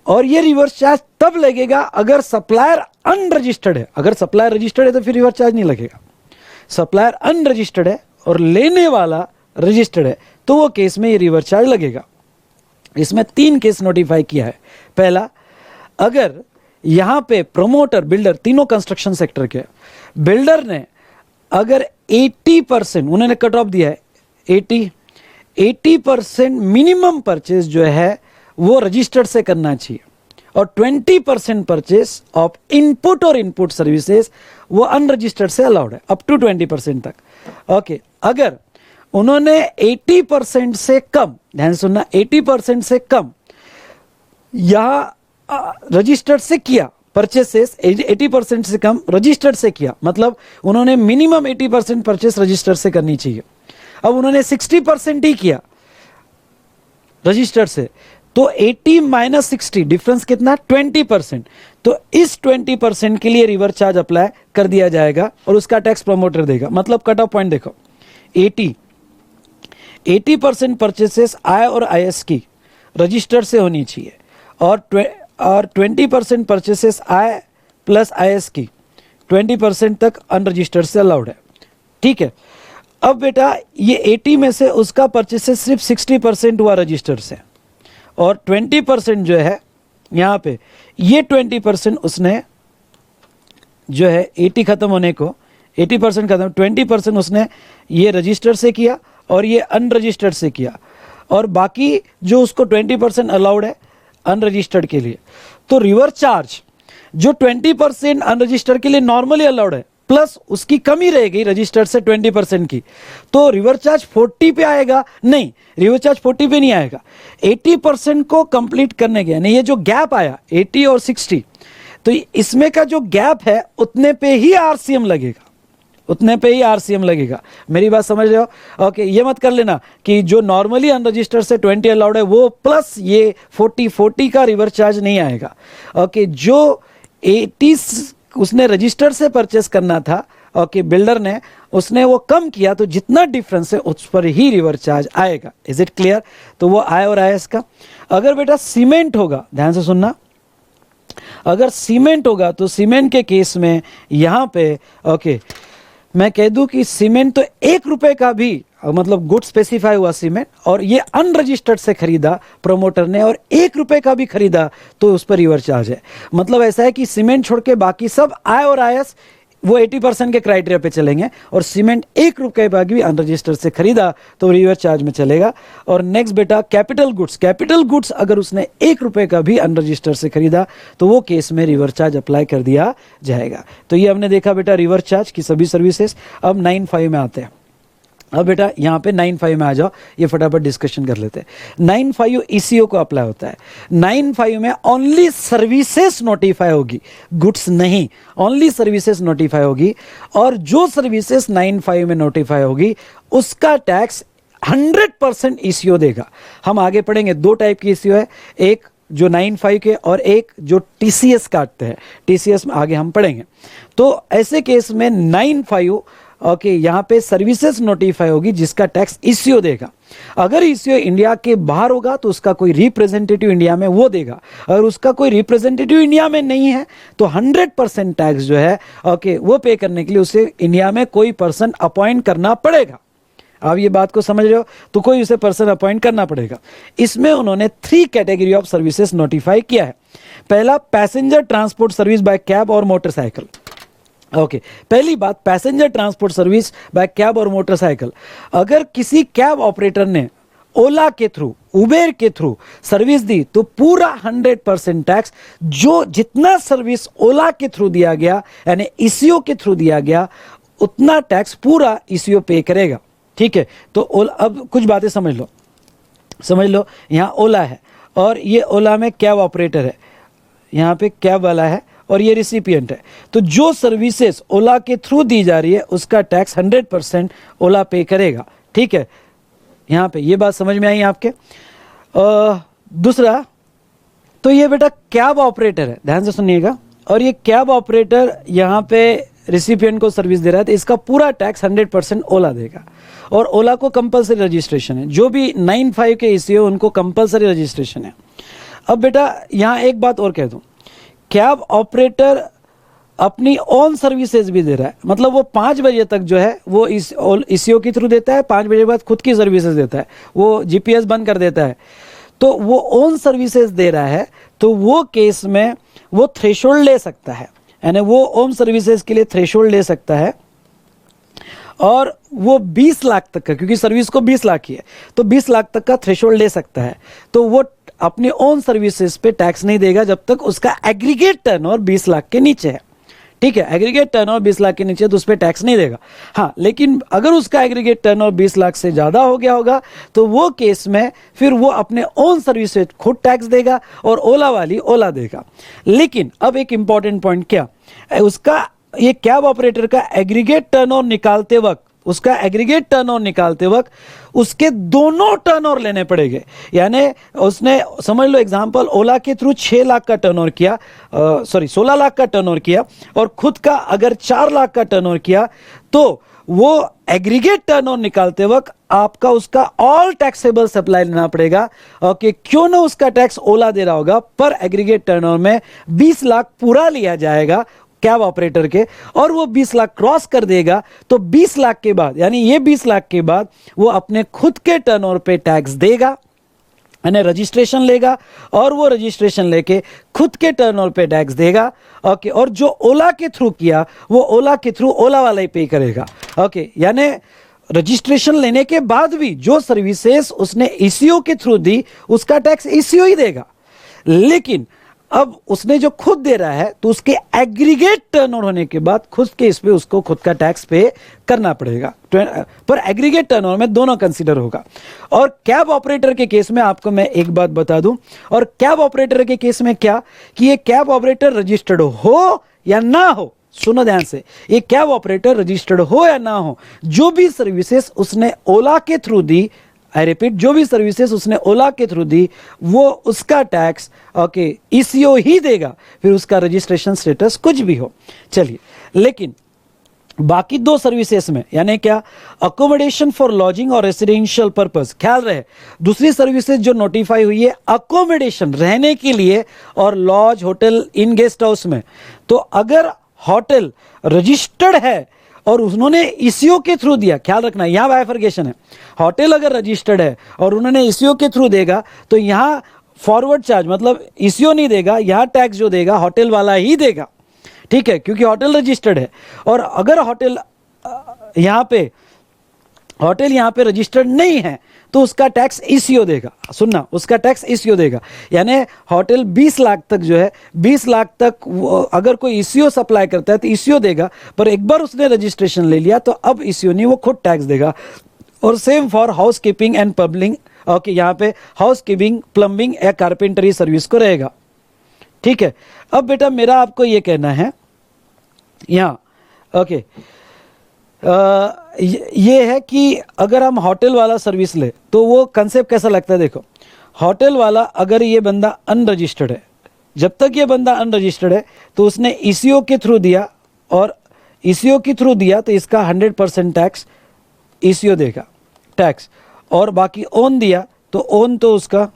और ये रिवर्स चार्ज तब लगेगा अगर सप्लायर अनरजिस्टर्ड है। अगर सप्लायर रजिस्टर्ड है तो फिर रिवर्स चार्ज नहीं लगेगा। सप्लायर अनरजिस्टर्ड है और लेने वाला रजिस्टर्ड है तो वो केस में ये रिवर्स चार्ज लगेगा। इसमें 3 केस नोटिफाई किया है। पहला, अगर यहां पे प्रमोटर, बिल्डर, तीनों कंस्ट्रक्शन सेक्टर के बिल्डर ने अगर 80% उन्होंने कट ऑफ दिया है, 80% मिनिमम परचेज जो है वो रजिस्टर्ड से करना चाहिए, और 20% परचेज ऑफ इनपुट और इनपुट सर्विसेज वो अनरजिस्टर्ड से अलाउड है, अप टू 20% तक। ओके, अगर उन्होंने 80% से कम, ध्यान सुनना, 80% से कम या रजिस्टर्ड से किया परचेसेस, 80% से कम रजिस्टर्ड से किया, मतलब उन्होंने मिनिमम 80% परचेस रजिस्टर्ड से करनी चाहिए। अब उन्होंने 60% ही किया रजिस्टर्ड से, तो 80 माइनस 60 डिफरेंस कितना, 20%। तो इस 20% के लिए रिवर्स चार्ज अप्लाई कर दिया जाएगा और उसका टैक्स प्रमोटर देगा। मतलब कट ऑफ पॉइंट देखो, 80% परचेसेस आय और आईएस की रजिस्टर्ड से होनी चाहिए, और 20% परचेसेस आय प्लस आईएस की 20% तक अनरजिस्टर्ड से अलाउड है। ठीक है, अब बेटा ये 80 में से उसका परचेसेस सिर्फ 60% हुआ रजिस्टर्ड से, और 20% जो है यहाँ पे, ये 20% उसने जो है 80 खत्म होने को, 80% खत्म, 20% उसने ये रजिस्टर से किया और ये अनरजिस्टर्ड से किया, और बाकी जो उसको 20% अलाउड है अनरजिस्टर्ड के लिए। तो रिवर्स चार्ज जो 20% अनरजिस्टर्ड के लिए नॉर्मली अलाउड है, प्लस उसकी कमी रहेगी रजिस्टर्ड से 20% की, तो रिवर्स चार्ज 40 पे आएगा। नहीं, रिवर्स चार्ज 40 पे नहीं आएगा, 80% को कंप्लीट करने के, यानी ये जो गैप आया 80 और 60, तो इसमें का जो गैप है उतने पे ही आरसीएम लगेगा, उतने पे ही आरसीएम लगेगा। मेरी बात समझ रहे हो? ओके, ये मत कर लेना कि जो नॉर्मली अनरजिस्टर्ड से 20 अलाउड है वो प्लस ये 40 का रिवर्स चार्ज नहीं आएगा। ओके, जो 80 उसने रजिस्टर से परचेस करना था, ओके, बिल्डर ने, उसने वो कम किया, तो जितना डिफरेंस है उस पर ही रिवर्स चार्ज आएगा। Is it clear? तो वो आय और आईएस का। अगर बेटा सीमेंट होगा, ध्यान से सुनना, अगर सीमेंट होगा तो सीमेंट के केस में यहां पे ओके मैं कह दूं कि सीमेंट तो 1 रुपए का भी, मतलब गुड स्पेसिफाई हुआ सीमेंट, और ये अनरजिस्टर्ड से खरीदा प्रमोटर ने और 1 रुपए का भी खरीदा तो उस पर रिवर्स चार्ज है। मतलब ऐसा है कि सीमेंट छोड़ के बाकी सब आय और आईएस वो 80% के क्राइटेरिया पे चलेंगे, और सीमेंट 1 रुपए का भी अनरजिस्टर्ड से खरीदा तो रिवर्स चार्ज में चलेगा। और नेक्स्ट बेटा कैपिटल गुड्स, कैपिटल गुड्स अगर उसने 1 रुपए का भी अनरजिस्टर्ड से खरीदा तो वो केस में रिवर्स चार्ज अप्लाई कर दिया जाएगा। तो ये हमने देखा बेटा रिवर्स चार्ज की सभी सर्विसेज। अब 9(5) में आते हैं। अब बेटा यहाँ पे 9(5) में आ जाओ, ये फटाफट डिस्कशन कर लेते हैं। 9(5) ईसीओ को अप्लाई होता है। 9(5) में ओनली सर्विसेज नोटिफाई होगी, गुड्स नहीं, ओनली सर्विसेज नोटिफाई होगी, और जो सर्विसेज 9(5) में नोटिफाई होगी उसका टैक्स 100% ईसीओ देगा। हम आगे पढ़ेंगे, 2 टाइप की ईसीओ है, एक जो 9(5) के और एक जो टीसीएस काटते हैं, टीसीएस में आगे हम पढ़ेंगे। तो ऐसे केस में 9(5) ओके यहाँ पे सर्विसेज नोटिफाई होगी जिसका टैक्स ईसीओ देगा। अगर ईसीओ इंडिया के बाहर होगा तो उसका कोई रिप्रेजेंटेटिव इंडिया में वो देगा, अगर उसका कोई रिप्रेजेंटेटिव इंडिया में नहीं है तो 100% टैक्स जो है ओके वो पे करने के लिए उसे इंडिया में कोई पर्सन अपॉइंट करना पड़ेगा। आप ये बात को समझ रहे हो? तो कोई उसे पर्सन अपॉइंट करना पड़ेगा। इसमें उन्होंने 3 कैटेगरी ऑफ सर्विसेज नोटिफाई किया है। पहला, passenger transport service by cab और मोटरसाइकिल। ओके, पहली बात, passenger transport service by cab और मोटरसाइकिल। अगर किसी कैब ऑपरेटर ने ओला के थ्रू, उबेर के थ्रू सर्विस दी तो पूरा 100% टैक्स, जो जितना सर्विस ओला के थ्रू दिया गया यानी ईसीओ के थ्रू दिया गया उतना टैक्स पूरा ईसीओ पे करेगा। ठीक है, तो अब कुछ बातें समझ लो। यहाँ ओला है और ये ओला में कैब ऑपरेटर है, यहाँ पे कैब वाला है और ये रिसिपिएंट है। तो जो सर्विसेज ओला के थ्रू दी जा रही है उसका टैक्स 100% ओला पे करेगा। ठीक है, यहाँ पे ये बात समझ में आई आपके? दूसरा, तो ये बेटा कैब ऑपरेटर है, ध्यान से सुनिएगा, और ये कैब ऑपरेटर यहाँ पे रिसिपिएंट को सर्विस दे रहा है तो इसका पूरा टैक्स 100% ओला देगा। और ओला को कंपलसरी रजिस्ट्रेशन है। जो भी 9(5) के ईसीओ उनको कंपलसरी रजिस्ट्रेशन है। अब बेटा यहाँ एक बात और कह दूँ, कैब ऑपरेटर अपनी ओन सर्विसेज भी दे रहा है, मतलब वो 5 बजे तक जो है वो इस ईसीओ के थ्रू देता है, 5 बजे के बाद खुद की सर्विसेज देता है, वो जीपीएस बंद कर देता है, तो वो ओन सर्विसेज दे रहा है। तो वो केस में वो थ्रेशोल्ड ले सकता है, यानी वो ओन सर्विसेज के लिए थ्रेशोल्ड ले सकता है, और वो 20 लाख तक का, क्योंकि सर्विस को 20 लाख ही है, तो 20 लाख तक का थ्रेशोल्ड ले सकता है। तो वो अपने ओन सर्विसेज पे टैक्स नहीं देगा जब तक उसका एग्रीगेट टर्नओवर 20 लाख के नीचे है। ठीक है, एग्रीगेट टर्नओवर 20 लाख के नीचे तो उस पर टैक्स नहीं देगा। हाँ, लेकिन अगर उसका एग्रीगेट टर्नओवर 20 लाख से ज़्यादा हो गया होगा तो वो केस में फिर वो अपने ओन सर्विस से खुद टैक्स देगा और ओला वाली ओला देगा। लेकिन अब एक इंपॉर्टेंट पॉइंट, क्या उसका ये कैब ऑपरेटर का एग्रीगेट टर्नओवर निकालते वक्त, उसका एग्रीगेट टर्नओवर निकालते वक्त उसके दोनों टर्नओवर लेने पड़ेंगे। यानी उसने समझ लो एग्जांपल ओला के थ्रू 6 लाख का टर्नओवर किया, 16 लाख का टर्नओवर किया, और खुद का अगर 4 लाख का टर्नओवर किया, तो वो एग्रीगेट टर्नओवर निकालते वक्त आपका उसका ऑल टैक्सेबल सप्लाई लेना पड़ेगा। ओके, क्यों ना उसका टैक्स ओला दे रहा होगा, पर एग्रीगेट टर्नओवर में 20 लाख पूरा लिया जाएगा कैब ऑपरेटर के, और वो 20 लाख क्रॉस कर देगा तो 20 लाख के बाद, यानी ये 20 लाख के बाद वो अपने खुद के टर्नओवर पे टैक्स देगा, यानी रजिस्ट्रेशन लेगा, और वो रजिस्ट्रेशन लेके खुद के टर्नओवर पे टैक्स देगा। ओके, और जो ओला के थ्रू किया वो ओला के थ्रू ओला वाला ही पे करेगा। ओके, यानी रजिस्ट्रेशन लेने के बाद भी जो सर्विसेज उसने ईसीओ के थ्रू दी उसका टैक्स ईसीओ ही देगा। लेकिन अब उसने जो खुद दे रहा है तो उसके एग्रीगेट टर्नओवर होने के बाद खुद के इस पे उसको खुद का टैक्स पे करना पड़ेगा, पर एग्रीगेट टर्नओवर में दोनों कंसीडर होगा। और कैब ऑपरेटर के केस में आपको मैं एक बात बता दूं, और कैब ऑपरेटर के केस में क्या कि ये कैब ऑपरेटर रजिस्टर्ड हो या ना हो, सुनो ध्यान से, ये कैब ऑपरेटर रजिस्टर्ड हो या ना हो, जो भी सर्विसेज उसने ओला के थ्रू दी, आई रिपीट, जो भी सर्विसेज उसने ओला के थ्रू दी वो उसका टैक्स ओके ईसीओ ही देगा, फिर उसका रजिस्ट्रेशन स्टेटस कुछ भी हो। चलिए, लेकिन बाकी 2 सर्विसेज में, यानी क्या, अकोमोडेशन फॉर लॉजिंग और रेसिडेंशियल पर्पस, ख्याल रहे दूसरी सर्विसेज जो नोटिफाई हुई है अकोमोडेशन रहने के लिए और lodge hotel inn guest house में, तो अगर होटल रजिस्टर्ड है और उन्होंने ईसीओ के थ्रू दिया, ख्याल रखना यहां बाइफर्केशन है, होटल अगर रजिस्टर्ड है और उन्होंने ईसीओ के थ्रू देगा तो यहां फॉरवर्ड चार्ज मतलब ईसीओ नहीं देगा, यहां टैक्स जो देगा होटल वाला ही देगा। ठीक है, क्योंकि होटल रजिस्टर्ड है। और अगर होटल यहां पे रजिस्टर्ड नहीं है तो उसका टैक्स ईसीओ देगा। सुनना, उसका टैक्स ईसीओ देगा, यानी होटल 20 लाख तक जो है, 20 लाख तक अगर कोई ईसीओ सप्लाई करता है तो ईसीओ देगा, पर एक बार उसने रजिस्ट्रेशन ले लिया तो अब ईसीओ नहीं, वो खुद टैक्स देगा। और same for house keeping and plumbing. Okay, यहाँ पे हाउस कीपिंग, प्लम्बिंग या कारपेंटरी सर्विस को रहेगा। ठीक है, अब बेटा मेरा आपको ये कहना है यहाँ, ओके, ये है कि अगर हम होटल वाला सर्विस ले तो वो कंसेप्ट कैसा लगता है। देखो, होटल वाला अगर ये बंदा अनरजिस्टर्ड है, जब तक ये बंदा अनरजिस्टर्ड है तो उसने ईसीओ के थ्रू दिया, और ईसीओ के थ्रू दिया तो इसका 100% टैक्स ईसीओ देगा टैक्स, और बाकी ओन दिया तो ओन तो उसका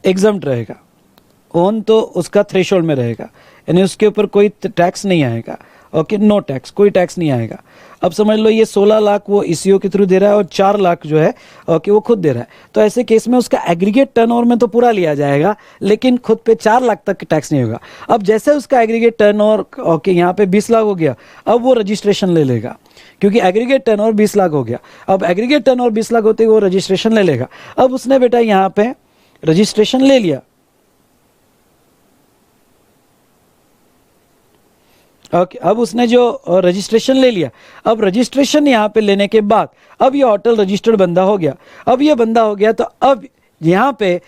एग्जम्प्ट रहेगा, ओन तो उसका थ्रेशोल्ड में रहेगा, यानी उसके ऊपर कोई टैक्स नहीं आएगा। ओके, नो टैक्स, कोई टैक्स नहीं आएगा। अब समझ लो ये 16 लाख वो ईसीओ के थ्रू दे रहा है और 4 लाख जो है ओके वो खुद दे रहा है, तो ऐसे केस में उसका एग्रीगेट टर्नओवर में तो पूरा लिया जाएगा, लेकिन खुद पे 4 लाख तक टैक्स नहीं होगा। अब जैसे उसका एग्रीगेट टर्नओवर ओके यहाँ पे 20 लाख हो गया, अब वो रजिस्ट्रेशन ले लेगा, क्योंकि एग्रीगेट टर्नओवर 20 लाख हो गया। अब एग्रीगेट टर्नओवर 20 लाख होते ही वो रजिस्ट्रेशन ले लेगा। अब उसने बेटा यहाँ पे रजिस्ट्रेशन ले लिया, ओके, अब उसने जो रजिस्ट्रेशन ले लिया, अब रजिस्ट्रेशन यहाँ पे लेने के बाद अब ये होटल रजिस्टर्ड बंदा हो गया। अब ये बंदा हो गया तो अब यहाँ पे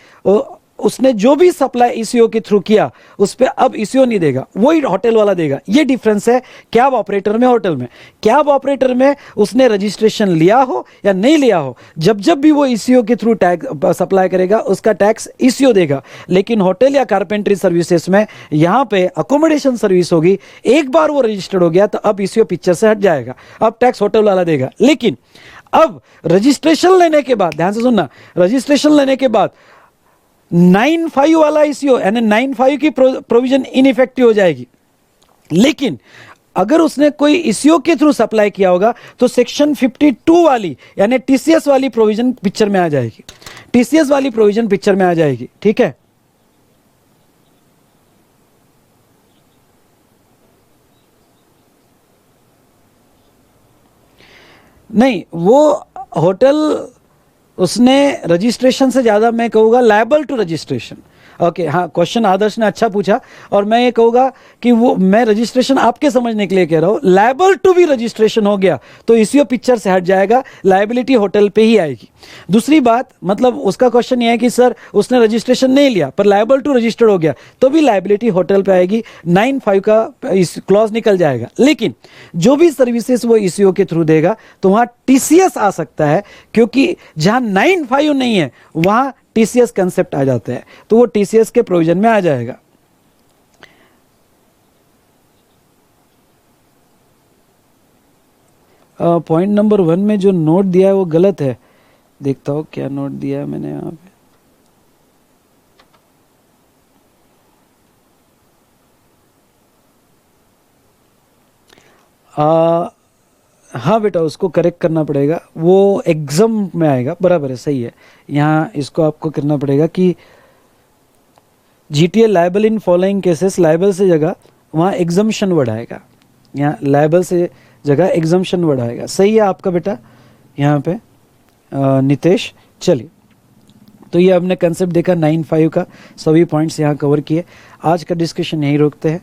उसने जो भी सप्लाई ईसीओ के थ्रू किया उस पर अब ईसीओ नहीं देगा, वही होटल वाला देगा। ये डिफरेंस है कैब ऑपरेटर में, होटल में। कैब ऑपरेटर में उसने रजिस्ट्रेशन लिया हो या नहीं लिया हो, जब जब भी वो ईसीओ के थ्रू टैक्स सप्लाई करेगा उसका टैक्स ईसीओ देगा। लेकिन होटल या कारपेंट्री सर्विसेज में यहां पे अकोमोडेशन सर्विस होगी, एक बार वो रजिस्टर्ड हो गया तो अब ईसीओ पिक्चर से हट जाएगा, अब टैक्स होटल वाला देगा। लेकिन अब रजिस्ट्रेशन लेने के बाद, ध्यान से सुनना, रजिस्ट्रेशन लेने के बाद 9(5) वाला ईसीओ यानी 9(5) की प्रोविजन इनइफेक्टिव हो जाएगी। लेकिन अगर उसने कोई ईसीओ के थ्रू सप्लाई किया होगा तो सेक्शन 52 वाली यानी टीसीएस वाली प्रोविजन पिक्चर में आ जाएगी, टीसीएस वाली प्रोविजन पिक्चर में आ जाएगी। ठीक है, नहीं वो होटल उसने रजिस्ट्रेशन से ज्यादा मैं कहूँगा लायबल टू रजिस्ट्रेशन। ओके, हाँ, क्वेश्चन आदर्श ने अच्छा पूछा और मैं ये कहूँगा कि वो मैं रजिस्ट्रेशन आपके समझने के लिए कह रहा हूँ, लायबल टू भी रजिस्ट्रेशन हो गया तो ईसीओ पिक्चर से हट जाएगा, लायबिलिटी होटल पे ही आएगी। दूसरी बात, मतलब उसका क्वेश्चन ये है कि सर उसने रजिस्ट्रेशन नहीं लिया पर लायबल टू रजिस्टर्ड हो गया तो भी लायबिलिटी होटल पे आएगी, 9(5) का क्लॉज निकल जाएगा। लेकिन जो भी सर्विसेज वो ईसीओ के थ्रू देगा तो वहाँ टीसीएस आ सकता है, क्योंकि जहाँ 9(5) नहीं है वहाँ टीसीएस कंसेप्ट आ जाता है, तो वो टीसीएस के प्रोविजन में आ जाएगा। पॉइंट नंबर 1 में जो नोट दिया है वो गलत है, देखता हूं क्या नोट दिया है मैंने यहाँ पे। हाँ बेटा, उसको करेक्ट करना पड़ेगा, वो एग्जाम में आएगा, बराबर है, सही है। यहाँ इसको आपको करना पड़ेगा कि GTA liable in following cases, liable से जगह वहाँ एग्जम्पशन वर्ड आएगा, यहाँ लायबल से जगह एग्जम्पशन वर्ड आएगा। सही है आपका बेटा यहाँ पे नितेश। चलिए, तो ये हमने कंसेप्ट देखा 9(5) का, सभी पॉइंट्स यहाँ कवर किए। आज का डिस्कशन यहीं रोकते हैं।